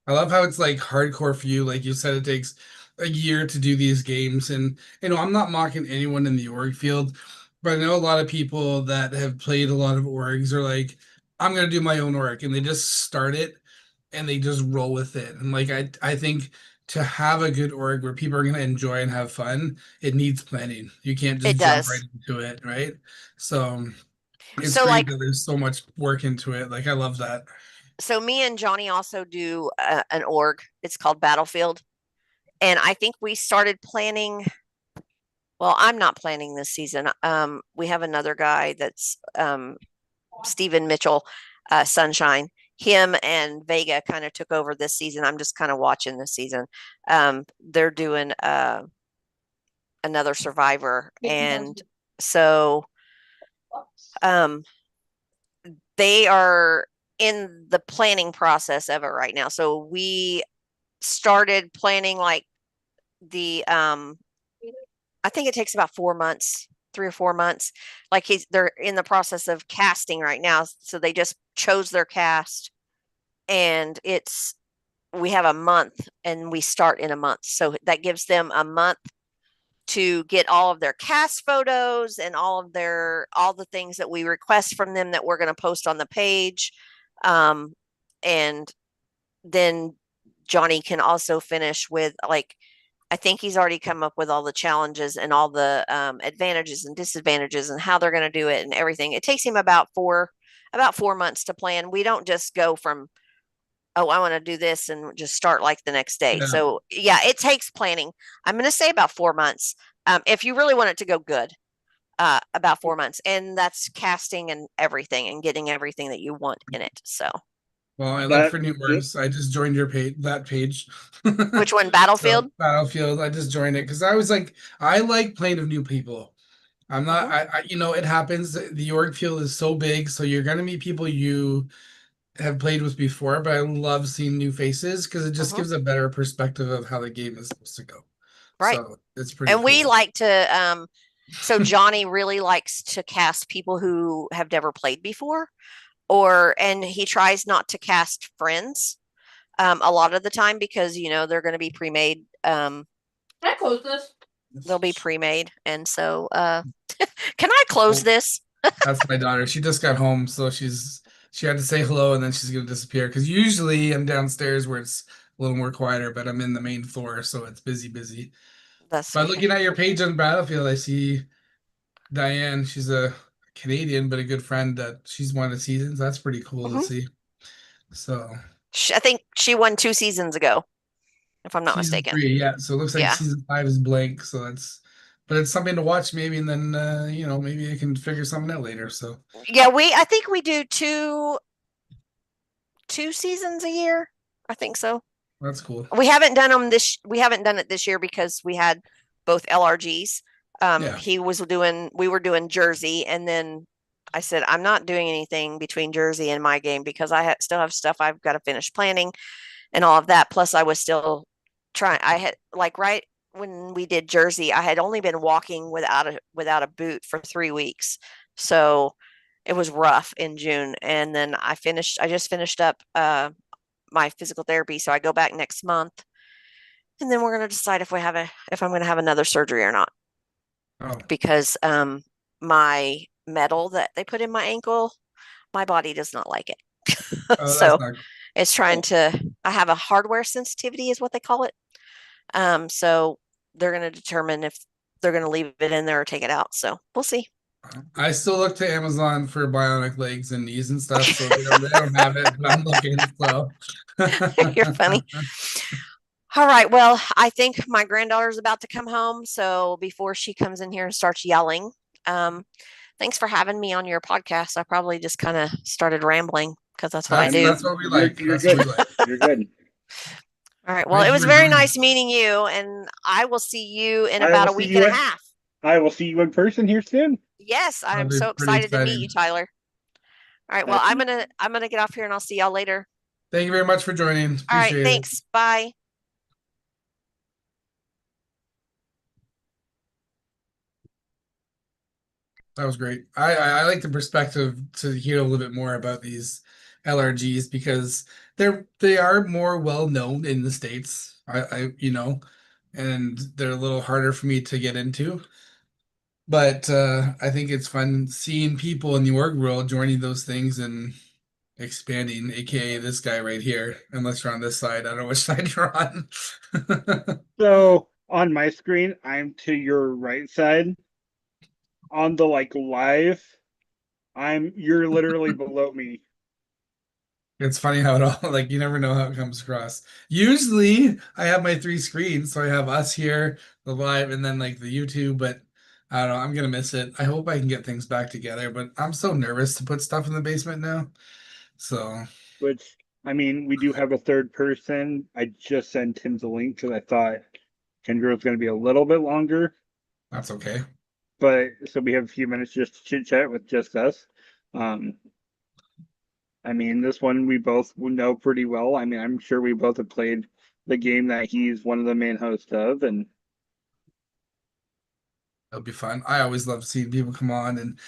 I love how it's like hardcore for you. Like you said, it takes a year to do these games, and I'm not mocking anyone in the org field, but I know a lot of people that have played a lot of orgs are like, I'm gonna do my own org, and they just start it and they just roll with it. And like I think to have a good org where people are gonna enjoy and have fun, it needs planning. You can't just
It
jump right
does.
into it, right? So it's
So
great
like,
that there's so much work into it. Like I love that.
so me and Johnny also do an org. It's called Battlefield. And I think we started planning. Well, I'm not planning this season. We have another guy that's Stephen Mitchell, Sunshine. Him and Vega kind of took over this season. I'm just kind of watching this season. They're doing another Survivor, and so they are in the planning process of it right now. So we started planning like the I think it takes about 4 months, 3 or 4 months. Like they're in the process of casting right now. So they just chose their cast, and we have a month, and we start in a month. So that gives them a month to get all of their cast photos and all the things that we request from them that we're going to post on the page. And then Johnny can also finish with, like, I think he's already come up with all the challenges and all the advantages and disadvantages and how they're going to do it and everything. It takes him about 4 months to plan. We don't just go from, oh, I want to do this and just start like the next day.
Yeah.
So yeah, it takes planning. I'm going to say about 4 months. If you really want it to go good, about 4 months, and that's casting and everything and getting everything that you want in it. So
Well, I look for new words. I just joined your page, that page.
which one? Battlefield?
So, Battlefield. I just joined it because I was like, I like playing with new people. I'm not, it happens. The org field is so big, so you're gonna meet people you have played with before, but I love seeing new faces because it just gives a better perspective of how the game is supposed to go.
Right.
So it's pretty
And we
cool.
like to so Johnny really likes to cast people who have never played before, and he tries not to cast friends a lot of the time because they're going to be pre-made.
Can I close this?
They'll be pre-made, and so can I close this?
That's my daughter. She just got home, so she had to say hello and then she's gonna disappear. Because usually I'm downstairs where it's a little more quieter, but I'm in the main floor, so it's busy.
That's
But
okay.
looking at your page on Battlefield, I see Diane. She's a Canadian, but a good friend that she's won the seasons. That's pretty cool to see. So
I think she won 2 seasons ago, if I'm not
season
mistaken.
3, yeah. So it looks like
Yeah.
season 5 is blank. So but it's something to watch maybe, and then maybe I can figure something out later. So
Yeah, I think we do two seasons a year. I think so.
that's cool.
We haven't done we haven't done it this year because we had both LRGs.
Yeah.
We were doing Jersey, and then I said I'm not doing anything between Jersey and my game because I still have stuff I've got to finish planning and all of that. Plus, I was still trying. I had right when we did Jersey, I had only been walking without a boot for 3 weeks, so it was rough in June. And then I just finished up my physical therapy, so I go back next month, and then we're going to decide if I'm going to have another surgery or not.
Oh.
Because my metal that they put in my ankle, my body does not like it. So it's trying to. I have a hardware sensitivity, is what they call it. So they're going to determine if they're going to leave it in there or take it out. So we'll see.
I still look to Amazon for bionic legs and knees and stuff, so they don't have it, but I'm looking. So
You're funny. All right. Well, I think my granddaughter's about to come home, so before she comes in here and starts yelling, thanks for having me on your podcast. I probably just kind of started rambling because that's what I do.
That's what we like.
You're good. You're good.
All right. Well, it was very nice meeting you, and I will see you in about a week and a half.
I will see you in person here soon.
Yes, I'm so excited to meet you, Tyler. All right. Well, I'm gonna get off here, and I'll see y'all later.
Thank you very much for joining. Appreciate
All right. Thanks. Bye.
That was great. I like the perspective to hear a little bit more about these LRGs because they are more well known in the States. And they're a little harder for me to get into. But I think it's fun seeing people in the org world joining those things and expanding, aka this guy right here. Unless you're on this side, I don't know which side you're on.
So on my screen, I'm to your right side. On the live, you're literally below me.
It's funny how it all you never know how it comes across. Usually I have my 3 screens, so I have us here, the live, and then the YouTube, but I don't know, I'm gonna miss it. I hope I can get things back together, but I'm so nervous to put stuff in the basement now. So
which we do have a third person. I just sent him the link because I thought Kendra was gonna be a little bit longer.
That's okay.
But so we have a few minutes just to chit chat with just us. This one we both know pretty well. I'm sure we both have played the game that he's one of the main hosts of, and
it'll be fun. I always love seeing people come on and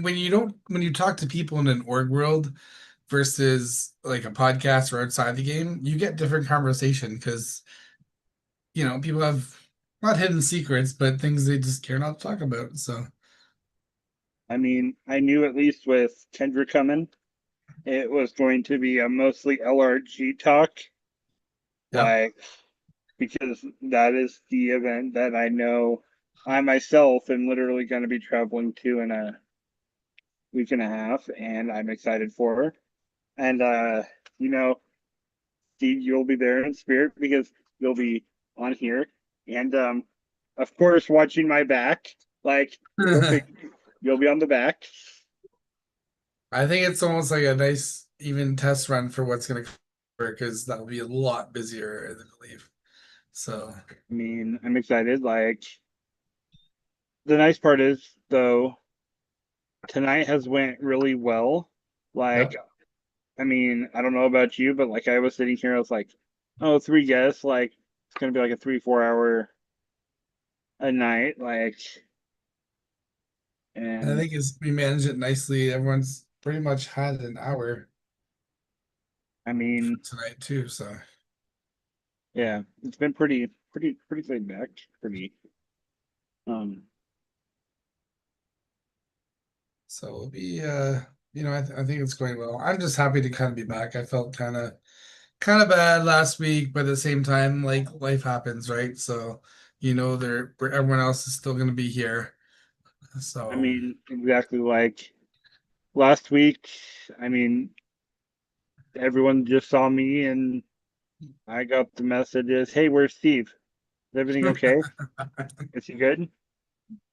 when you talk to people in an org world versus a podcast or outside the game, you get different conversation because people have not hidden secrets, but things they just care not to talk about. So
I knew at least with Kendra coming, it was going to be a mostly LRG talk.
Yeah.
Because that is the event that I know I myself am literally going to be traveling to in a week and a half, and I'm excited for her. And Steve, you'll be there in spirit because you'll be on here, and of course, watching my back. You'll be on the back.
I think it's almost like a nice even test run for what's going to come because that'll be a lot busier, I believe. So
I'm excited. The nice part is though, tonight has went really well. I mean, I don't know about you, but like I was sitting here, I was like, oh, 3 guests, like it's gonna be like a 3, 4 hour a night, like,
And I
and
think we managed it nicely. Everyone's pretty much had an hour
I
for
mean,
tonight too. So
yeah, it's been pretty laid back, pretty. Um,
so it'll be I think it's going well. I'm just happy to kind of be back. I felt kind of bad last week, but at the same time, like life happens, right? So everyone else is still going to be here.
I
So
mean, exactly like last week. I mean, everyone just saw me, and I got the messages, "Hey, where's Steve? Is everything okay? Is he good?"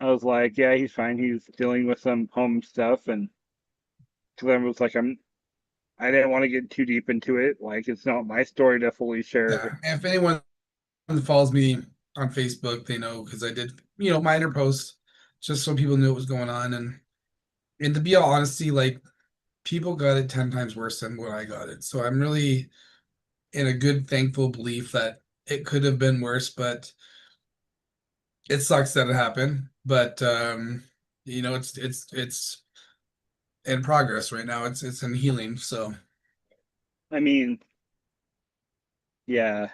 I was like, "Yeah, he's fine. He's dealing with some home stuff," and because I was like, I didn't want to get too deep into it. Like, it's not my story to fully share.
yeah, if anyone follows me on Facebook, they know because I did minor posts just so people knew what was going on, and to be all honesty, like people got it 10 times worse than what I got it. So I'm really in a good, thankful belief that it could have been worse, but it sucks that it happened. But it's in progress right now. It's in healing. So
I mean, yeah.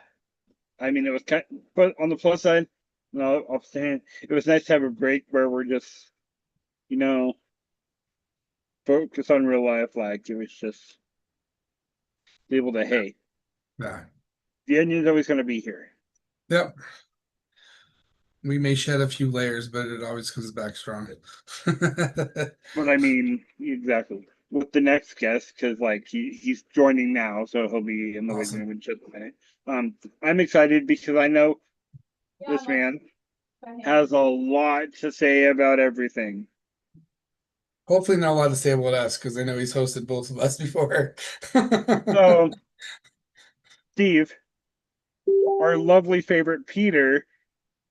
I mean, it was kind, but on the plus side, no, I'm saying it was nice to have a break where we're just, you know, focus on real life. Like, it was just able to, hey,
yeah.
the onion's always going to be here.
Yep. We may shed a few layers, but it always comes back strong.
But I mean, exactly. With the next guest, because like he's joining now, so he'll be in the waiting room
Awesome.
in just a minute. I'm excited because I know this man has a lot to say about everything.
Hopefully not a lot to say about us because I know he's hosted both of us before.
So, Steve, our lovely favorite Peter,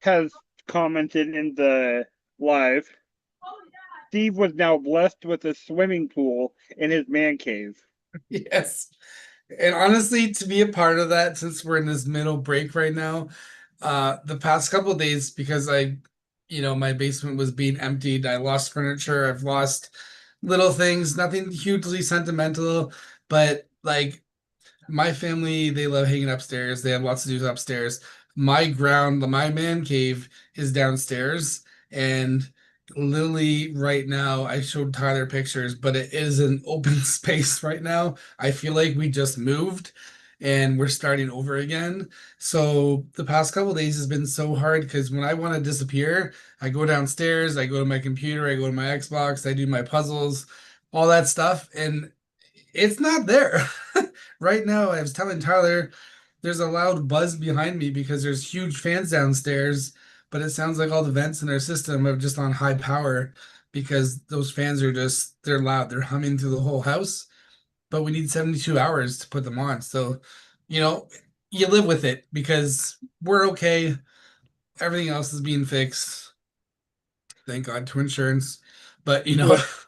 has commented in the live. Steve was now blessed with a swimming pool in his man cave.
Yes. And honestly, to be a part of that, since we're in this middle break right now, the past couple of days, because my basement was being emptied, I lost furniture, I've lost little things, nothing hugely sentimental, but like my family, they love hanging upstairs. They have lots to do upstairs. My man cave is downstairs. And literally right now, I showed Tyler pictures, but it is an open space right now. I feel like we just moved and we're starting over again. So the past couple of days has been so hard because when I want to disappear, I go downstairs, I go to my computer, I go to my Xbox, I do my puzzles, all that stuff, and it's not there. Right now, I was telling Tyler there's a loud buzz behind me because there's huge fans downstairs, but it sounds like all the vents in our system are just on high power because those fans they're loud. They're humming through the whole house, but we need 72 hours to put them on. So, you know, you live with it because we're okay. Everything else is being fixed. Thank God to insurance. But,
With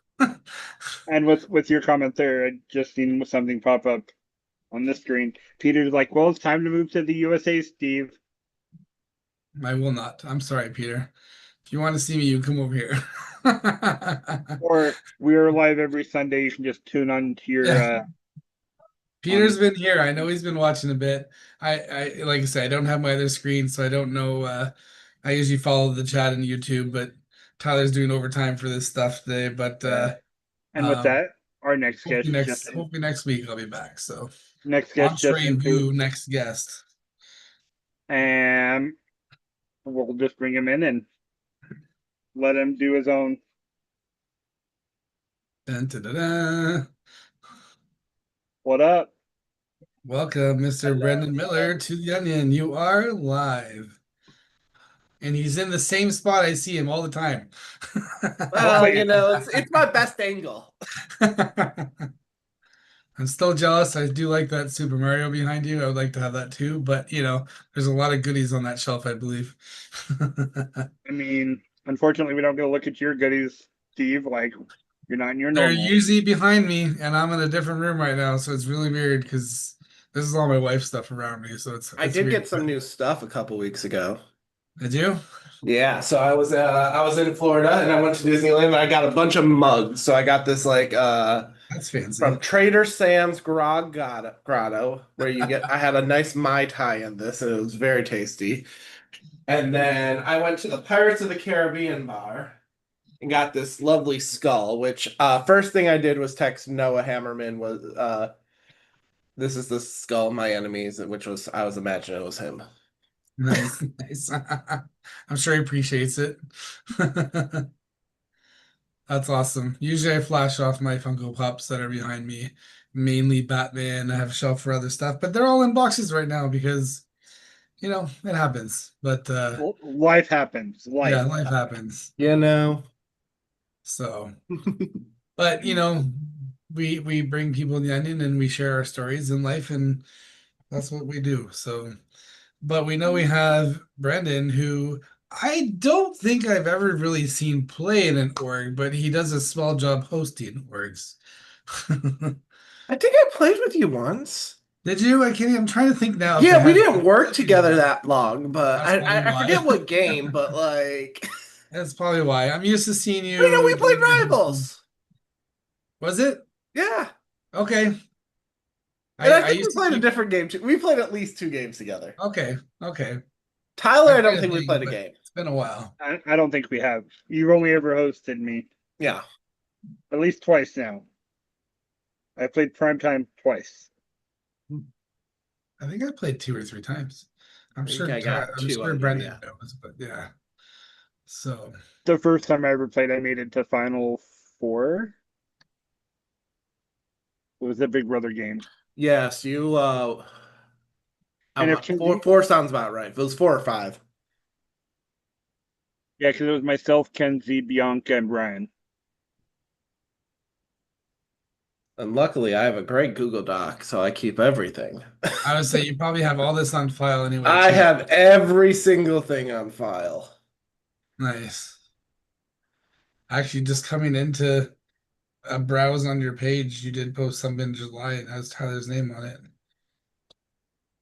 and with your comment there, I just seen something pop up on the screen. Peter's like, "Well, it's time to move to the USA, Steve."
I will not. I'm sorry, Peter. If you want to see me, you come over here.
Or we are live every Sunday. You can just tune on to your
Yeah,
on.
Peter's been here. I know he's been watching a bit. I like I said, I don't have my other screen, so I don't know. I usually follow the chat on YouTube, but Tyler's doing overtime for this stuff today. But
Yeah. And with
um,
that, our next guest just
hopefully next week I'll be back. So
next guest just
entree
into,
vous next guest.
and we'll just bring him in and let him do his own.
Dun, dun, dun, dun.
What up?
Welcome, Mr. Brenden Miller, to the Onion. You are live. And he's in the same spot I see him all the time.
Well, it's my best angle.
I'm still jealous. I do like that Super Mario behind you. I would like to have that too, but there's a lot of goodies on that shelf, I believe.
I mean, unfortunately, we don't get to look at your goodies, Steve. Like, You're not in your
They're
normal.
usually behind me, and I'm in a different room right now, so it's really weird because this is all my wife's stuff around me. So
I
it's
did
weird.
get some new stuff a couple weeks ago.
Did you?
Yeah, so I was in Florida and I went to Disneyland and I got a bunch of mugs. So I got this
That's fancy.
from Trader Sam's Grotto, where you get I had a nice Mai Tai in this and it was very tasty. And then I went to the Pirates of the Caribbean bar and got this lovely skull, which first thing I did was text Noah Hammerman was this is the skull of my enemies, which was I was imagining it was him.
Nice, nice. I'm sure he appreciates it. That's awesome. Usually I flash off my Funko Pops that are behind me, mainly Batman. I have a shelf for other stuff, but they're all in boxes right now because, it happens. But
Life happens.
yeah,
Life.
life happens.
You know.
So, but we bring people the onion and we share our stories in life, and that's what we do. So, but we know we have Brenden, who I don't think I've ever really seen play in an org, but he does a small job hosting orgs.
I think I played with you once.
Did you? I'm trying to think now. If
Yeah,
I
we
had-
didn't work together that long, but
That's probably
I
why.
forget what game, but like
That's probably why. I'm used to seeing you.
we know we played Rivals.
Was it?
Yeah.
Okay.
And I
I
think we
used to
played a
keep.
different game too. We played at least 2 games together.
Okay. Okay.
Tyler, I don't
forget
think we
things,
played a
but
game.
It's been a while.
I don't think we have. You've only ever hosted me
Yeah.
at least twice now. I played primetime twice.
I think I played 2 or 3 times. I'm
think
sure.
I got
I'm
2
sure
under,
Brendan
yeah.
knows, but yeah. So
The first time I ever played, I made it to Final Four. It was a Big Brother game.
Yes, you I
And if
want
Kenzie,
four sounds about right. If it was 4 or 5.
yeah, because it was myself, Kenzie, Bianca, and Brian.
And luckily I have a great Google Doc, so I keep everything.
I would say you probably have all this on file anyway.
I
too.
have every single thing on file.
Nice. Actually, just coming into a browse on your page, you did post something in July and has Tyler's name on it.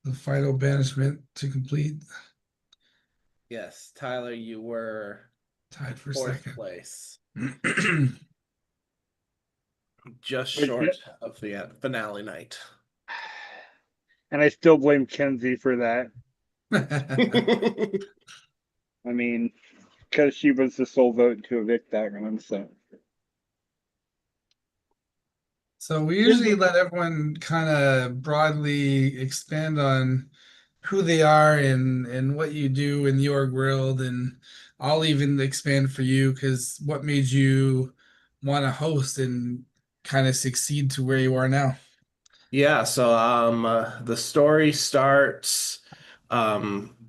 The final banishment to complete.
Yes, Tyler, you were
Tied for
4th
second.
place. Just
But
short of the finale night.
And I still blame Kenzie for that. I mean, because she was the sole vote to evict that one, so.
So we usually let everyone kind of broadly expand on who they are and what you do in the org world, and I'll even expand for you because what made you want to host and kind of succeed to where you are now?
Yeah, so the story starts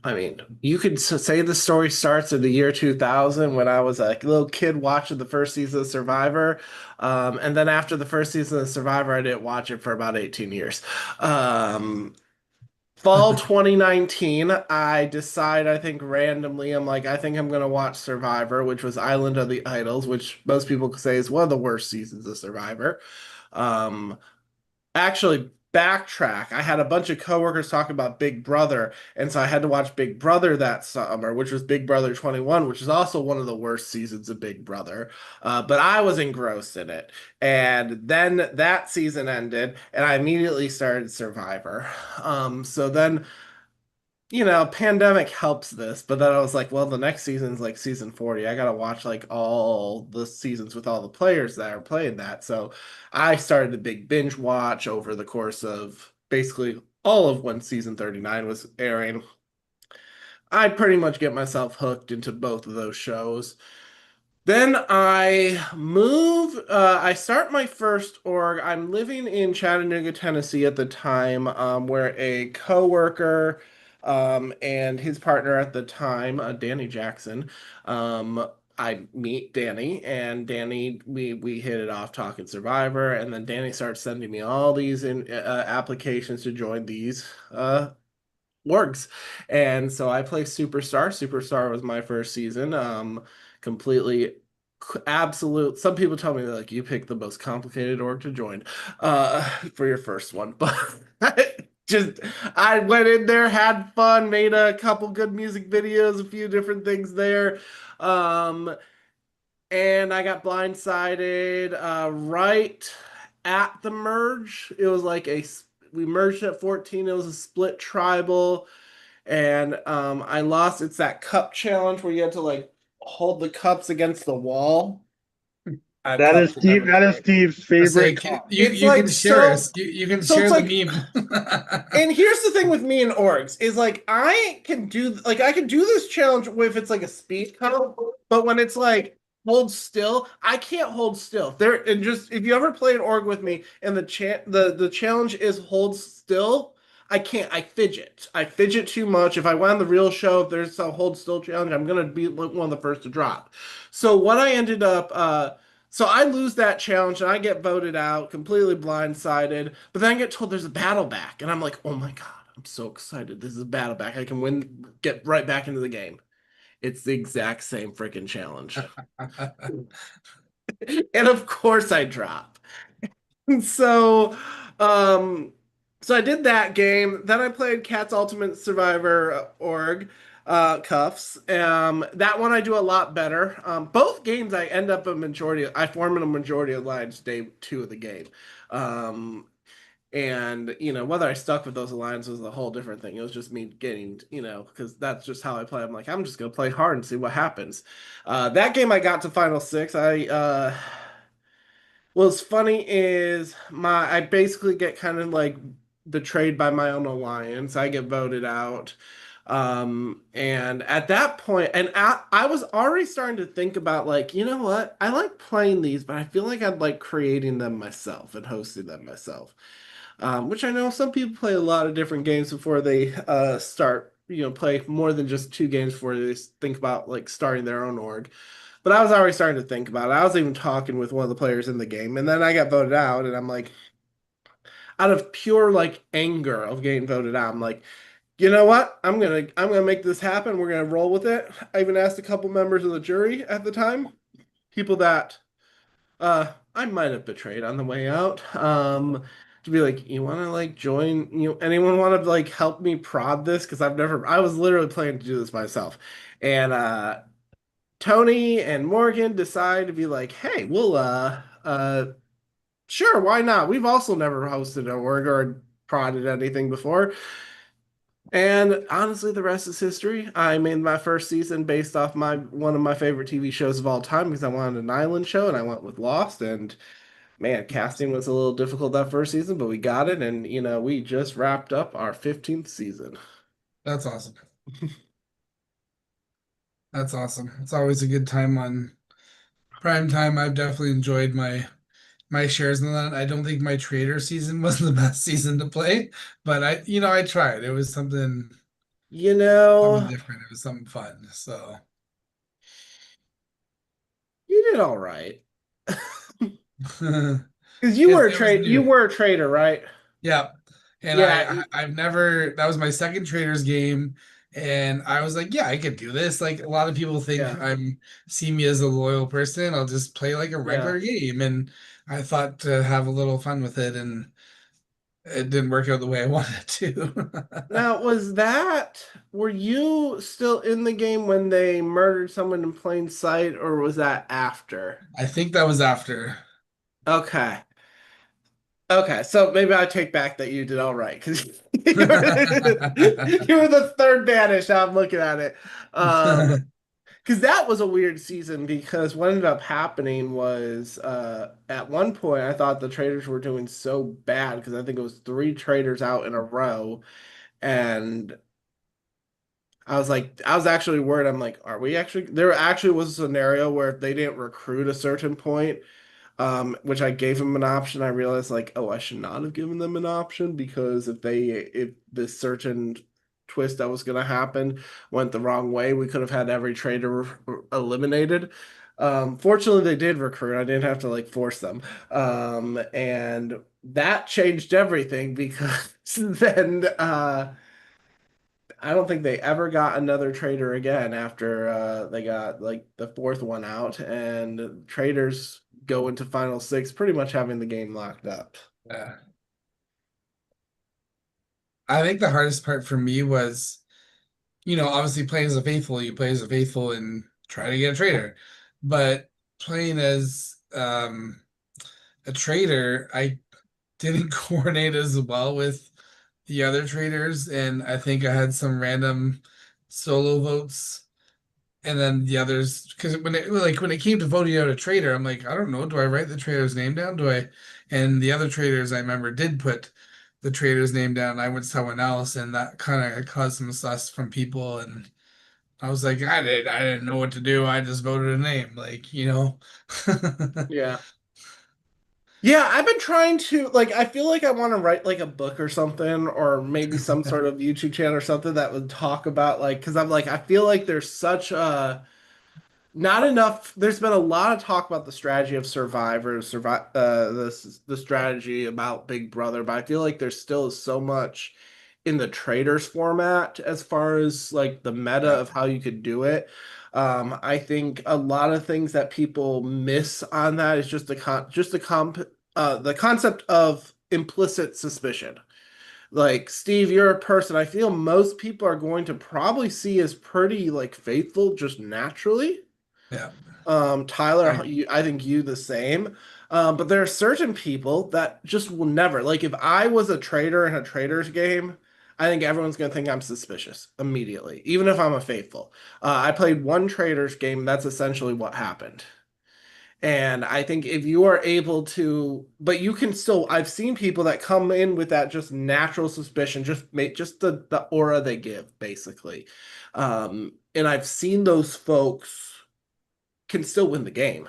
I mean, you could say the story starts in the year 2000 when I was a little kid watching the first season of Survivor. And then after the first season of Survivor, I didn't watch it for about 18 years. Fall 2019, I think randomly, I'm like, I think I'm gonna watch Survivor, which was Island of the Idols, which most people could say is one of the worst seasons of Survivor. Um, Actually, backtrack. I had a bunch of coworkers talking about Big Brother, and so I had to watch Big Brother that summer, which was Big Brother 21, which is also one of the worst seasons of Big Brother. But I was engrossed in it. And then that season ended, and I immediately started Survivor. So then pandemic helps this, but then I was like, well, the next season's like season 40. I gotta watch like all the seasons with all the players that are playing that. So I started a big binge watch over the course of basically all of when season 39 was airing. I pretty much get myself hooked into both of those shows. Then I start my first org. I'm living in Chattanooga, Tennessee at the time, where a coworker and his partner at the time, Danny Jackson, I meet Danny, and Danny, we hit it off talking Survivor, and then Danny starts sending me all these applications to join these orgs. And so I play Superstar. Superstar was my first season. Completely absolute. Some people tell me like you picked the most complicated org to join, for your first one, but just I went in there, had fun, made a couple good music videos, a few different things there. Um, and I got blindsided right at the merge. It was like we merged at 14. It was a split tribal, and I lost. It's that cup challenge where you have to like hold the cups against the wall.
That is Steve. That is Steve's
Say,
favorite cup.
It's
you can
like
share
so.
us. You can
So
share
it's
the
like,
meme.
and here's the thing with me and orgs is like I can do this challenge if it's like a speed cup, but when it's like hold still, I can't hold still. There and just if you ever play an org with me and the challenge is hold still, I can't. I fidget. I fidget too much. If I went on the real show, if there's a hold still challenge, I'm gonna be like one of the first to drop. So what I ended up so I lose that challenge and I get voted out, completely blindsided. But then I get told there's a battle back, and I'm like, oh my God, I'm so excited. This is a battle back. I can win, get right back into the game. It's the exact same freaking challenge. And of course I drop. So, um, so I did that game. Then I played Cat's Ultimate Survivor org, cuffs. That one I do a lot better. Both games I end up I form in a majority of lines day two of the game. Um, and whether I stuck with those alliances was a whole different thing. It was just me getting, because that's just how I play. I'm like, I'm just gonna play hard and see what happens. That game I got to final six. What's funny is I basically get kind of like betrayed by my own alliance. I get voted out. And at that point, and I was already starting to think about like, you know what? I like playing these, but I feel like I'd like creating them myself and hosting them myself. Which I know some people play a lot of different games before they start, play more than just two games before they think about like starting their own org. But I was already starting to think about it. I was even talking with one of the players in the game, and then I got voted out, and I'm like, out of pure like anger of getting voted out, I'm like, you know what? I'm gonna make this happen. We're gonna roll with it. I even asked a couple members of the jury at the time, people that I might have betrayed on the way out. To be like, you want to like join? Anyone want to like help me prod this? Because I was literally planning to do this myself, and Tony and Morgan decide to be like, hey, we'll sure, why not? We've also never hosted an org or prodded anything before. And honestly, the rest is history. I made my first season based off my one of my favorite TV shows of all time because I wanted an island show and I went with Lost. And man, casting was a little difficult that first season, but we got it. And we just wrapped up our 15th season.
That's awesome. That's awesome. It's always a good time on prime time. I've definitely enjoyed my shares in that. I don't think my trader season was the best season to play, but I tried. It was something
You know,
different. It was something fun. So
you did all right.
it
Because
was
you
new.
were a trader, right?
Yeah. And
Yeah,
I've never that was my second traders game. And I was like, yeah, I could do this. Like a lot of people think
yeah,
see me as a loyal person. I'll just play like a
yeah.
regular game. And I thought to have a little fun with it, and it didn't work out the way I wanted it to.
Now, were you still in the game when they murdered someone in plain sight, or was that after?
I think that was after.
Okay. Okay, so maybe I take back that you did all right because you were the third banish. Now I'm looking at it. Because that was a weird season because what ended up happening was at one point I thought the traders were doing so bad because I think it was three traders out in a row, and I was actually worried. I'm like, are we actually? There actually was a scenario where if they didn't recruit a certain point, which I gave them an option, I realized like, oh, I should not have given them an option because if this certain twist that was going to happen went the wrong way, we could have had every trader eliminated. Fortunately, they did recruit. I didn't have to like force them. And that changed everything because then I don't think they ever got another trader again after they got like the fourth one out, and traders go into final six pretty much having the game locked up.
Yeah. I think the hardest part for me was, obviously playing as a faithful, you play as a faithful and try to get a trader. But playing as a trader, I didn't coordinate as well with the other traders, and I think I had some random solo votes, and then the others, because when it came to voting out a trader, I'm like, I don't know, do I write the trader's name down? Do I? And the other traders I remember did put the trader's name down. And I went to someone else, and that kind of caused some sus from people, and I was like, I didn't know what to do. I just voted a name,
Yeah. Yeah, I've been trying to like I feel like I want to write like a book or something or maybe some sort of YouTube channel or something that would talk about like because I'm like I feel like there's such a not enough. There's been a lot of talk about the strategy of Survivor, the strategy about Big Brother, but I feel like there still is so much in the traders format as far as like the meta
Yeah.
of how you could do it. I think a lot of things that people miss on that is the concept of implicit suspicion. Like Steve, you're a person I feel most people are going to probably see as pretty like faithful just naturally.
Yeah.
Tyler,
I,
I think you the same. But there are certain people that just will never. Like if I was a trader in a trader's game, I think everyone's gonna think I'm suspicious immediately, even if I'm a faithful. I played one trader's game, that's essentially what happened. And I think if you are able to, but you can still, I've seen people that come in with that just natural suspicion, just make just the aura they give, basically. And I've seen those folks can still win the game.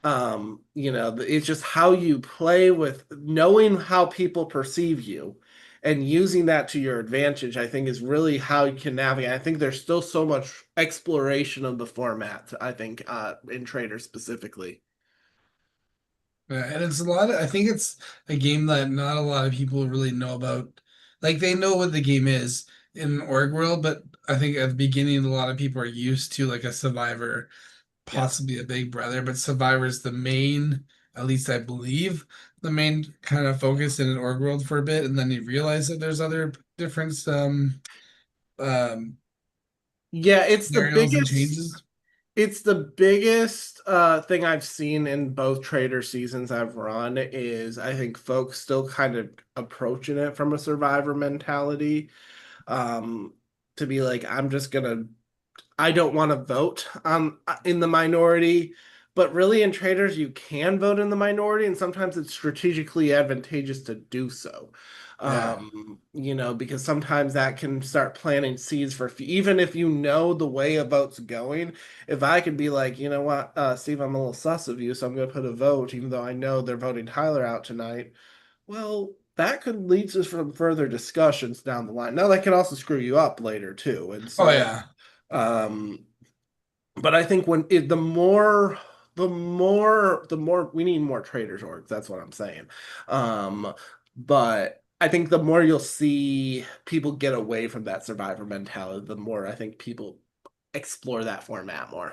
It's just how you play with knowing how people perceive you and using that to your advantage, I think is really how you can navigate. I think there's still so much exploration of the format, I think, in traders specifically.
yeah, and I think it's a game that not a lot of people really know about. Like they know what the game is in Org World, but I think at the beginning a lot of people are used to like a Survivor,
Yeah.
possibly a Big Brother, but Survivor is the main, at least I believe, the main kind of focus in an Org World for a bit, and then you realize that there's other different um
Yeah,
scenarios and changes.
it's the biggest thing I've seen in both trader seasons I've run is I think folks still kind of approaching it from a survivor mentality. Um, to be like, I don't want to vote in the minority, but really in traders you can vote in the minority, and sometimes it's strategically advantageous to do so.
Yeah.
Because sometimes that can start planting seeds for even if you know the way a vote's going. If I could be like, you know what, Steve, I'm a little sus of you, so I'm going to put a vote, even though I know they're voting Tyler out tonight. Well, that could lead to some further discussions down the line. Now, that can also screw you up later too, and
Oh
so.
yeah.
Um, but I think the more we need more traders orgs. That's what I'm saying. But I think the more you'll see people get away from that survivor mentality, the more I think people explore that format more.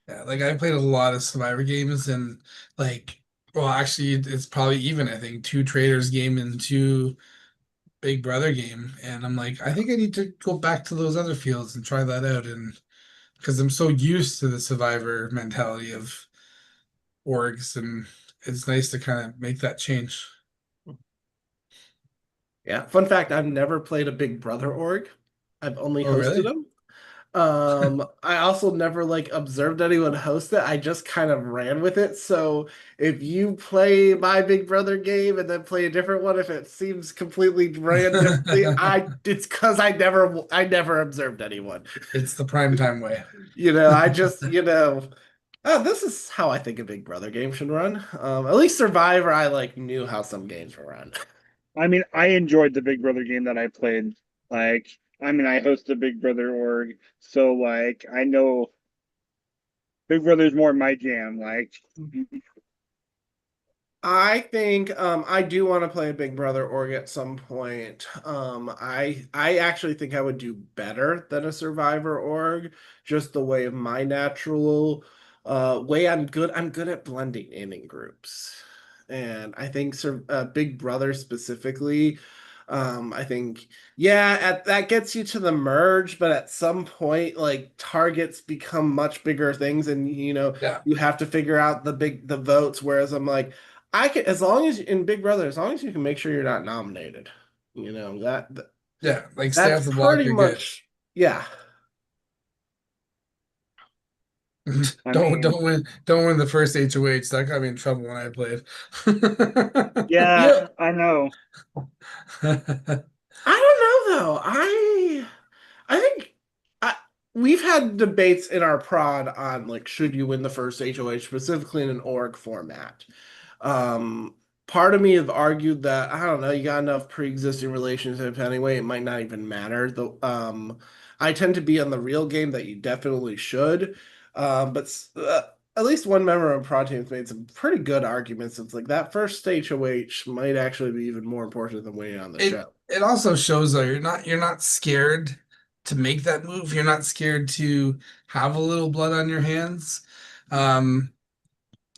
Yeah, like I played a lot of Survivor games and like, well, actually, it's probably even, I think, two Traders game and two Big Brother game. And I'm like, I think I need to go back to those other fields and try that out. And because I'm so used to the Survivor mentality of orgs, and it's nice to kind of make that change.
Yeah. Fun fact, I've never played a Big Brother org. I've only
Oh,
hosted
really?
them. I also never like observed anyone host it. I just kind of ran with it. So if you play my Big Brother game and then play a different one, if it seems completely ran differently, it's because I never observed anyone.
It's the prime time way.
I just oh, this is how I think a Big Brother game should run. At least Survivor, I like knew how some games were run.
I mean, I enjoyed the Big Brother game that I played. Like, I mean, I host a Big Brother org, so like, I know Big Brother's more my jam. Like,
I think I do want to play Big Brother org at some point. I actually think I would do better than a Survivor org, just the way of my natural way I'm good at blending in groups. And I think Big Brother specifically, I think yeah, that gets you to the merge, but at some point like targets become much bigger things and
Yeah.
you have to figure out the votes, whereas I'm like I can, as long as in Big Brother, as long as you can make sure you're not nominated,
Yeah, like stay
that's
off the block,
pretty
you're good.
much, yeah.
I mean,
Don't win the first HOH. That got me in trouble when I played.
Yeah,
yeah, I know.
I don't know though. I think I we've had debates in our prod on like should you win the first HOH specifically in an org format. Um, Part of me have argued that I don't know, you got enough pre-existing relationships anyway, it might not even matter. I tend to be on the real game that you definitely should. But at least one member of Pro Team's made some pretty good arguments. It's like that first HOH might actually be even more important than winning on the
it
show.
it also shows though you're not scared to make that move. You're not scared to have a little blood on your hands. Um,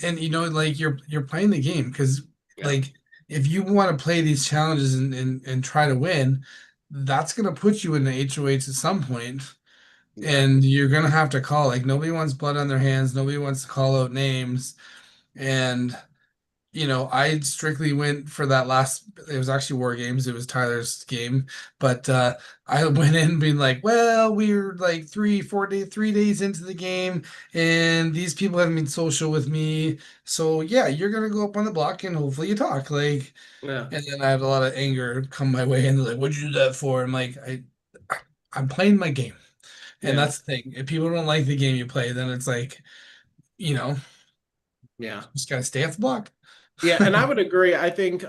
and like you're playing the game because
Yeah.
like if you want to play these challenges and try to win, that's gonna put you in the HOH at some point,
Yeah.
and you're gonna have to call. Like nobody wants blood on their hands, nobody wants to call out names, and I strictly went for that last. It was actually War Games. It was Tyler's game, but I went in being like, "Well, we're like 3 days into the game, and these people haven't been social with me. So yeah, you're gonna go up on the block and hopefully you talk." Like,
Yeah.
and then I had a lot of anger come my way, and they're like, "What'd you do that for?" I'm like, I'm playing my game, and
Yeah.
that's the thing. If people don't like the game you play, then it's like, you know,
Yeah.
just gotta stay off the block.
Yeah, and I would agree. I think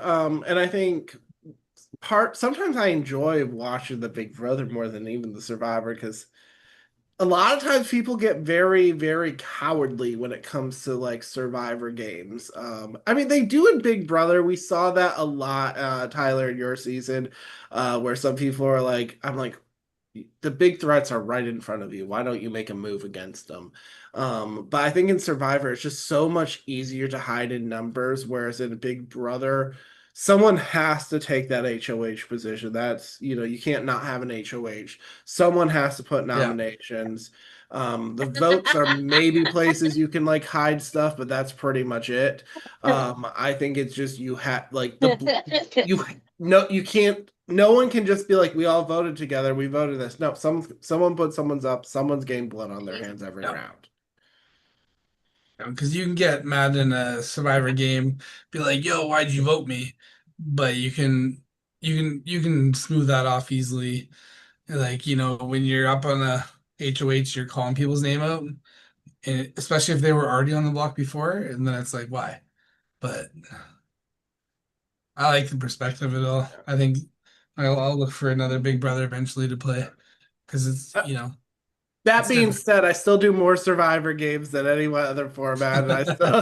part sometimes I enjoy watching the Big Brother more than even the Survivor because a lot of times people get very, very cowardly when it comes to like Survivor games. I mean, they do in Big Brother. We saw that a lot, Tyler, in your season, where some people are like, I'm like, the big threats are right in front of you. Why don't you make a move against them? But I think in Survivor, it's just so much easier to hide in numbers, whereas in Big Brother, someone has to take that HOH position. That's, you can't not have an HOH. Someone has to put
Yeah.
nominations. The votes are maybe places you can like hide stuff, but that's pretty much it. I think it's just you have like you no, you can't. No one can just be like, we all voted together. We voted this. No, someone put someone's up. Someone's getting blood on their hands every
Yeah.
round.
Because you can get mad in a Survivor game, be like, "Yo, why'd you vote me?" But you can smooth that off easily. Like, when you're up on a HOH, you're calling people's name out, and especially if they were already on the block before, and then it's like, why? But I like the perspective of it all. I think I'll look for another Big Brother eventually to play because it's,
That
it's
being
different.
said, I still do more Survivor games than any other format, and I still,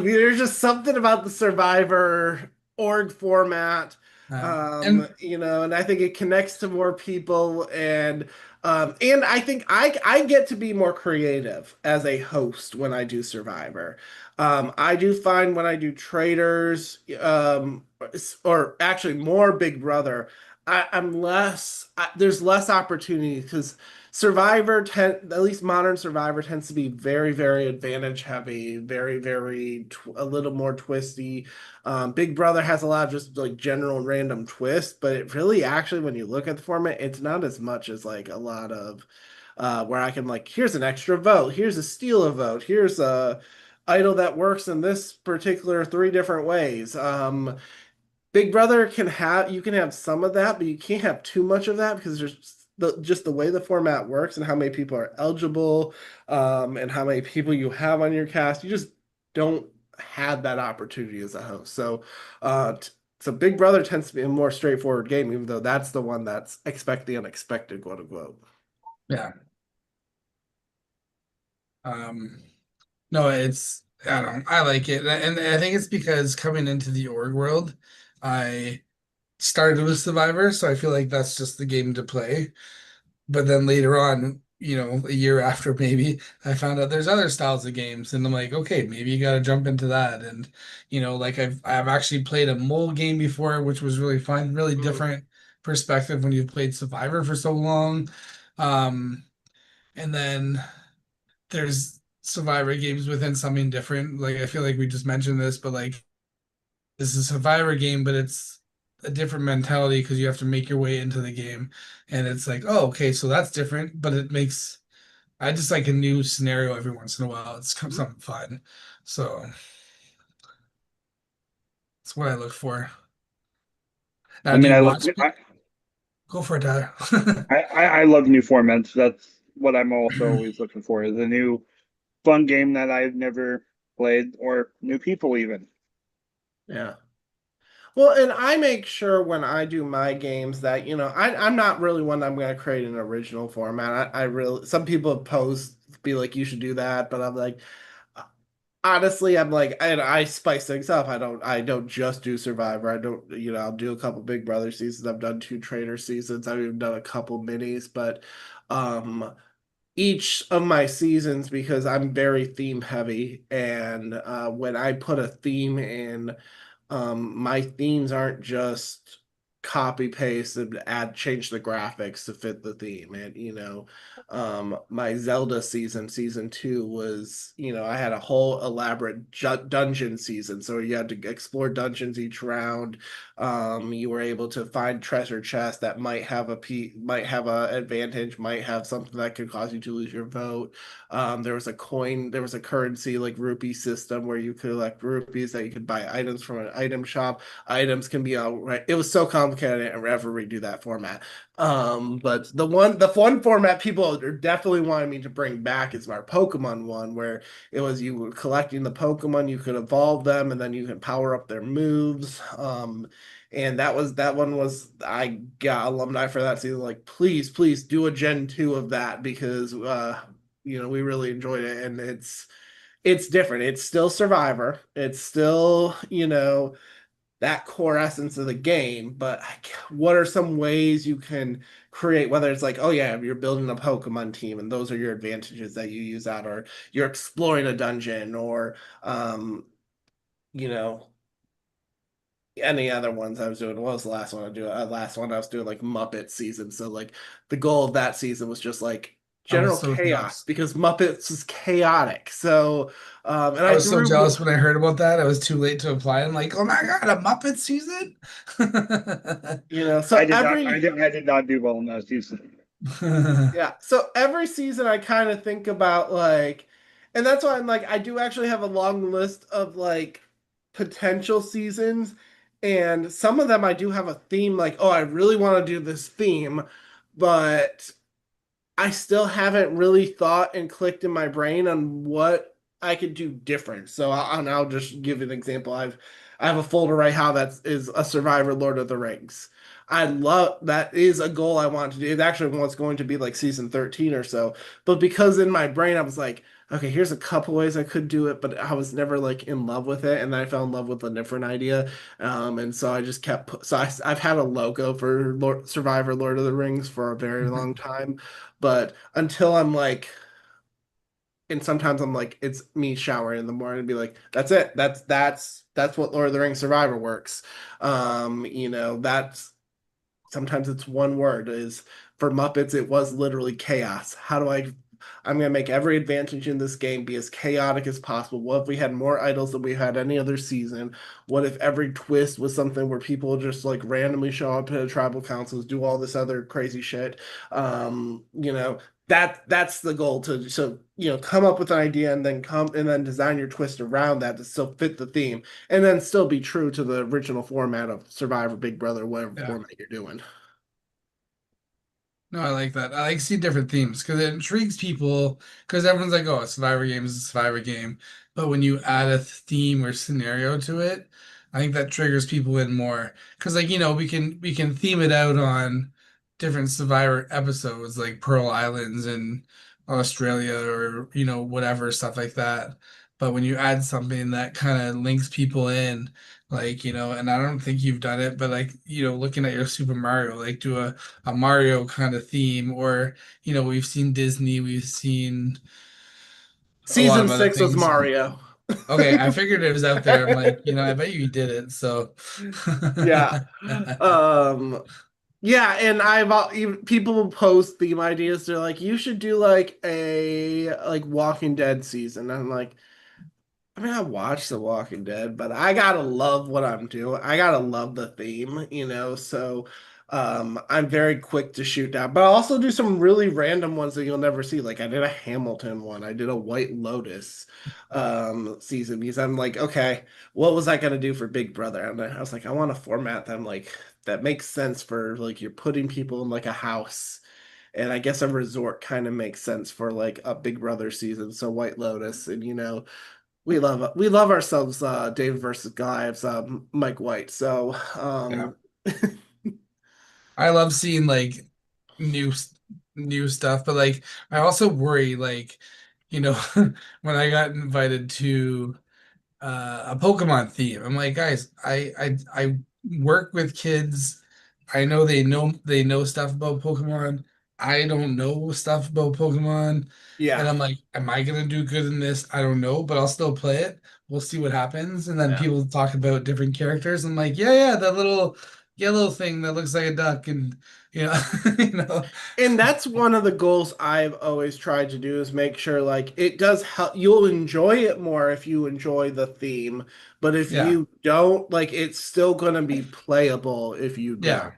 there's just something about the Survivor org format,
And
and I think it connects to more people, and I think I get to be more creative as a host when I do Survivor. I do find when I do Traders, or actually more Big Brother, there's less opportunity because at least modern Survivor tends to be very, very advantage heavy, very, very a little more twisty. Big Brother has a lot of just like general random twists, but it really actually, when you look at the format, it's not as much as like a lot of where I can like, here's an extra vote, here's a steal a vote, here's a idol that works in this particular three different ways. Big Brother you can have some of that, but you can't have too much of that because there's just the way the format works and how many people are eligible, and how many people you have on your cast. You just don't have that opportunity as a host. So Big Brother tends to be a more straightforward game, even though that's the one that's expect the unexpected, quote unquote.
yeah, um, no, I don't know, I like it, and I think it's because coming into the org world, I started with Survivor, so I feel like that's just the game to play. But then later on, a year after maybe, I found out there's other styles of games, and I'm like, okay, maybe you got to jump into that. And like I've actually played a mole game before, which was really fun, really different perspective when you've played Survivor for so long. Um, and then there's Survivor games within something different. Like I feel like we just mentioned this, but like this is a Survivor game, but it's a different mentality because you have to make your way into the game. And it's like, oh, okay, so that's different, but it makes I just like a new scenario every once in a while. It's something fun. So that's what I look for. Now,
I
do
mean,
you
I love
watch? Go for it, Tyler.
I love new formats. That's what I'm also always looking for is a new fun game that I've never played or new people even.
Yeah. Well, and I make sure when I do my games that, I'm not really one I'm going to create an original format. I really, some people post, be like, you should do that, but I'm like, honestly, I'm like, I spice things up. I don't just do Survivor. I don't, I'll do a couple Big Brother seasons. I've done two Trainer seasons. I've even done a couple minis, but, um, each of my seasons because I'm very theme heavy, and when I put a theme in, my themes aren't just copy paste and add change the graphics to fit the theme. And my Zelda season 2 was, I had a whole elaborate dungeon season, so you had to explore dungeons each round. You were able to find treasure chests that might have a advantage, might have something that could cause you to lose your vote. There was a currency like rupee system where you collect rupees that you could buy items from an item shop. Items can be all right. It was so complicated. I didn't ever redo that format. But the one format people are definitely wanting me to bring back is our Pokemon one, where it was you were collecting the Pokemon, you could evolve them, and then you can power up their moves. And that one was I got alumni for that season. Like, please do a Gen 2 of that because we really enjoyed it, and it's different. It's still Survivor. It's still, that core essence of the game, but what are some ways you can create, whether it's like, oh yeah, you're building a Pokemon team and those are your advantages that you use out, or you're exploring a dungeon, or you know, any other ones I was doing. What was the last one I do? Last one I was doing like Muppet season. So like the goal of that season was just like
I was
general
so
chaos
jealous.
because Muppets is chaotic. So and
I
I
was so
threw
jealous when I heard about that. I was too late to apply. I'm like, oh my God, a Muppet season?
so
I did not do well in that season.
yeah. So every season I kind of think about like, and that's why I'm like, I do actually have a long list of like potential seasons. And some of them I do have a theme, like, oh, I really want to do this theme, but I still haven't really thought and clicked in my brain on what I could do different. So I'll just give an example. I have a folder right now that is a Survivor Lord of the Rings. I love that is a goal I want to do. It actually was going to be like season 13 or so, but because in my brain I was like, okay, here's a couple ways I could do it, but I was never like in love with it, and then I fell in love with a different idea. And so I just I've had a logo for Survivor Lord of the Rings for a very long time, but until I'm like, and sometimes I'm like, it's me showering in the morning and be like, that's it. That's what Lord of the Rings Survivor works. That's sometimes it's one word is for Muppets, it was literally chaos. I'm gonna make every advantage in this game be as chaotic as possible. What if we had more idols than we had any other season? What if every twist was something where people just like randomly show up to tribal councils, do all this other crazy shit? That's the goal to come up with an idea and then design your twist around that to still fit the theme and then still be true to the original format of Survivor, Big Brother, whatever
Yeah.
format you're doing.
No, I like that. I like seeing different themes because it intrigues people. Because everyone's like, "Oh, a Survivor game is a Survivor game," but when you add a theme or scenario to it, I think that triggers people in more. Because we can theme it out on different Survivor episodes, like Pearl Islands and Australia, or whatever stuff like that. but when you add something that kind of links people in, like, and I don't think you've done it, but like, looking at your Super Mario, like do a Mario kind of theme, or, we've seen Disney, we've seen a lot
Season
of other
6 was
things.
Mario.
Okay, I figured it was out there. I'm like, I bet you did it. So,
Yeah. Um, yeah, and people post theme ideas. They're like, you should do like a like Walking Dead season. And I'm like, I mean, I watched The Walking Dead, but I gotta love what I'm doing. I gotta love the theme, So, I'm very quick to shoot down, but I also do some really random ones that you'll never see. Like I did a Hamilton one, I did a White Lotus, season because I'm like, okay, what was I gonna do for Big Brother? And I was like, I want a format that I'm like that makes sense for like you're putting people in like a house. And I guess a resort kind of makes sense for like a Big Brother season. So White Lotus, and we love ourselves David versus Goliath's Mike White. So
yeah. I love seeing like new new stuff, but like I also worry like, when I got invited to a Pokemon theme. I'm like, guys, I work with kids. I know they know stuff about Pokemon. I don't know stuff about Pokemon. And
yeah,
I'm like, am I gonna do good in this? I don't know, but I'll still play it. We'll see what happens. And then
yeah.
people talk about different characters. I'm like, yeah, that little yellow thing that looks like a duck, and you know,
And that's one of the goals I've always tried to do is make sure like it does help you'll enjoy it more if you enjoy the theme, but if
yeah,
you don't, like it's still gonna be playable if you don't.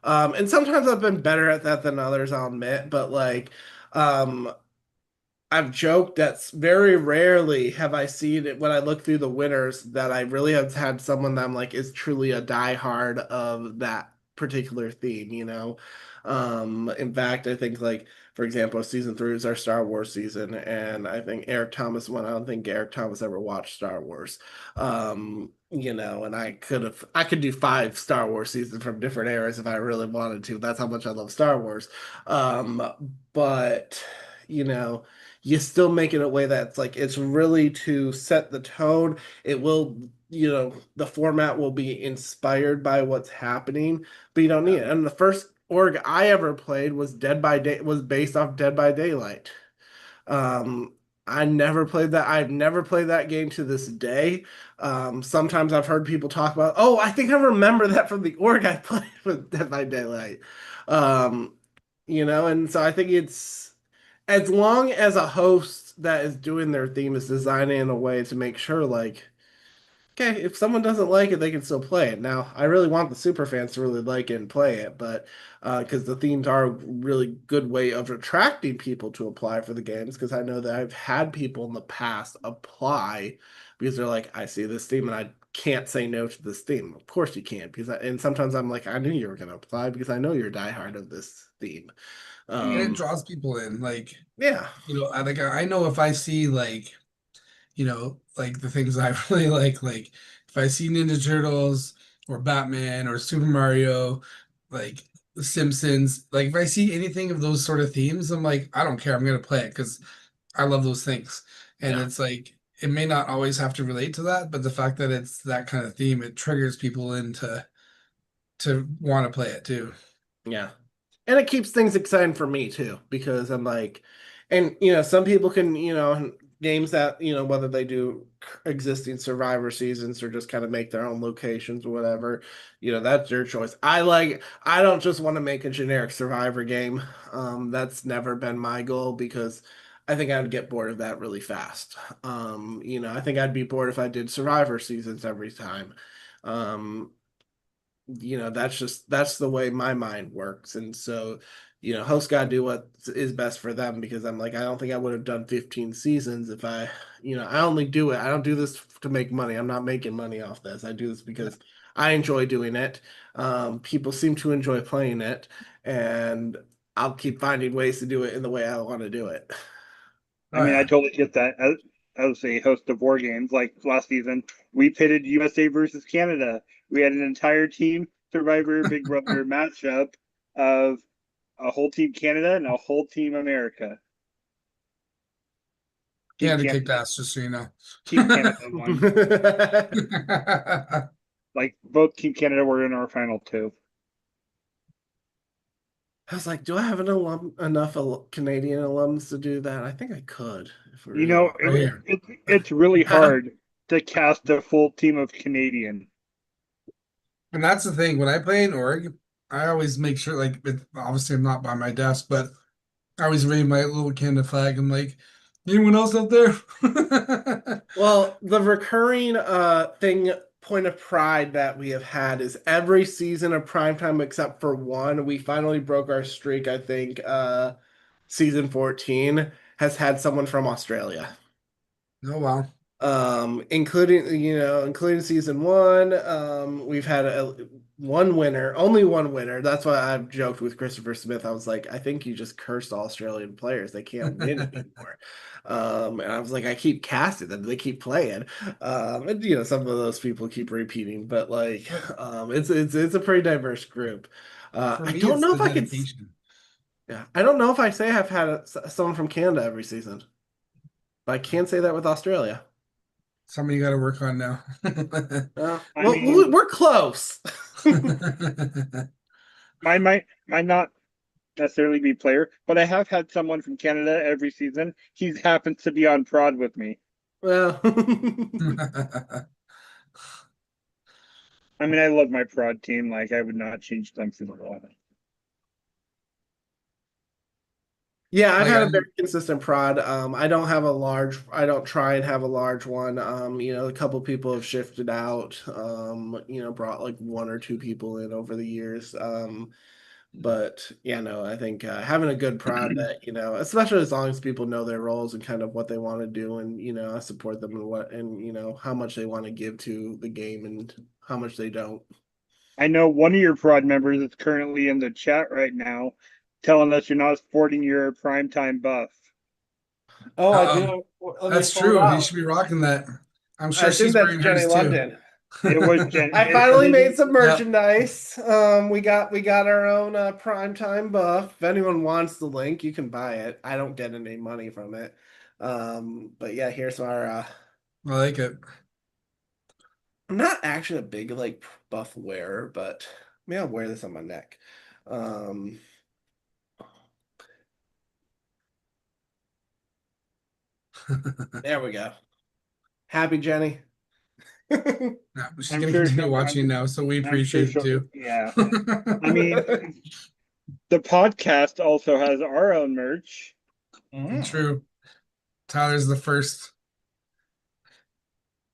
yeah.
And sometimes I've been better at that than others, I'll admit, but like um I've joked that very rarely have I seen it when I look through the winners that I really have had someone that I'm like is truly a diehard of that particular theme. In fact, I think like for example, season 3 is our Star Wars season, and I think Eric Thomas won. I don't think Eric Thomas ever watched Star Wars. And I could do 5 Star Wars seasons from different eras if I really wanted to. That's how much I love Star Wars. But you know you still make it a way that's like it's really to set the tone. It will, the format will be inspired by what's happening, but you don't need it. And the first org I ever played was Dead by Day was based off Dead by Daylight. Um, I never played that. I've never played that game to this day. Sometimes I've heard people talk about, oh, I think I remember that from the org I played with Dead by Daylight. Um, and so I think it's as long as a host that is doing their theme is designing in a way to make sure like okay, if someone doesn't like it they can still play it. Now I really want the super fans to really like it and play it, but because the themes are a really good way of attracting people to apply for the games, because I know that I've had people in the past apply because they're like, I see this theme and I can't say no to this theme. Of course you can't, and sometimes I'm like, I knew you were going to apply because I know you're a diehard of this theme.
And it
um
draws people in. Like,
yeah.
I know if I see like, like the things I really like if I see Ninja Turtles or Batman or Super Mario, like The Simpsons, like if I see anything of those sort of themes, I'm like, I don't care, I'm gonna play it because I love those things. And
Yeah.
it's like it may not always have to relate to that, but the fact that it's that kind of theme, it triggers people into to want to play it too.
Yeah. And it keeps things exciting for me too, because I'm like, and some people can, games that, whether they do existing Survivor seasons or just kind of make their own locations or whatever, that's their choice. I don't just want to make a generic Survivor game. That's never been my goal because I think I'd get bored of that really fast. I think I'd be bored if I did Survivor seasons every time. Um, that's the way my mind works. And so, hosts gotta do what is best for them, because I'm like, I don't think I would have done 15 seasons if I only do it. I don't do this to make money. I'm not making money off this. I do this because I enjoy doing it. People seem to enjoy playing it, and I'll keep finding ways to do it in the way I want to do it.
I
Oh
mean, I
yeah.
totally get that. As a host of war games, like last season, we pitted USA versus Canada. We had an entire team Survivor Big Brother matchup of a whole team Canada and a whole team America.
Canada kicked ass, just so you know.
Team Canada won. Like both Team Canada were in our final two.
I was like, do I have enough Canadian alums to do that? I think I could. If we
You
really
know,
want.
Right here.
it's really hard to cast a full team of Canadian.
And that's the thing. When I play in org, I always make sure, like, obviously I'm not by my desk, but I always wave my little Canada flag. I'm like, anyone else out there?
Well, the recurring point of pride that we have had is every season of primetime except for one. We finally broke our streak, I think, season 14 has had someone from Australia.
Oh wow.
Including season one. We've had one winner, only one winner. That's why I've joked with Christopher Smith. I was like, I think you just cursed Australian players. They can't win anymore. And I was like, I keep casting them, they keep playing. And some of those people keep repeating, but like, it's a pretty diverse group.
For
I
me,
don't
it's
know
the
if I could.
dedication.
Yeah, I don't know if I say I've had someone from Canada every season, but I can say that with Australia.
Something you got to work on now.
I mean,
We're close.
might not necessarily be player, but I have had someone from Canada every season. He happens to be on prod with me.
Well,
I mean, I love my prod team. Like, I would not change them for the world.
yeah, I've
Like
had
I,
a very consistent prod. I don't try and have a large one. A couple people have shifted out, brought like one or two people in over the years. But yeah, no, I think having a good prod that, especially as long as people know their roles and kind of what they want to do, and I support them and how much they want to give to the game and how much they don't.
I know one of your prod members is currently in the chat right now telling us you're not sporting your primetime buff.
Oh, I
uh-oh.
do. Let me
That's
pull it
true. He
out.
should be rocking that. I'm sure
I think
she's
that's
wearing
Jenny
hers too.
London.
It was Jen.
I finally made some
Yep.
merchandise. We got our own primetime buff. If anyone wants the link, you can buy it. I don't get any money from it. But yeah, here's our.
I like it.
I'm not actually a big like buff wearer, but maybe I'll wear this on my neck. There we go. Happy Jenny.
Yeah, she's
I'm
gonna
sure
continue
she'll-
watching now, so we
I'm sure
appreciate it
she'll.
too.
Yeah. I mean, the podcast also has our own merch.
True. Tyler's the first.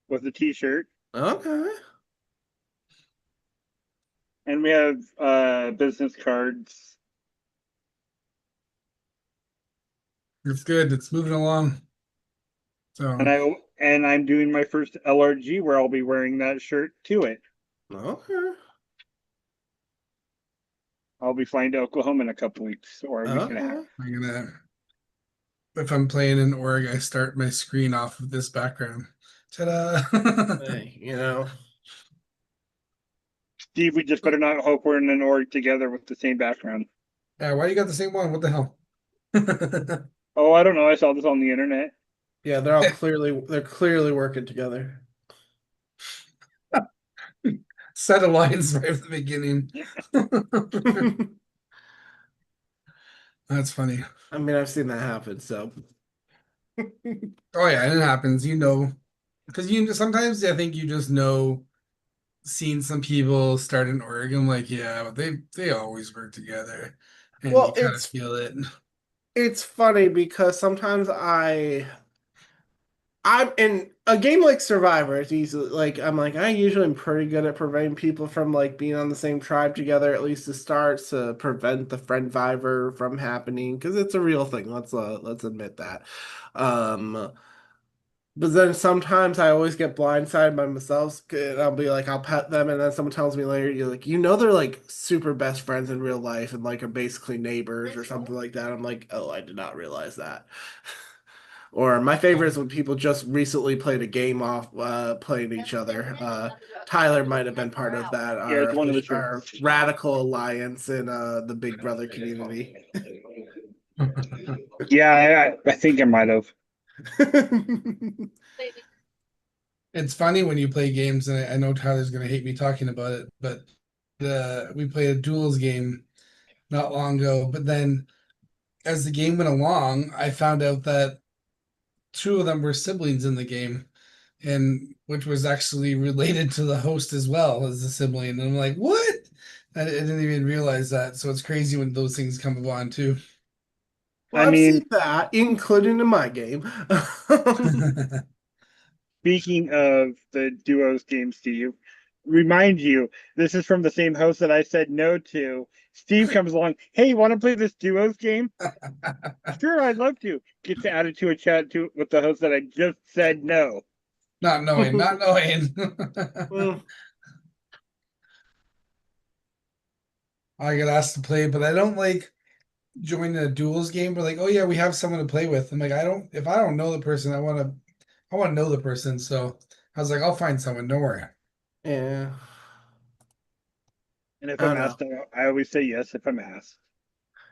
With a t-shirt.
Okay.
And we have business cards.
It's good. It's moving along. So
And I'm doing my first LRG where I'll be wearing that shirt to it.
Okay.
I'll be flying to Oklahoma in a couple weeks or a week and a half.
I'm gonna, if I'm playing in org, I start my screen off of this background. Ta-da!
Hey,
Steve, we just better not hope we're in an org together with the same background.
Yeah, why you got the same one? What the hell?
Oh, I don't know. I saw this on the internet.
Yeah, they're clearly working together.
Set of lines right at the beginning. That's funny.
I mean, I've seen that happen, so.
Oh yeah, it happens, because sometimes I think you just know, seeing some people start in Oregon, like yeah, but they always work together, and
Well,
you kind of feel it.
It's funny because sometimes I'm in a game like Survivor. It's easily like I usually am pretty good at preventing people from like being on the same tribe together, at least to start, to prevent the friend viver from happening because it's a real thing. Let's admit that. But then sometimes I always get blindsided by myself. And I'll be like, I'll pet them, and then someone tells me later, you're like, they're like super best friends in real life and like are basically neighbors or something like that. I'm like, oh, I did not realize that. Or my favorite is when people just recently played a game off playing each other. Tyler might have been part of that.
Yeah, it's one of the
Our radical alliance in the Big Brother community.
Yeah, I think I might have.
It's funny when you play games, and I know Tyler's gonna hate me talking about it, but we played a duels game not long ago. But then as the game went along, I found out that two of them were siblings in the game, and which was actually related to the host as well as the sibling. And I'm like, what? I didn't even realize that. So it's crazy when those things come upon too.
Well,
I
I've seen
mean,
that, including in my game.
speaking of the duos game, Steve, remind you, this is from the same host that I said no to. Steve comes along, hey, want to play this duos game? Sure, I'd love to. Gets added to a chat with the host that I just said no.
Not knowing, not knowing.
Mm,
I get asked to play, but I don't like joining a duels game. But like, oh yeah, we have someone to play with. I'm like, I don't. If I don't know the person, I want to know the person. So I was like, I'll find someone. Don't worry.
yeah,
And if
I
I'm
don't know.
asked, I always say yes if I'm asked.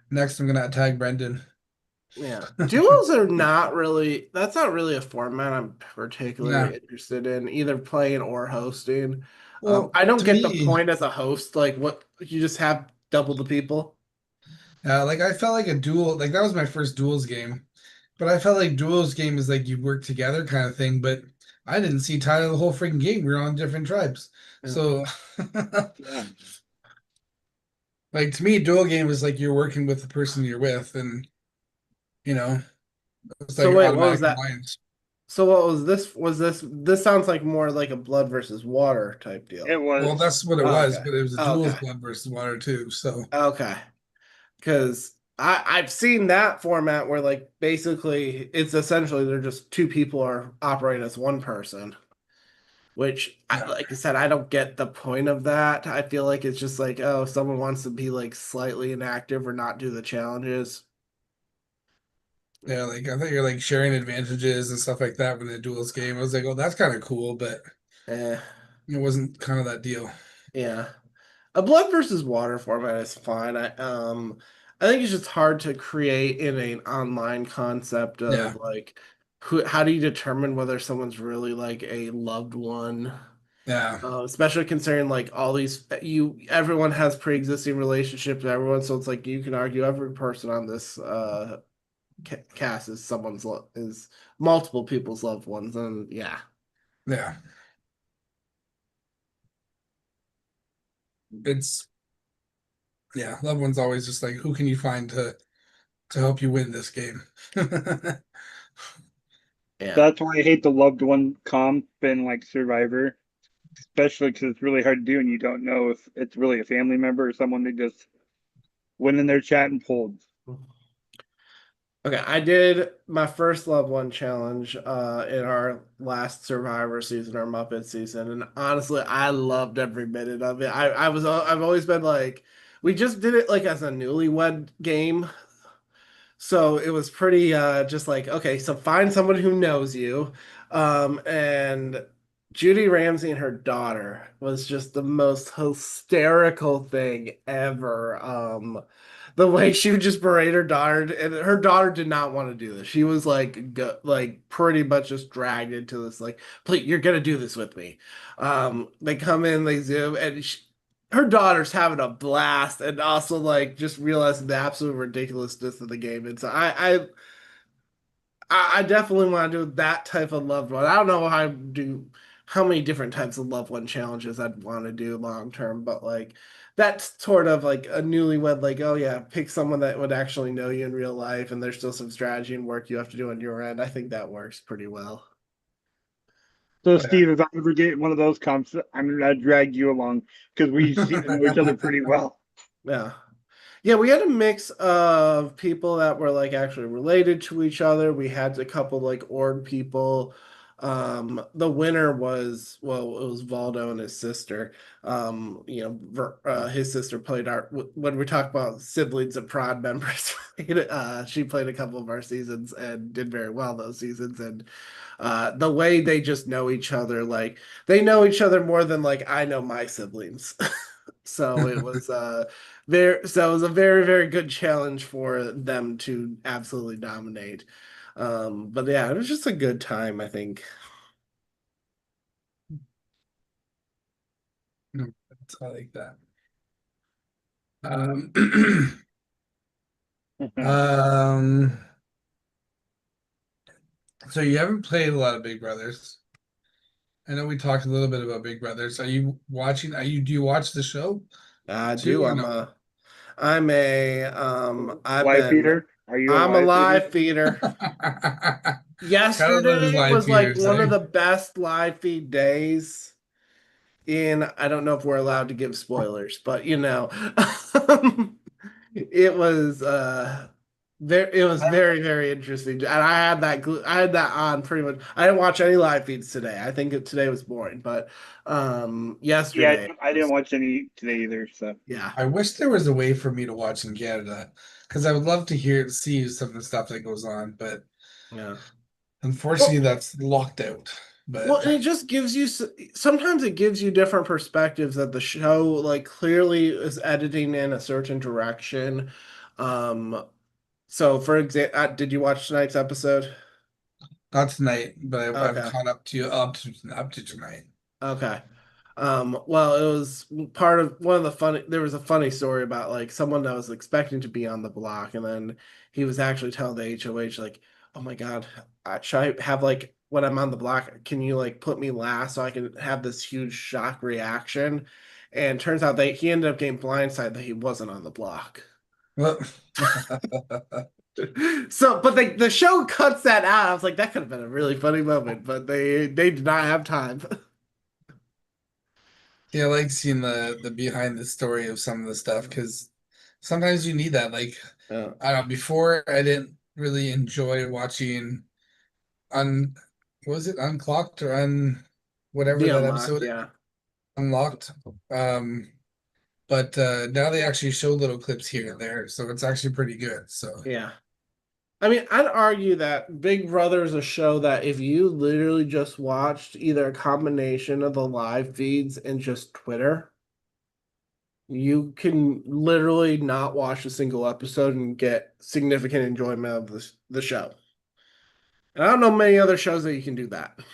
Next, I'm gonna tag Brenden.
Yeah, duels are not really. That's not really a format I'm
Yeah.
particularly interested in, either playing or hosting.
Well,
I don't
to
get the
me,
point as a host. Like, what you just have double the people.
like I felt like a duel. Like that was my first duels game, but I felt like duels game is like you work together kind of thing. But I didn't see Tyler the whole freaking game. We were on different tribes.
Yeah.
So,
Yeah.
like to me, duel game is like you're working with the person you're with, and you know, it's
So
like
wait, what was
automatic
that?
alliance.
So what was this? Was this sounds like more like a blood versus water type
It
deal.
Well,
was.
that's what it
Oh,
was,
okay.
but it was a
Oh,
duels
okay.
blood versus water too. So
Okay. Because I've seen that format where like basically it's essentially they're just two people are operating as one person, which
yeah,
like I said, I don't get the point of that. I feel like it's just like, oh, if someone wants to be like slightly inactive or not do the challenges.
yeah. Like I thought you're like sharing advantages and stuff like that when the duels game. I was like, oh, that's kind of cool, but
Eh,
it wasn't kind of that deal.
yeah. A blood versus water format is fine. I think it's just hard to create in an online concept
Yeah,
of like how do you determine whether someone's really like a loved one?
yeah,
Especially considering like all these everyone has pre-existing relationships with everyone, so it's like you can argue every person on this cast is is multiple people's loved ones, and yeah.
yeah. It's yeah. Loved one's always just like, who can you find to help you win this game?
Yeah.
That's why I hate the loved one comp in like Survivor, especially because it's really hard to do and you don't know if it's really a family member or someone they just went in their chat and pulled.
Okay, I did my first Love One challenge in our last Survivor season, our Muppet season, and honestly, I loved every minute of it. I've always been like, we just did it like as a newlywed game, so it was pretty just like, okay, so find someone who knows you. And Judy Ramsey and her daughter was just the most hysterical thing ever. The way she would just berate her daughter, and her daughter did not want to do this. She was like, like pretty much just dragged into this, like, please, you're gonna do this with me. They come in, they zoom, and her daughter's having a blast, and also like just realizing the absolute ridiculousness of the game. And so I definitely want to do that type of loved one. I don't know how many different types of loved one challenges I'd want to do long term, but like that's sort of like a newlywed, like, oh yeah, pick someone that would actually know you in real life, and there's still some strategy and work you have to do on your end. I think that works pretty well.
So,
Oh, yeah.
Steve, if I ever get one of those comps, I'm gonna drag you along because we seem to know each other pretty well.
Yeah. Yeah, we had a mix of people that were like actually related to each other. We had a couple like org people. The winner was, well, it was Valdo and his sister. His sister played our when we talk about siblings and prod members. She played a couple of our seasons and did very well those seasons. And the way they just know each other, like they know each other more than like I know my siblings. So it was it was a very, very good challenge for them to absolutely dominate. But yeah, it was just a good time, I think.
No, I like that. Um, um, so you haven't played a lot of Big Brothers. I know we talked a little bit about Big Brothers. Are you watching? Do you watch the show
I
too,
do.
or no?
Live feeder? Are you a
I'm a
live feeder?
live feeder.
Gotta love his
Yesterday
live
was like
feeders,
one of
eh?
the best live feed days. And I don't know if we're allowed to give spoilers, but it was very, very interesting. And I had that on pretty much. I didn't watch any live feeds today. I think today was boring, but
Yeah,
yesterday
I didn't
was,
watch any today either. So
yeah.
I wish there was a way for me to watch in Canada because I would love to see some of the stuff that goes on, but
Yeah.
unfortunately, that's locked out.
Well,
But
and it just gives you sometimes it gives you different perspectives that the show like clearly is editing in a certain direction. Um, so for example, did you watch tonight's episode?
not tonight. But I've
Okay.
caught up to tonight.
Okay. Well, it was part of one of the funny, there was a funny story about like someone that was expecting to be on the block, and then he was actually telling the HOH, like, oh my God, should I have like when I'm on the block, can you like put me last so I can have this huge shock reaction? And turns out that he ended up getting blindsided that he wasn't on the block.
Well,
So, but the show cuts that out. I was like, that could have been a really funny moment, but they did not have time.
yeah, I like seeing the behind the story of some of the stuff because sometimes you need that. Like
Yeah.
I don't know, before I didn't really enjoy watching un what was it unclocked or whatever
The
that
Unlocked,
episode is,
yeah.
unlocked. Um, but now they actually show little clips here and there, so it's actually pretty good. So
Yeah. I mean, I'd argue that Big Brother is a show that if you literally just watched either a combination of the live feeds and just Twitter, you can literally not watch a single episode and get significant enjoyment of the show. And I don't know many other shows that you can do that. It's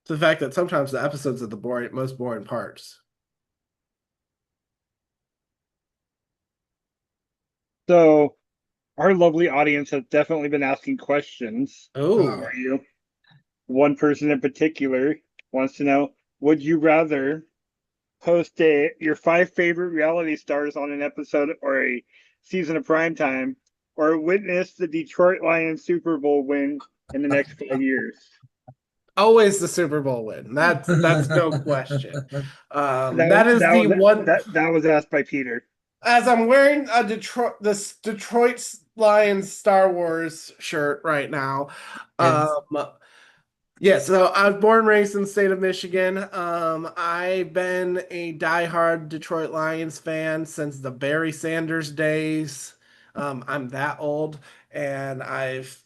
the fact that sometimes the episodes are the most boring parts.
so our lovely audience has definitely been asking questions
Oh,
for you. One person in particular wants to know, would you rather host your 5 favorite reality stars on an episode or a season of primetime, or witness the Detroit Lions Super Bowl win in the next 5 years?
always the Super Bowl win. That's no question.
That
That is
that
the
was
one.
that was asked by Peter.
As I'm wearing a Detroit Lions Star Wars shirt right now.
it's
Yeah, so I was born and raised in the state of Michigan. I've been a diehard Detroit Lions fan since the Barry Sanders days. I'm that old, and I've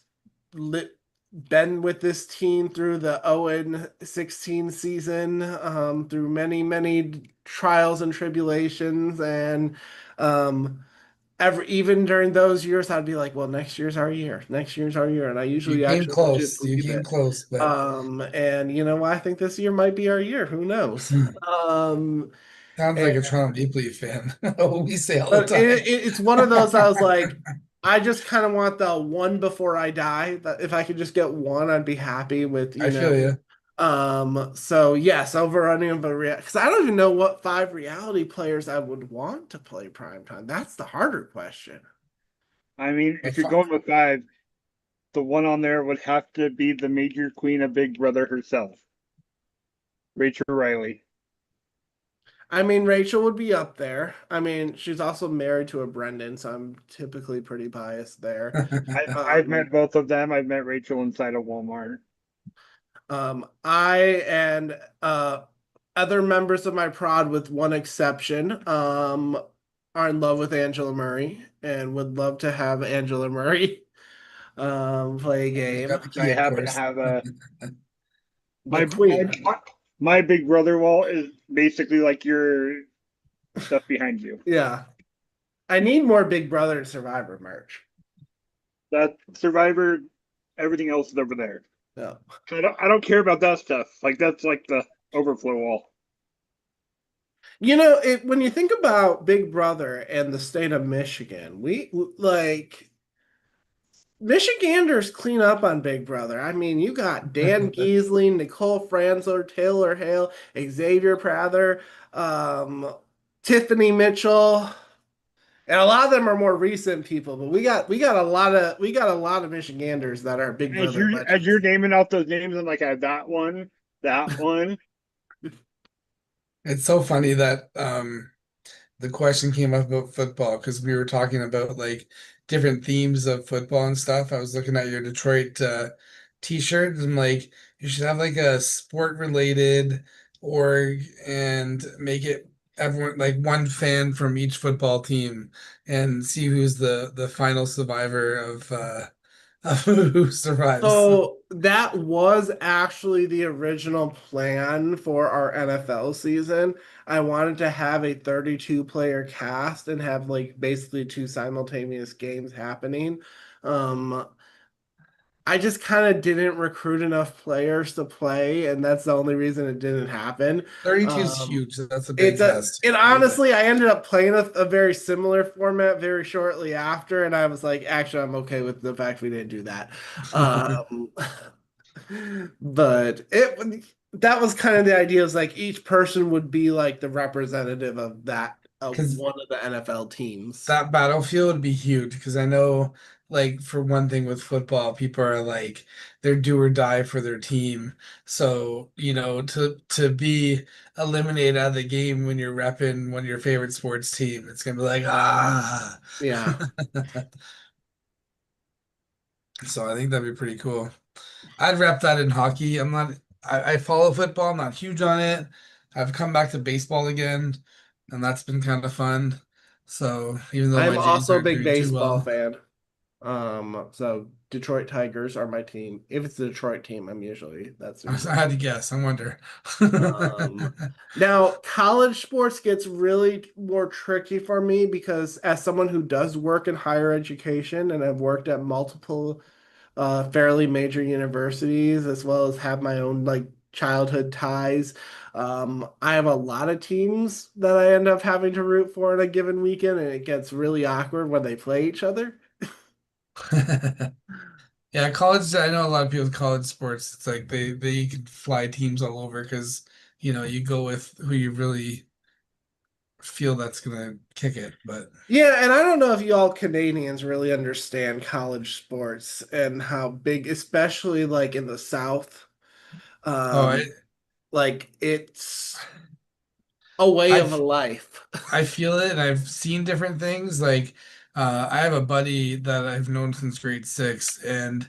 lit, been with this team through the 0-16 season, through many, many trials and tribulations, and um, even during those years, I'd be like, well, next year's our year. Next year's our year. And I
you
usually
came
actually legit
close. You
believe
came
it.
close, but
And you know, I think this year might be our year. Who knows? Um,
sounds
and,
like a Toronto Maple Leaf fan. We say all the
but
time.
it's one of those I was like, I just kind of want the one before I die. That if I could just get one, I'd be happy with,
I feel you.
So yes, over any of a because I don't even know what 5 reality players I would want to play primetime. That's the harder question.
I mean,
But
if you're going with 5, the one on there would have to be the major queen of Big Brother herself, Rachel Riley.
I mean, Rachel would be up there. I mean, she's also married to a Brenden, so I'm typically pretty biased there.
I've met both of them. I've met Rachel inside of Walmart.
I and other members of my prod, with one exception, are in love with Angela Murray and would love to have Angela Murray play a
you
game.
got the key,
I
of
happen to
course.
have
The
my
Queen.
my Big Brother wall is basically like your stuff behind you.
Yeah. I need more Big Brother and Survivor merch.
That Survivor, everything else is over there.
Yeah.
I don't care about that stuff. Like that's like the overflow wall.
When you think about Big Brother and the state of Michigan, we like Michiganders clean up on Big Brother. I mean, you got Dan Giesling, Nicole Franzler, Taylor Hale, Xavier Prather, um, Tiffany Mitchell, and a lot of them are more recent people. But we got a lot of Michiganders that are Big
As
Brother
you're
legends.
naming out those names, I'm like, I have that one.
It's so funny that the question came up about football because we were talking about like different themes of football and stuff. I was looking at your Detroit t-shirt and I'm like, you should have like a sport related org and make it everyone like one fan from each football team and see who's the final survivor of who survives.
So that was actually the original plan for our NFL season. I wanted to have a 32 player cast and have like basically two simultaneous games happening. Um, I just kind of didn't recruit enough players to play, and that's the only reason it didn't happen.
32 is
Um,
huge. That's a big
it's a,
test.
and honestly, I ended up playing a very similar format very shortly after, and I was like, actually, I'm okay with the fact we didn't do that. Um, but that was kind of the idea. Is like each person would be like the representative of that of
Because
one of the NFL teams.
that battlefield would be huge because I know, like, for one thing with football, people are like, they're do or die for their team. So, to be eliminated out of the game when you're repping one of your favorite sports team, it's gonna be like, ah.
Yeah.
So I think that'd be pretty cool. I'd rep that in hockey. I follow football, I'm not huge on it. I've come back to baseball again, and that's been kind of fun. So even though
I'm
my Jays
also a
aren't
big
doing too
baseball
well.
fan. So Detroit Tigers are my team. If it's the Detroit team, that's
I
usually
had to guess. I wonder.
um now college sports gets really more tricky for me because as someone who does work in higher education and I've worked at multiple fairly major universities as well as have my own like childhood ties. I have a lot of teams that I end up having to root for in a given weekend, and it gets really awkward when they play each other.
Yeah, college. I know a lot of people with college sports. It's like they can fly teams all over because you go with who you really feel that's gonna kick it. But
Yeah, and I don't know if y'all Canadians really understand college sports and how big, especially like in the South,
oh,
um, like it's a way
I
of a life.
I feel it, and I've seen different things. Like, I have a buddy that I've known since grade six, and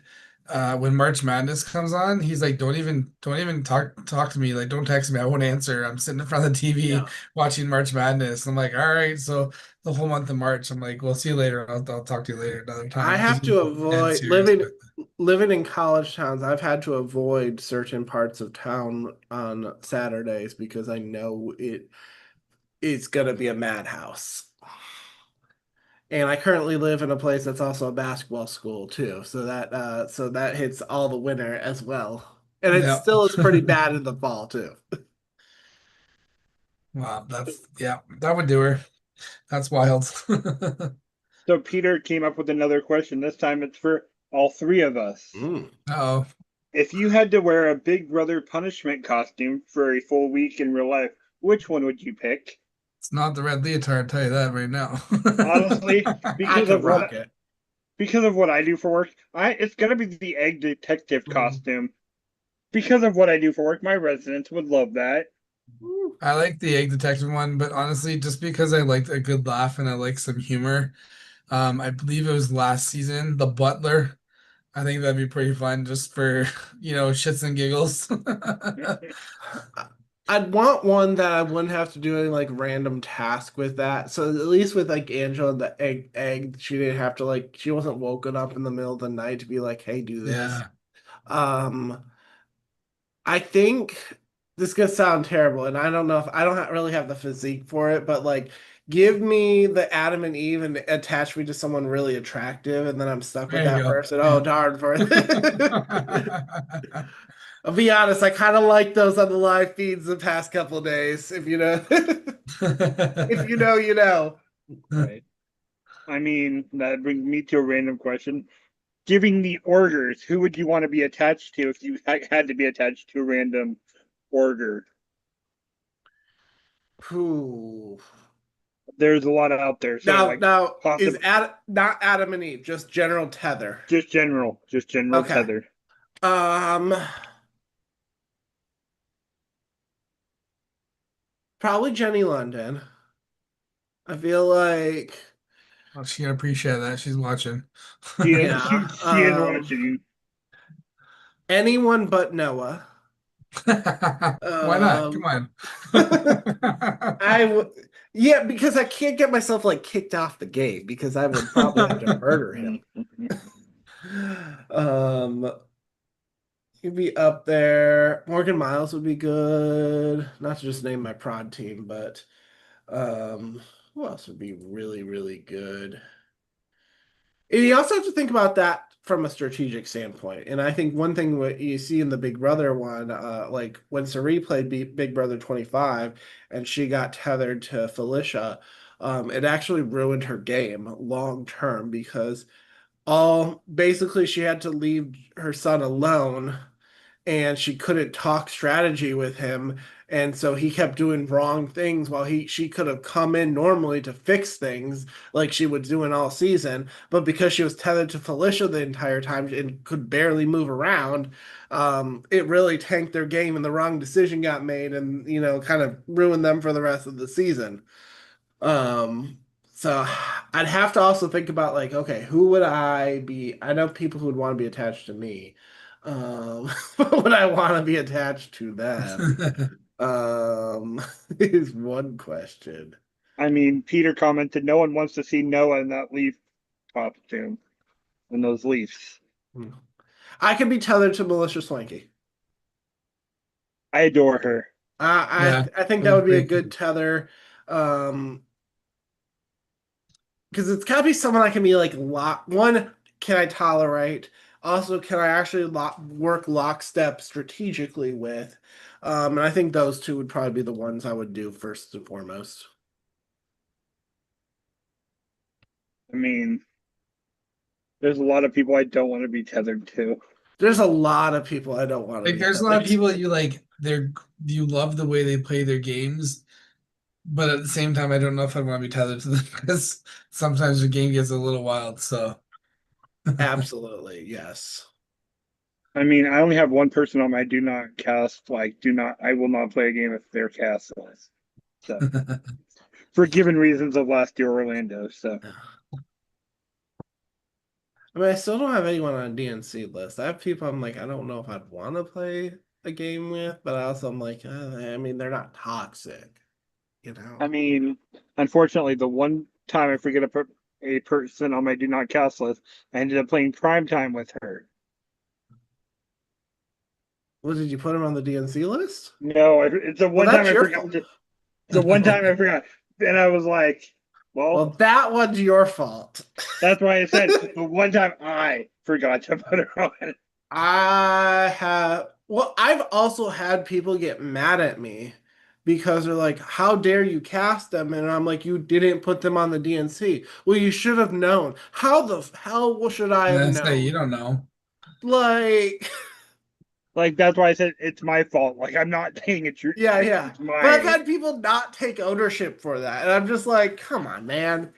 when March Madness comes on, he's like, don't even talk to me. Like, don't text me. I won't answer. I'm sitting in front of the TV
Yeah.
watching March Madness. I'm like, all right. So the whole month of March, I'm like, we'll see you later. I'll talk to you later another
I
time because
have
he's
to
dead
avoid
serious
living
about
living in college towns. I've had to avoid certain parts of town on Saturdays because I know it's gonna be a madhouse. And I currently live in a place that's also a basketball school too, so that hits all the winter as well. And it
it.
still is pretty
Yeah.
bad in the fall too.
Wow, yeah, that would do her. That's wild.
So Peter came up with another question. This time it's for all three of us.
Mm.
Oh,
If you had to wear a Big Brother punishment costume for a full week in real life, which one would you pick?
it's not the red leotard, I'll tell you that right now.
Honestly,
I
because
could
of
rock it.
what I do for work, it's gonna be the egg detective costume. Because of what I do for work, my residents would love that.
I like the egg detection one, but honestly, just because I liked a good laugh and I like some humor, I believe it was last season, The Butler. I think that'd be pretty fun just for, shits and giggles.
I'd want one that I wouldn't have to do any like random task with that. So at least with like Angela and the egg, she didn't have to like she wasn't woken up in the middle of the night to be like, hey, do this.
Yeah.
Um, I think this is gonna sound terrible, and I don't know if I don't really have the physique for it, but like Give me the Adam and Eve and attach me to someone really attractive, and then I'm stuck with
There you
that
go.
person.
Yeah.
Oh, darn for I'll be honest, I kind of like those on the live feeds the past couple days. If you know, if you know, you know.
Right. I mean, that brings me to a random question. Giving the orders, who would you want to be attached to if you had to be attached to a random order?
Whew.
There's a lot out there, so like
Now is
possible,
not Adam and Eve, just general tether.
just general
Okay.
tether.
Um, Probably Jenny London. I feel like,
Oh, she can appreciate that. She's watching.
yeah,
She is watching.
anyone but Noah.
Why not? Come on.
I would, yeah, because I can't get myself like kicked off the game because I would probably have to murder him. Um, He'd be up there. Morgan Miles would be good. Not to just name my prod team, but who else would be really, really good? And you also have to think about that from a strategic standpoint. And I think one thing what you see in the Big Brother one, like when Sari played Big Brother 25 and she got tethered to Felicia, it actually ruined her game long term because all basically she had to leave her son alone and she couldn't talk strategy with him, and so he kept doing wrong things while she could have come in normally to fix things like she was doing all season, but because she was tethered to Felicia the entire time and could barely move around, it really tanked their game and the wrong decision got made and kind of ruined them for the rest of the season. um so I'd have to also think about like, okay, who would I be? I know people who would want to be attached to me. Would I want to be attached to them? Is one question.
I mean, Peter commented, no one wants to see Noah in that leaf costume, in those leaves.
I could be tethered to Melissa Swanky.
I adore her.
Yeah,
I think that
that's
would be a
great.
good tether. Because it's got to be someone I can be like one, can I tolerate? Also, can I actually work lockstep strategically with? And I think those two would probably be the ones I would do first and foremost.
I mean, there's a lot of people I don't want to be tethered to.
There's a lot of people I don't want to
Like,
be
there's a lot of
tethered
people that you like. You love the way they play their games, but at the same time, I don't know if I want to be tethered to them because sometimes the game gets a little wild. So,
Absolutely, yes.
I mean, I only have one person on my do not cast. Like, I will not play a game if they're cast list. So, for given reasons of last year Orlando. So,
I mean, I still don't have anyone on a DNC list. I have people I'm like, I don't know if I'd want to play a game with, but I also I'm like, I mean, they're not toxic, you know?
I mean, unfortunately, the one time I forget to put a person on my do not cast list, I ended up playing prime time with her.
Well, did you put him on the DNC list?
No, it's the
Well,
one time
that's
I
your
forgot.
fault.
The one time I forgot, and I was like,
Well, that one's your fault.
that's why I said the one time I forgot to put her on.
I've also had people get mad at me because they're like, how dare you cast them? And I'm like, you didn't put them on the DNC. Well, you should have known. How the hell should I have
that's you
known?
don't know.
Like,
Like that's why I said it's my fault. Like I'm not saying it's your.
yeah.
It's
But I've
mine.
had people not take ownership for that. And I'm just like, come on, man.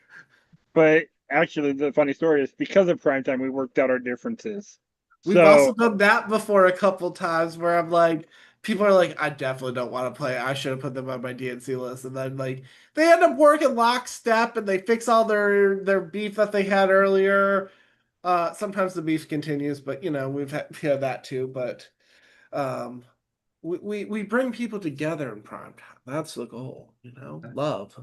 But actually, the funny story is because of primetime, we worked out our differences.
We've also
So
done that before a couple times where I'm like, people are like, I definitely don't want to play. I should have put them on my DNC list. And then like they end up working lockstep and they fix all their beef that they had earlier. Sometimes the beef continues, but we've had that too. But um, we bring people together in prime time. That's the goal, love,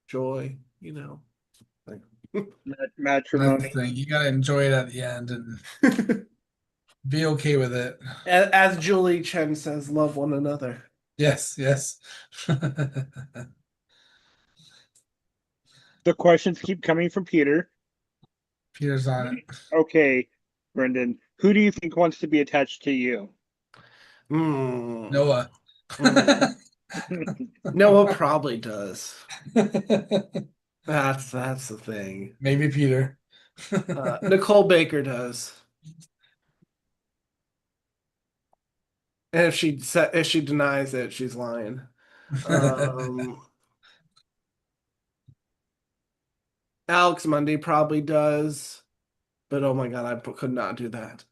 joy,
That's the
matrimony.
thing. You gotta enjoy it at the end and be okay with it.
As Julie Chen says, love one another.
Yes, yes.
The questions keep coming from Peter.
Peter's on it.
Okay, Brendan, who do you think wants to be attached to you?
Noah.
Mm. Noah probably does. That's the thing.
Maybe Peter.
Nicole Baker does. And if she denies it, she's lying. Alex Mundy probably does, but oh my God, I could not do that.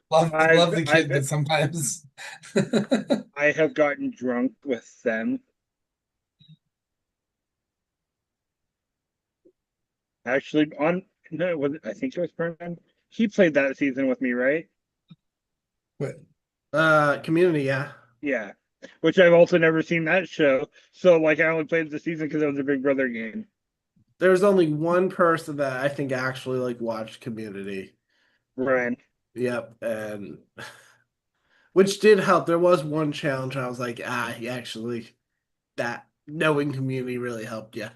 Love the kid,
I've
but sometimes.
I have gotten drunk with them. Actually, on no, I think it was Brendan. He played that season with me, right?
What?
Community, yeah.
Yeah. Which I've also never seen that show. So like I only played the season because it was a Big Brother game.
There's only one person that I think actually like watched Community.
Ryan.
Yep, and which did help. There was one challenge I was like, he actually that knowing Community really helped you.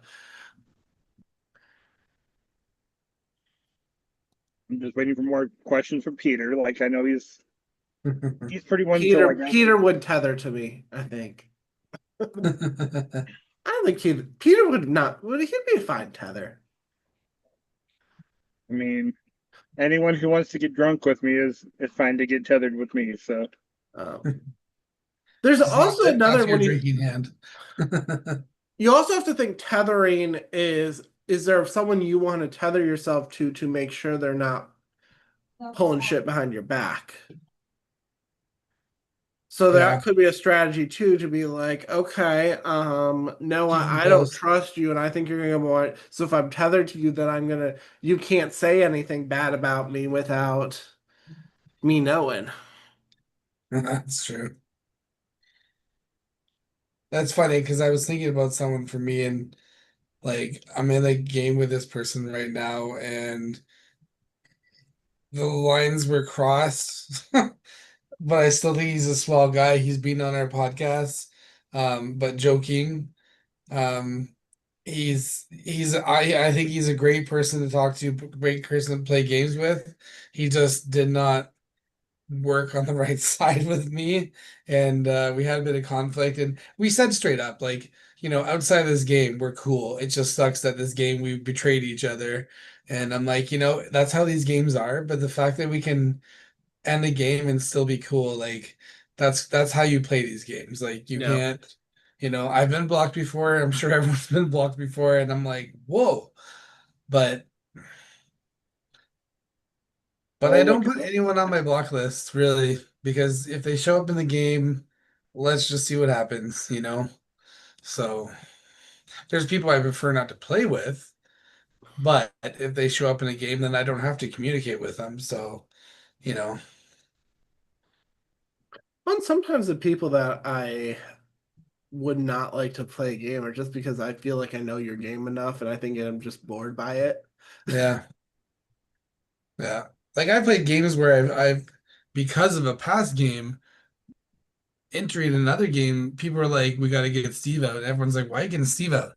I'm just waiting for more questions from Peter. Like I know he's pretty one so
Peter
like
Peter would tether to me, I think. I don't think Peter would not would he be a fine tether.
I mean anyone who wants to get drunk with me is fine to get tethered with me, so
There's
Just
also another
not your
when you
drinking hand.
you also have to think tethering is there someone you want to tether yourself to make sure they're not pulling shit behind your back. So
Yeah.
that could be a strategy too, to be like, okay, no,
Keep them
I don't
close.
trust you, and I think you're gonna want. So if I'm tethered to you, then you can't say anything bad about me without me knowing.
That's true. That's funny because I was thinking about someone for me, and like I'm in a game with this person right now, and the lines were crossed. But I still think he's a swell guy. He's been on our podcast, but joking. Um, I think he's a great person to talk to, great person to play games with. He just did not work on the right side with me, and we had a bit of conflict, and we said straight up, like, outside of this game, we're cool. It just sucks that this game we betrayed each other. And I'm like, that's how these games are, but the fact that we can end the game and still be cool, like that's how you play these games. Like you
Yeah.
can't, I've been blocked before. I'm sure everyone's been blocked before, and I'm like, whoa. But
oh
I
look
don't put anyone on my block list really, because if they show up in the game, let's just see what happens. So there's people I prefer not to play with, but if they show up in a game, then I don't have to communicate with them. So, you know,
And sometimes the people that I would not like to play a game are just because I feel like I know your game enough, and I think I'm just bored by it.
yeah. Yeah. Like I played games where I've because of a past game entering another game, people are like, we got to get Steve out. Everyone's like, why are you getting Steve out?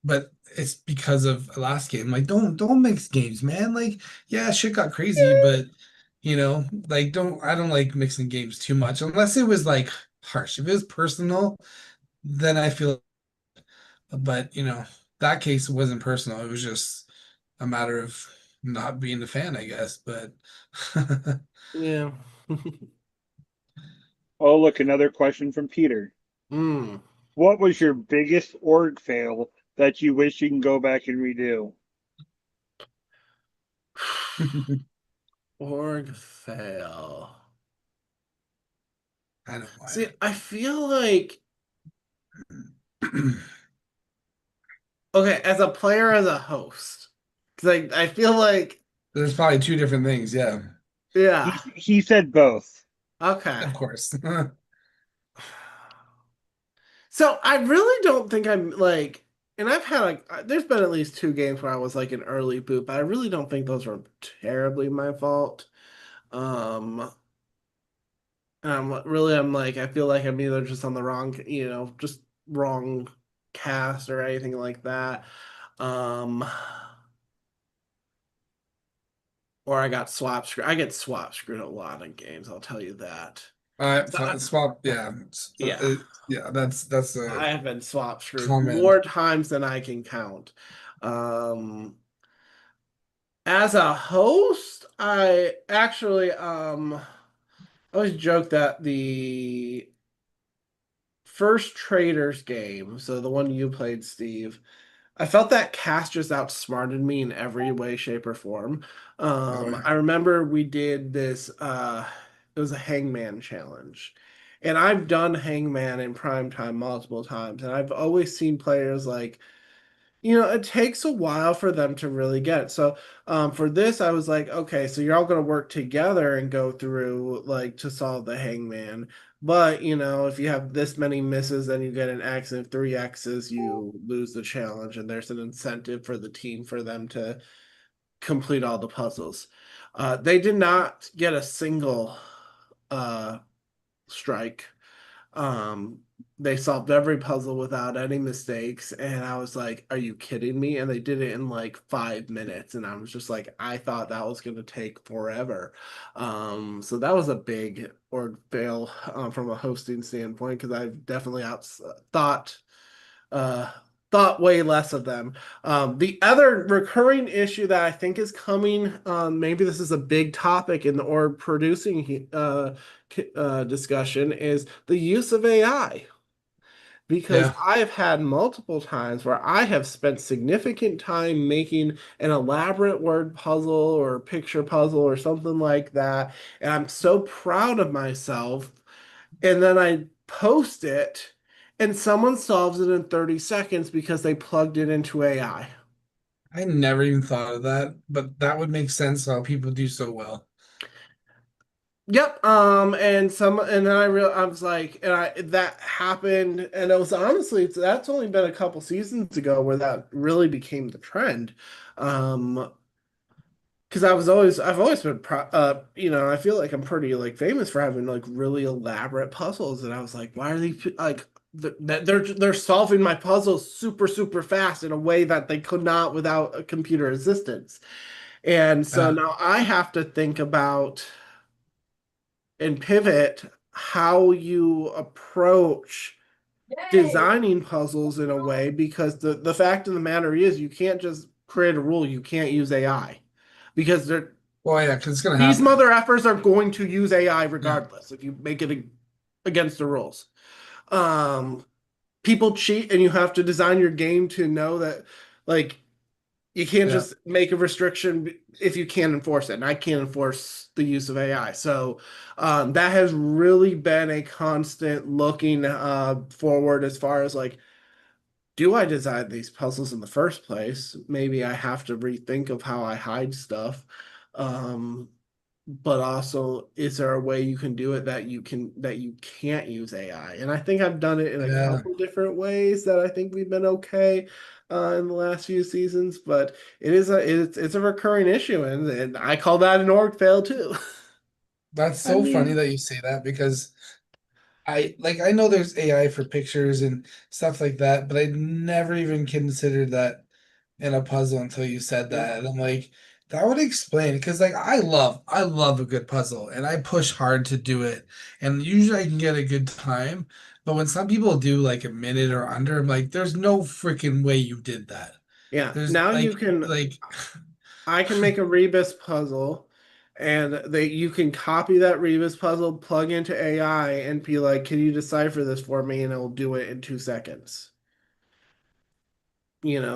But it's because of a last game. Like, don't mix games, man. Like, yeah, shit got crazy, but like I don't like mixing games too much unless it was like harsh. If it was personal, then I feel, but that case wasn't personal. It was just a matter of not being a fan, I guess. But
Yeah.
oh look another question from Peter.
Hmm.
What was your biggest org fail that you wish you can go back and redo?
Org fail.
I know
See,
why.
I feel like okay, as a player, as a host, because I feel like
There's probably two different things, yeah.
yeah,
He said both.
okay.
Of course.
So I really don't think I'm like, and I've had like, there's been at least two games where I was like an early boot, but I really don't think those were terribly my fault. Um, and I'm like, I feel like I'm either just on the wrong, just wrong cast or anything like that. Um, or I got swap screwed. I get swap screwed a lot in games, I'll tell you that.
Swap.
Yeah.
Yeah. That's a
I have been swap screwed
common.
more times than I can count. Um, as a host, I actually I always joke that the first Traders game, so the one you played, Steve, I felt that cast just outsmarted me in every way, shape, or form.
Oh,
I remember we did this, it was a hangman challenge. And I've done hangman in prime time multiple times, and I've always seen players like, it takes a while for them to really get it. So, for this, I was like, okay, so you're all going to work together and go through like to solve the hangman. But, if you have this many misses, then you get an X, and if three X's, you lose the challenge, and there's an incentive for the team for them to complete all the puzzles. They did not get a single uh, strike. um, they solved every puzzle without any mistakes, and I was like, "Are you kidding me?" And they did it in like 5 minutes, and I was just like, I thought that was going to take forever. So that was a big org fail from a hosting standpoint because I've definitely out uh, thought way less of them. The other recurring issue that I think is coming, maybe this is a big topic in the org producing discussion, is the use of AI. Because
yeah.
I've had multiple times where I have spent significant time making an elaborate word puzzle or picture puzzle or something like that. And I'm so proud of myself. And then I post it, and someone solves it in 30 seconds because they plugged it into AI.
I never even thought of that, but that would make sense how people do so well.
Yep. And then I was like, and I that happened, and it was honestly that's only been a couple seasons ago where that really became the trend. Um, because I've always been I feel like I'm pretty like famous for having like really elaborate puzzles, and I was like, why are these like they're solving my puzzles super super fast in a way that they could not without a computer assistance. And so
Yeah.
now I have to think about and pivot how you approach designing puzzles in a way, because the fact of the matter is you can't just create a rule, you can't use AI because
Well, yeah, because it's gonna
these
happen.
mother effers are going to use AI
Yeah.
regardless if you make it against the rules. Um, People cheat, and you have to design your game to know that, like, you can't
Yeah.
just make a restriction if you can't enforce it. And I can't enforce the use of AI. So that has really been a constant looking forward as far as like, do I design these puzzles in the first place? Maybe I have to rethink of how I hide stuff. Um, but also, is there a way you can do it that you can't use AI? And I think I've done it in a
Yeah.
couple different ways that I think we've been okay in the last few seasons. But it's a recurring issue, and I call that an org fail too.
That's
I
so funny
mean,
that you say that because I know there's AI for pictures and stuff like that, but I never even considered that in a puzzle until you said
Yeah,
that. And I'm like, that would explain because like I love a good puzzle and I push hard to do it. And usually I can get a good time. But when some people do like a minute or under, I'm like, there's no freaking way you did that.
yeah.
There's
Now you
like
can.
like
I can make a rebus puzzle, and they you can copy that rebus puzzle, plug into AI, and be like, "Can you decipher this for me?" And it'll do it in 2 seconds.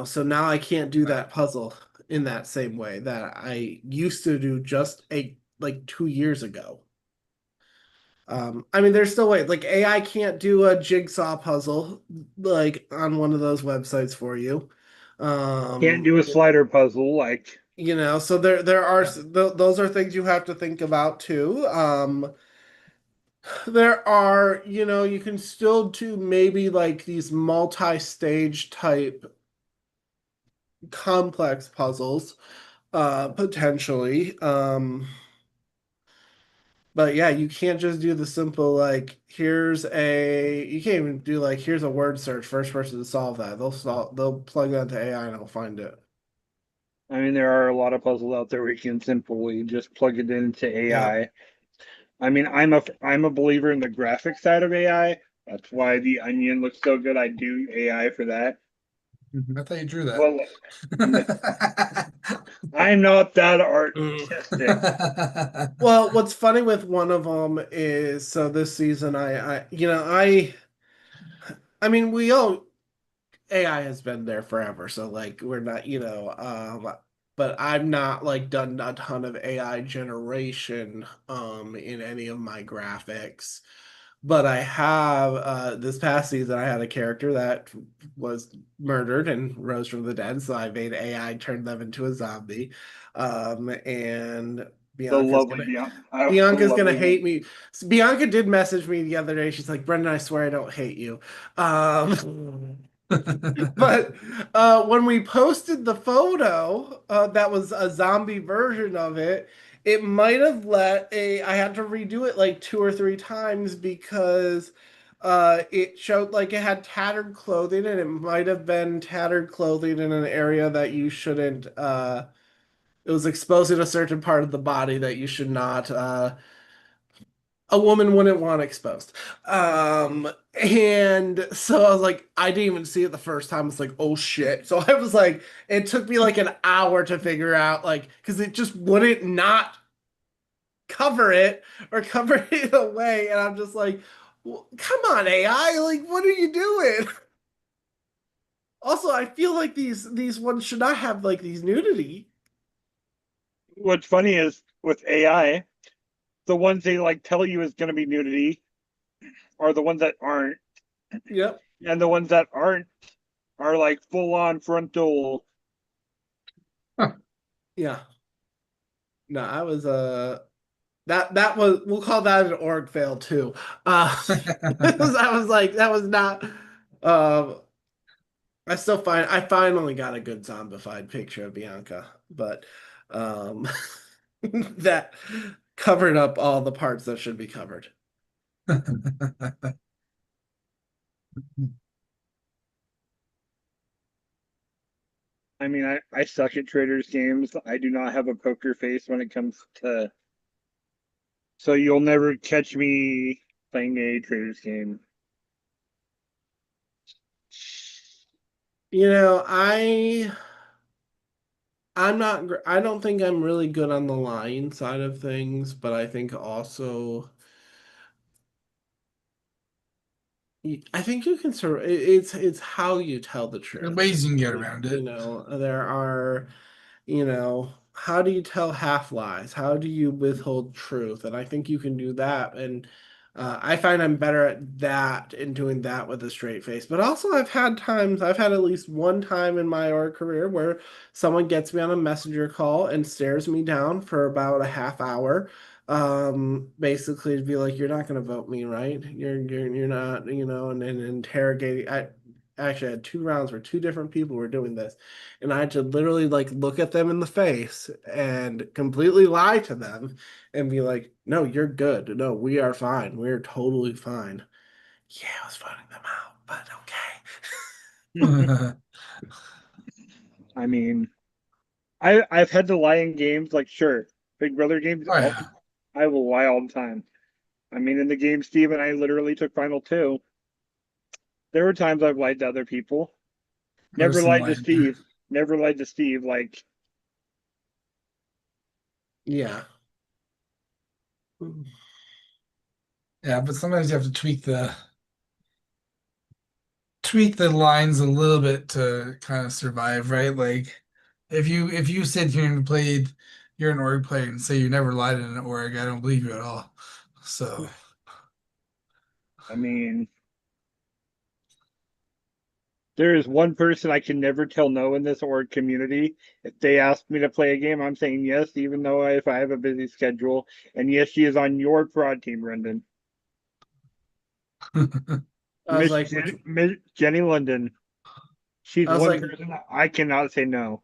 So now I can't do that puzzle in that same way that I used to do just like 2 years ago. I mean, there's still way like AI can't do a jigsaw puzzle like on one of those websites for you.
can't
Um,
do a slider puzzle like
so there are
yeah,
those are things you have to think about too. There are, you can still do maybe like these multi-stage type complex puzzles potentially. But yeah, you can't just do the simple like you can't even do like here's a word search, first person to solve that. They'll plug that into AI and it'll find it.
I mean, there are a lot of puzzles out there where you can simply just plug it into
Yeah.
AI. I mean, I'm a believer in the graphic side of AI. That's why the Onion looks so good. I do AI for that.
I thought you drew that.
Well, I'm not that artistic.
Well, what's funny with one of them is so this season I mean we all AI has been there forever, so like we're not, but I've not like done a ton of AI generation in any of my graphics. But I have this past season I had a character that was murdered and rose from the dead, so I made AI turn them into a zombie. And
The
Bianca's
lovely
gonna
Bianca.
Bianca's gonna
Lovely
hate
one.
me. Bianca did message me the other day. She's like, Brendan, I swear I don't hate you. But when we posted the photo, that was a zombie version of it. It might have I had to redo it like 2 or 3 times because it showed like it had tattered clothing and it might have been tattered clothing in an area that you shouldn't. It was exposing a certain part of the body that you should not. A woman wouldn't want exposed. And so I was like, I didn't even see it the first time. It's like, oh shit. So I was like, it took me like an hour to figure out, like, because it just wouldn't not cover it or cover it away. And I'm just like, well, come on, AI, like, what are you doing? Also, I feel like these ones should not have like these nudity.
What's funny is with AI, the ones they like tell you is going to be nudity are the ones that aren't,
Yep.
and the ones that aren't are like full on frontal.
Yeah. No, I was that was we'll call that an org fail too. I was like that was not. Um, I finally got a good zombified picture of Bianca, but um, that covered up all the parts that should be covered.
I mean, I suck at traders games. I do not have a poker face when it comes to. So you'll never catch me playing a traders game.
You know, I'm not. I don't think I'm really good on the lying side of things, but I think also. I think you can sort of, it's how you tell the
There are
truth.
ways you can get around
You
it.
know, there are, how do you tell half lies? How do you withhold truth? And I think you can do that. And I find I'm better at that and doing that with a straight face. But also, I've had at least one time in my art career where someone gets me on a messenger call and stares me down for about a half hour, basically to be like, you're not going to vote me, right? You're not, and then interrogating. I actually had 2 rounds where 2 different people were doing this, and I had to literally like look at them in the face and completely lie to them and be like, no, you're good. No, we are fine. We're totally fine. Yeah, I was voting them out, but okay.
I mean, I've had to lie in games like sure, Big Brother games.
Oh yeah.
I will lie all the time. I mean, in the game Steve and I literally took final two. There were times I've lied to other people.
There's
Never
some
lied to
line there.
Steve. Never lied to Steve. Like,
Yeah.
Yeah, but sometimes you have to tweak the lines a little bit to kind of survive, right? Like if you sit here and played you're an org player and say you never lied in an org, I don't believe you at all. So
I mean, there is one person I can never tell no in this org community. If they ask me to play a game, I'm saying yes, even though if I have a busy schedule. And yes, she is on your prod team, Brendan.
I was like, which
Miss Jenny London. She's
I was
one
like,
person I cannot say no.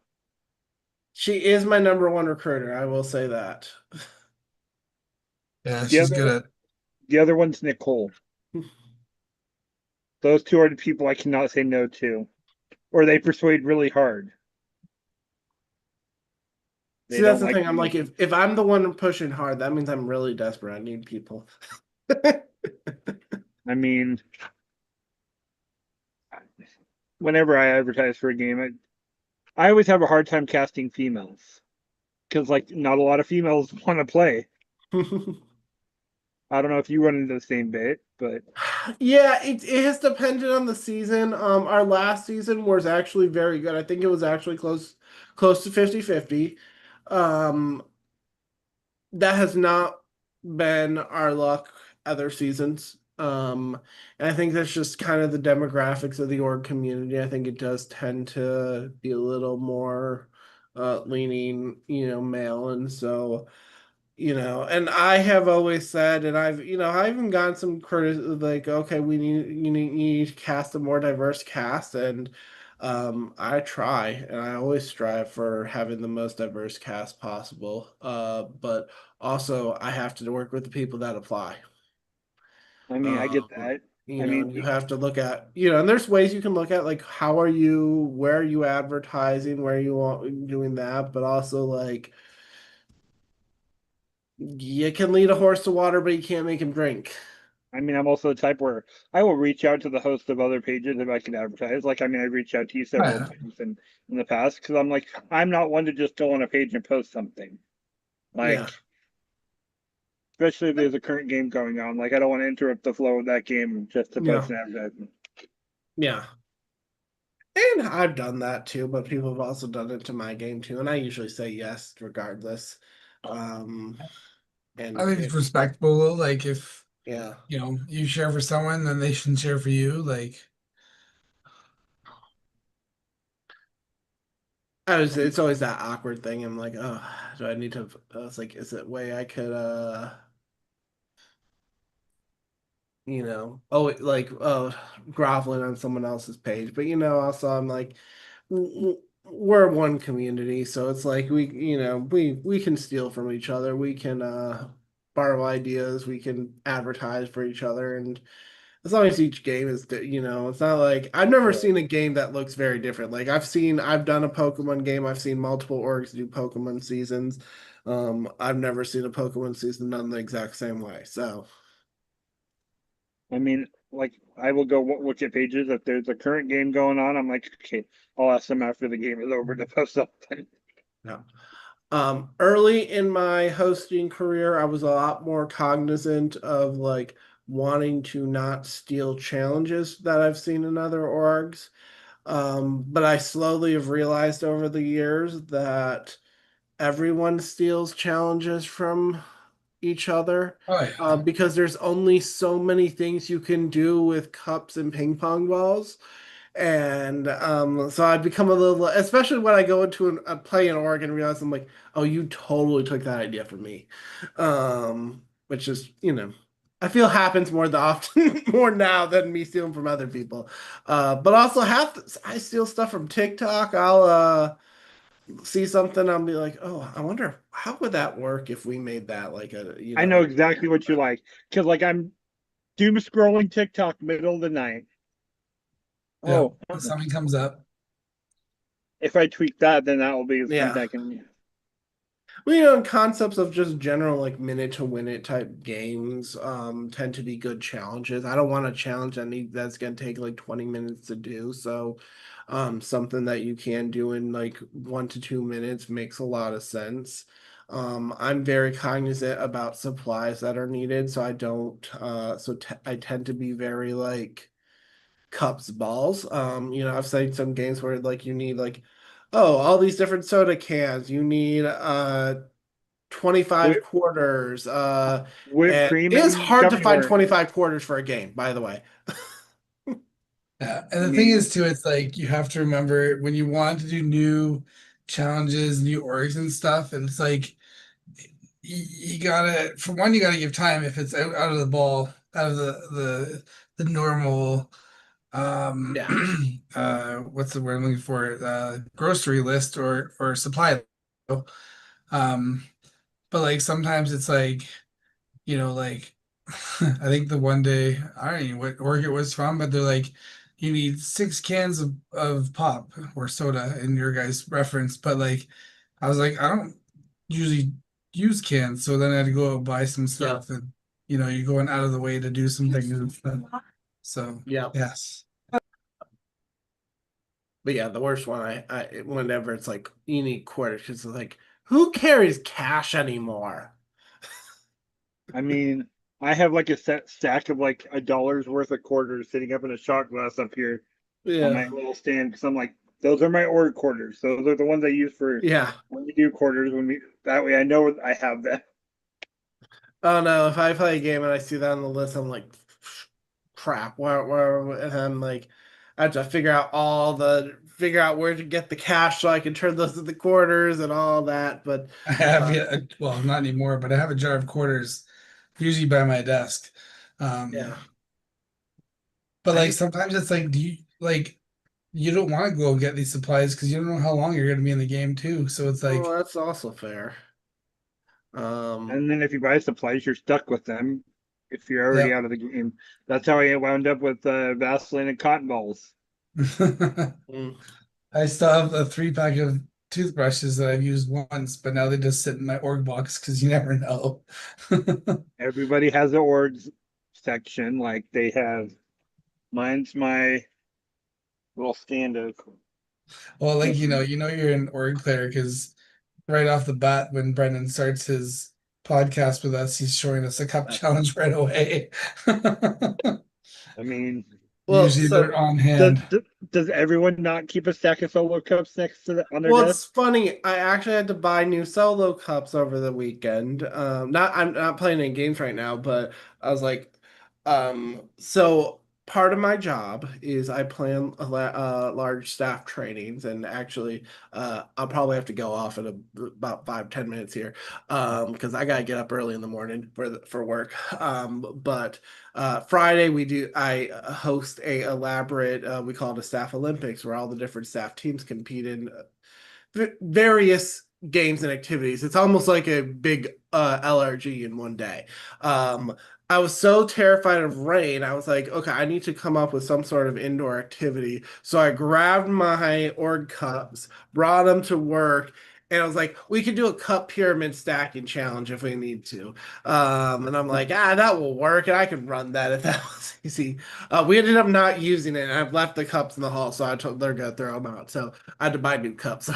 she is my number one recruiter. I will say that.
Yeah,
The
she's
other
good
one,
at.
the other one's Nicole. Those two are the people I cannot say no to, or they persuade really hard.
See,
They
that's
don't
the
like
thing. I'm
me.
like, if I'm the one pushing hard, that means I'm really desperate. I need people.
I mean, whenever I advertise for a game, I always have a hard time casting females because like not a lot of females want to play. I don't know if you run into the same bit, but
Yeah, it has depended on the season. Our last season was actually very good. I think it was actually close to 50-50. Um, that has not been our luck other seasons. And I think that's just kind of the demographics of the org community. I think it does tend to be a little more leaning, male, and so and I have always said, and I've even gotten some criticism like, okay, you need to cast a more diverse cast, and I try, and I always strive for having the most diverse cast possible. But also I have to work with the people that apply.
I mean, I get
Um,
that. I mean,
and you have to look at, and there's ways you can look at like where are you advertising, where you want doing that, but also like you can lead a horse to water, but you can't make him drink.
I'm also the type where I will reach out to the host of other pages if I can advertise. Like, I mean, I've reached out to you several
Yeah.
times in the past because I'm like, I'm not one to just go on a page and post something.
Yeah,
Like, especially if there's a current game going on. Like, I don't want to interrupt the flow of that game just to
yeah,
post an advertisement.
yeah. And I've done that too, but people have also done it to my game too, and I usually say yes regardless. Um,
I
and
think it's respectable. Like if
yeah,
you share for someone, then they should share for you. Like
it's always that awkward thing. I'm like, oh, do I need to? I was like, is it a way I could, like, groveling on someone else's page, but also I'm like, we're one community, so it's like we can steal from each other, we can borrow ideas, we can advertise for each other, and as long as each game is it's not like I've never
Yeah.
seen a game that looks very different. Like I've done a Pokemon game, I've seen multiple orgs do Pokemon seasons. I've never seen a Pokemon season done the exact same way. So
I mean, like, I will go look at pages if there's a current game going on. I'm like, okay, I'll ask them after the game is over to post something.
yeah. Early in my hosting career, I was a lot more cognizant of like wanting to not steal challenges that I've seen in other orgs. But I slowly have realized over the years that everyone steals challenges from each other,
oh yeah.
because there's only so many things you can do with cups and ping pong balls. And so I've become a little, especially when I go into a play in Oregon, and realize I'm like, oh, you totally took that idea from me. Which is, I feel happens more the often more now than me stealing from other people. But also I steal stuff from TikTok. I'll see something, I'll be like, oh, I wonder how would that work if we made that like a,
I know exactly what you like because, like, I'm doom scrolling TikTok middle of the night.
Yeah.
Oh,
If something comes up.
if I tweak that, then that will be as things
yeah.
I can.
Well, concepts of just general like minute to win it type games tend to be good challenges. I don't want a challenge that's gonna take like 20 minutes to do. So something that you can do in like 1 to 2 minutes makes a lot of sense. I'm very cognizant about supplies that are needed, so I don't I tend to be very like cups balls. I've seen some games where like you need like, oh, all these different soda cans. You need 25
Whip,
quarters.
whipped
And
cream
it is
and
hard to
gummy
find
worms.
25 quarters for a game, by the way.
Yeah. And
I
the thing
mean,
is too, it's like you have to remember when you want to do new challenges, new orgs and stuff, and it's like you gotta, for one, you gotta give time if it's out of the ball, out of the normal
Yeah.
what's the word I'm looking for? Grocery list or supply. Um, but like sometimes it's like like I think the one day, I don't know what org it was from, but they're like, you need 6 cans of pop or soda in your guys' reference. But like, I was like, I don't usually use cans, so then I had to go out and buy some stuff, and you're going out of the way to do some things and stuff. So
Yeah.
yes.
But yeah, the worst one whenever it's like you need quarters, because it's like, who carries cash anymore?
I mean, I have like a set stack of like $1 worth of quarters sitting up in a shot glass up here on my
Yeah.
little stand because I'm like, those are my org quarters. Those are the ones I use for
Yeah.
when we do quarters. That way I know I have that.
Oh no, if I play a game and I see that on the list, I'm like, crap, and I'm like, I have to figure out where to get the cash so I can turn those into quarters and all that. But
I have well, not anymore, but I have a jar of quarters usually by my desk.
yeah.
But like
I
sometimes it's like, do you like you don't want to go get these supplies because you don't know how long you're going to be in the game too. So it's like,
Oh, that's also fair.
And then if you buy supplies, you're stuck with them if you're
yeah.
already out of the game. That's how I wound up with Vaseline and cotton balls.
Mm.
I still have a 3 pack of toothbrushes that I've used once, but now they just sit in my org box because you never know.
Everybody has the orgs section. Like they have, mine's my little stand of.
Well, like you're an org player because right off the bat, when Brendan starts his podcast with us, he's showing us a cup challenge right away.
I mean,
Well,
Usually they're
so
on
does,
hand.
does everyone not keep a stack of solo cups next to on their
Well, it's
desk?
funny. I actually had to buy new solo cups over the weekend. I'm not playing any games right now, but I was like, so part of my job is I plan large staff trainings, and actually, I'll probably have to go off in about 5-10 minutes here, because I gotta get up early in the morning for work. But Friday I host a elaborate we call it a staff Olympics, where all the different staff teams compete in various games and activities. It's almost like a big LRG in one day. I was so terrified of rain. I was like, okay, I need to come up with some sort of indoor activity. So I grabbed my org cups, brought them to work, and I was like, we could do a cup pyramid stacking challenge if we need to. And I'm like, that will work, and I could run that if that was easy. We ended up not using it, and I've left the cups in the hall, so I told they're gonna throw them out. So I had to buy new cups.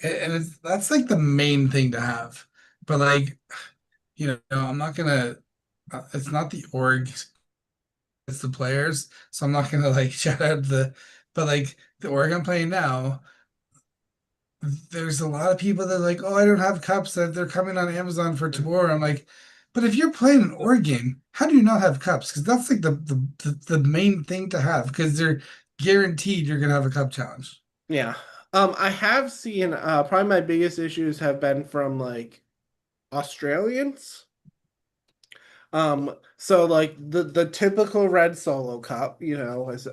And that's like the main thing to have. But like, I'm not gonna, it's not the org, it's the players. So I'm not gonna like shout out but like the org I'm playing now, there's a lot of people that are like, oh, I don't have cups that they're coming on Amazon for tomorrow. I'm like, but if you're playing an org game, how do you not have cups? Because that's like the main thing to have because they're guaranteed you're gonna have a cup challenge.
Yeah. I have seen probably my biggest issues have been from like Australians. So like the typical red solo cup, is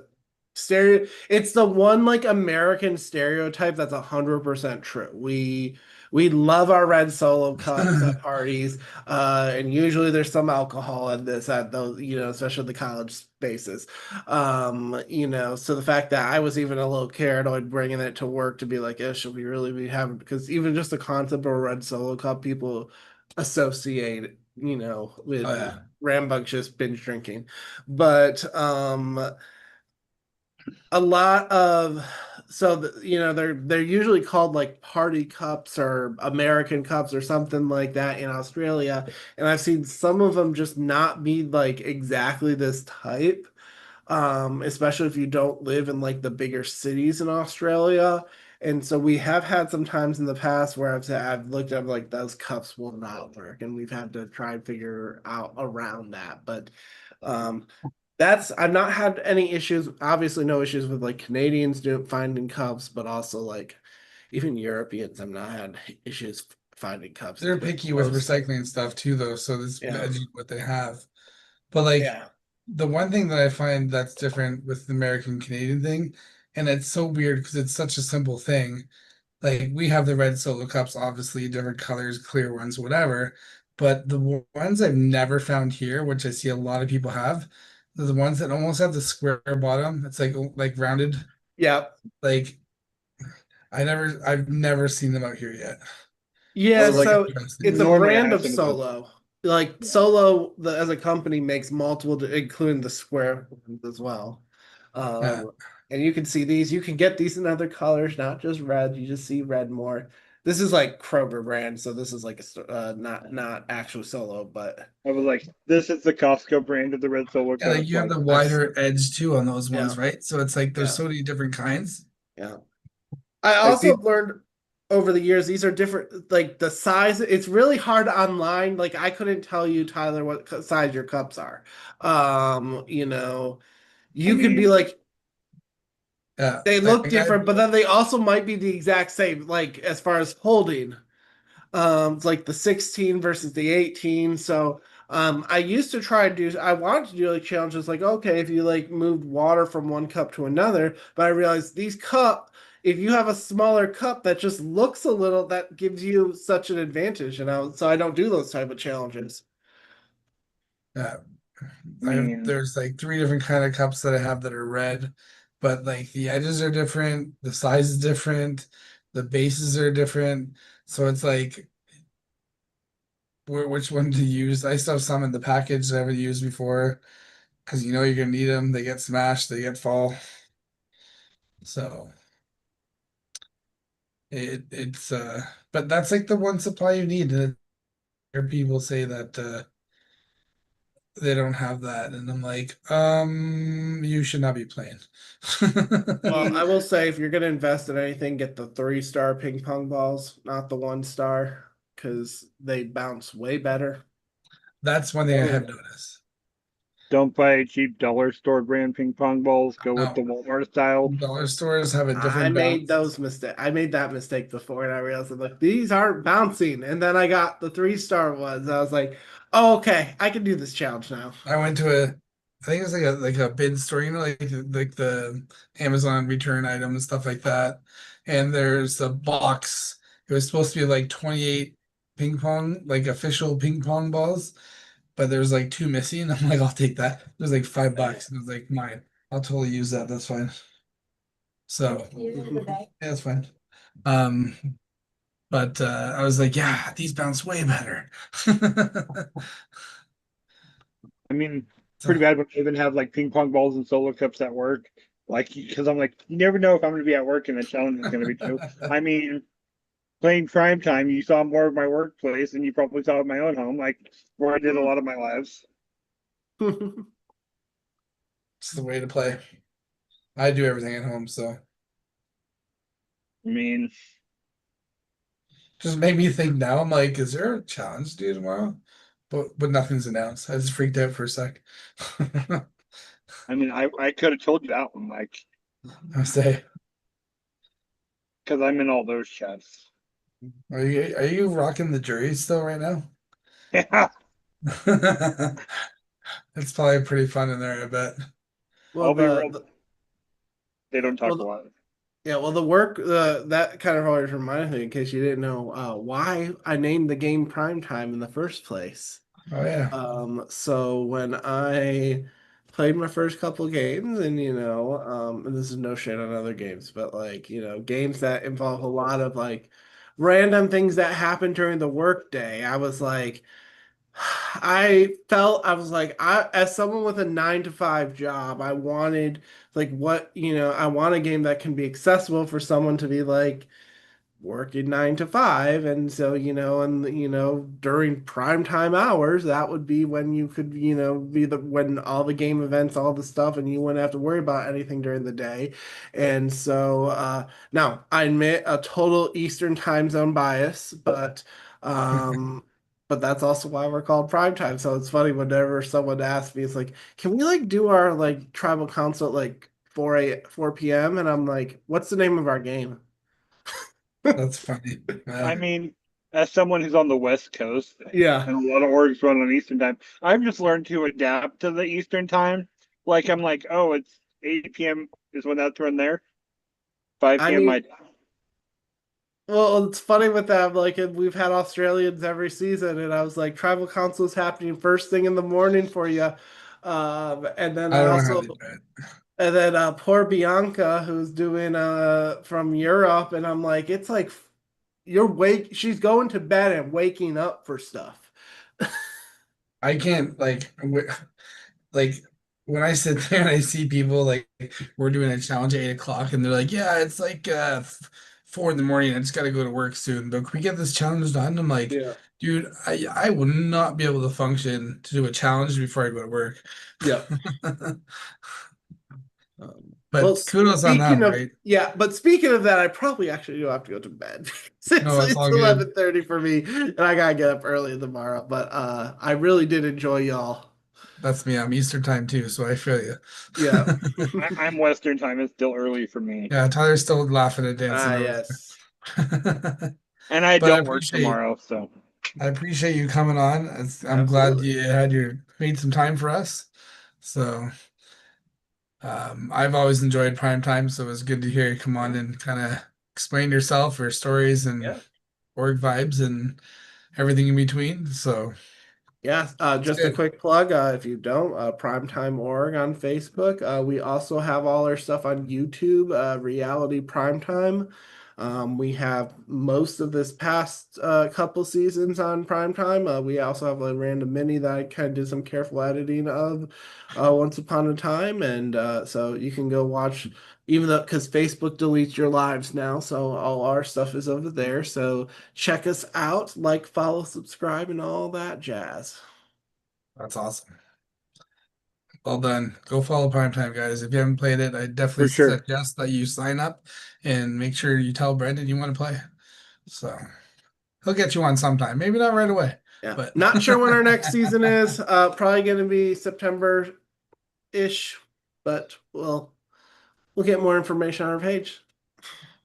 it's the one like American stereotype that's 100% true. We love our red solo cups at parties, and usually there's some alcohol in this at those, especially the college spaces. So the fact that I was even a little paranoid bringing it to work to be like, should we really be having, because even just the concept of a red solo cup, people associate,
Oh
with
yeah.
rambunctious binge drinking. But a lot of they're usually called like party cups or American cups or something like that in Australia, and I've seen some of them just not be like exactly this type, especially if you don't live in like the bigger cities in Australia. And so we have had some times in the past where I've looked at like those cups will not work, and we've had to try and figure out around that. But um, that's I've not had any issues. Obviously, no issues with like Canadians doing finding cups, but also like even Europeans have not had issues finding cups. It's
They're
been
picky with
mostly,
recycling stuff too, though, so this
yeah,
veggie what they have. But like
yeah,
the one thing that I find that's different with the American Canadian thing, and it's so weird because it's such a simple thing, like we have the red solo cups, obviously different colors, clear ones, whatever. But the ones I've never found here, which I see a lot of people have, are the ones that almost have the square bottom. It's like rounded.
Yeah.
Like I've never seen them out here yet.
I
Yeah,
was like,
so
Interesting.
it's a
normally I
brand
have
of
some of those.
Solo. Like Solo, as a company, makes multiple, including the square ones as well.
Yeah.
And you can see these. You can get these in other colors, not just red. You just see red more. This is like Kroger brand, so this is like not actual Solo, but
I was like, this is the Costco brand of the red solo
Yeah, like
cups.
you have
Like,
the wider edge too on those
yeah,
ones, right? So it's like there's
yeah,
so many different kinds.
yeah. I
like
also
people,
learned over the years these are different. Like the size, it's really hard online. Like I couldn't tell you, Tyler, what size your cups are. You know,
I
you could be
mean,
like
Yeah.
they look
Like
different, but then they also might be the exact same. Like as far as holding. It's like the 16 versus the 18. So I used to try to do I wanted to do like challenges like okay, if you like moved water from one cup to another, but I realized these cup if you have a smaller cup that just looks a little that gives you such an advantage, so I don't do those type of challenges.
yeah.
I mean,
There's like three different kind of cups that I have that are red, but like the edges are different, the size is different, the bases are different. So it's like which one to use. I still have some in the package that I haven't used before because you know you're gonna need them. They get smashed, they get fall. So it's but that's like the one supply you need. And hear people say that they don't have that, and I'm like, you should not be playing.
I
Well,
mean,
I will say if you're gonna invest in anything, get the 3-star ping pong balls, not the 1-star, because they bounce way better.
That's one thing I have
oh,
noticed.
don't buy cheap dollar store brand ping pong balls. Go with the
No,
Walmart style.
dollar stores have a
I
different
made
bounce.
those mistake. I made that mistake before, and I realized I'm like these aren't bouncing. And then I got the 3-star ones. I was like, oh, okay, I can do this challenge now.
I went to I think it was like a bin store, you know, like the Amazon return item and stuff like that. And there's a box. It was supposed to be like 28 ping pong, like official ping pong balls, but there's like two missing. I'm like, I'll take that. It was like $5, and I was like, mine. I'll totally use that. That's fine. So yeah, that's fine. Um, but I was like, yeah, these bounce way better.
I mean,
So
pretty bad when I even have like ping pong balls and solo cups at work. Like, because I'm like, you never know if I'm going to be at work and the challenge is going to be too. I mean, playing prime time, you saw more of my workplace and you probably saw of my own home, like where I did a lot of my lives.
it's the way to play. I do everything at home, so
I mean,
just made me think now. I'm like, is there a challenge due tomorrow? But nothing's announced. I just freaked out for a sec.
I could have told you that one, like,
I say,
because I'm in all those chats.
are you rocking the jury still right now?
Yeah,
It's probably pretty fun in there, I bet.
well,
I'll be real. They don't
well,
talk a lot.
yeah, well, the work that kind of always reminded me, in case you didn't know, why I named the game Prime Time in the first place.
Oh yeah.
So when I played my first couple games, and and this is no shit on other games, but like, games that involve a lot of like random things that happen during the workday, I was like, I was like, as someone with a 9 to 5 job, I wanted like I want a game that can be accessible for someone to be like, working 9 to 5, and so during prime time hours that would be when you could be the when all the game events, all the stuff, and you wouldn't have to worry about anything during the day. And so now I admit a total Eastern time zone bias, but that's also why we're called prime time. So it's funny whenever someone asks me, it's like, can we like do our like tribal council at like 4 p.m., and I'm like, what's the name of our game?
That's funny.
I
Yeah.
mean, as someone who's on the West Coast
Yeah.
and a lot of orgs run on Eastern time, I've just learned to adapt to the Eastern time. Like, I'm like, oh, it's 8 p.m. is when that's run there. 5
I
p.m.
mean,
my time.
Well, it's funny with that. Like, we've had Australians every season, and I was like, tribal council is happening first thing in the morning for you. And then
I
I
don't know how
also,
they do it.
and then poor Bianca, who's doing from Europe, and I'm like, it's like you're wake. She's going to bed and waking up for stuff.
I can't like when I sit there and I see people like we're doing a challenge at 8 o'clock and they're like, yeah, it's like 4 in the morning. I just got to go to work soon. But can we get this challenge done? I'm like,
Yeah.
dude, I will not be able to function to do a challenge before I go to work.
Yeah. Well,
But kudos on that, right?
but speaking of that, I probably actually do have to go to bed.
No, it's
It's
all good.
11:30 for me, and I gotta get up early tomorrow. But I really did enjoy y'all.
That's me. I'm Eastern time too, so I feel you.
Yeah.
I'm Western time. It's still early for me,
Yeah, Tyler's still laughing and dancing
Ah,
over
yes.
there.
and I
But
don't work tomorrow, so
I appreciate you coming on. I'm glad
Absolutely.
you had made some time for us. So I've always enjoyed prime time, so it was good to hear you come on and kind of explain yourself or stories and
Yeah.
org vibes and everything in between. So
Yeah,
it's
just a
good.
quick plug. If you don't, Primetime Org on Facebook. We also have all our stuff on YouTube, Reality Primetime. We have most of this past couple seasons on Primetime. We also have a random mini that I kind of did some careful editing of once upon a time. And so you can go watch, even though, because Facebook deletes your lives now. So all our stuff is over there. So check us out, like, follow, subscribe, and all that jazz.
That's awesome. Well done. Go follow Primetime, guys. If you haven't played it, I definitely
for sure.
suggest that you sign up and make sure you tell Brenden you want to play. So he'll get you on sometime. Maybe not right away,
Yeah.
but
Not sure when our next season is. Probably going to be September-ish, but we'll get more information on our page.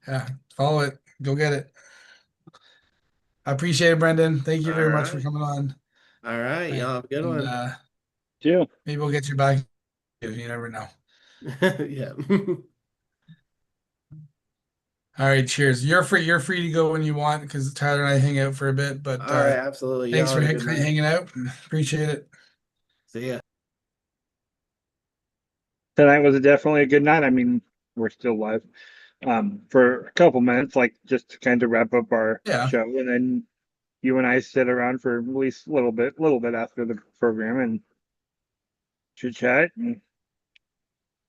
yeah, follow it. Go get it. I appreciate it, Brenden. Thank you
All
very much for
right.
coming on.
All right.
Right.
Y'all have a good
And
one.
Yeah.
maybe we'll get you back. You never know.
Yeah.
All right, cheers. You're free to go when you want because Tyler and I hang out for a bit. But
All right. Absolutely.
thanks
Y'all
for
have a good night.
hanging out. Appreciate it.
See ya.
Tonight was definitely a good night. I mean, we're still live for a couple minutes, like just to kind of wrap up our
Yeah,
show, and then you and I sit around for at least a little bit after the program and chit chat, and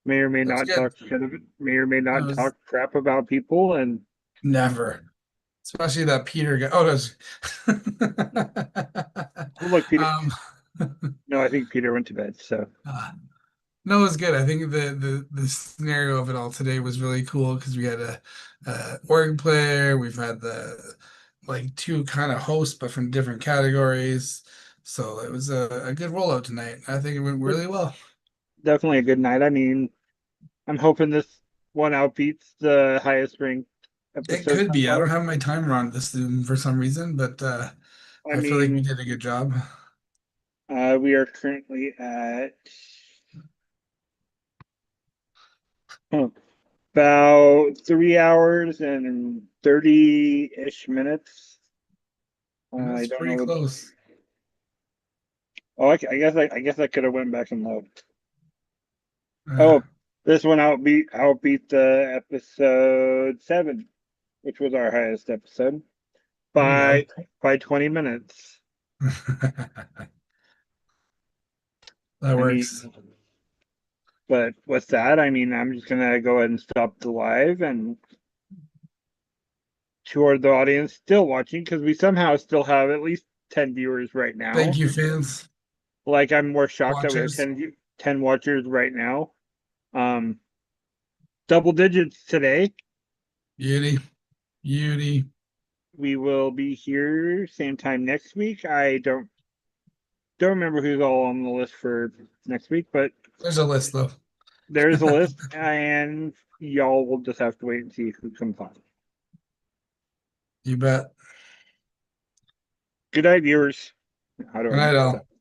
may or may
that's
not
good.
talk shit of it, may or may
That
not
was
talk crap about people, and
never, especially that Peter guy. Oh, that's
well, look, Peter.
um.
No, I think Peter went to bed. So
No, it was good. I think the scenario of it all today was really cool because we had a org player, we've had the like two kind of hosts, but from different categories. So it was a good rollout tonight. I think it went really well.
definitely a good night. I mean, I'm hoping this one outbeats the highest ranked
It
episode
could
so
be. I don't
far.
have my timer on this for some reason, but
I
I feel like we
mean,
did a good job.
we are currently at about 3 hours and 30-ish minutes. I
That's
don't
pretty
know.
close.
Oh, I guess I could have went back and looked.
Uh,
Oh, this one outbeat the episode 7, which was our highest episode
there you
by 20 minutes.
go. That
I
works.
mean, but with that, I mean, I'm just gonna go ahead and stop the live and to the audience still watching because we somehow still have at least 10 viewers right
Thank
now.
you, fans,
Like I'm more shocked that we have
watchers.
10 watchers right now. Um, double digits today.
Beauty, beauty.
We will be here same time next week. I don't remember who's all on the list for next week, but
There's a list though.
there's a list, and y'all will just have to wait and see who comes on.
You bet.
Good night, viewers. How do
Good
I
night,
mute
all.
that?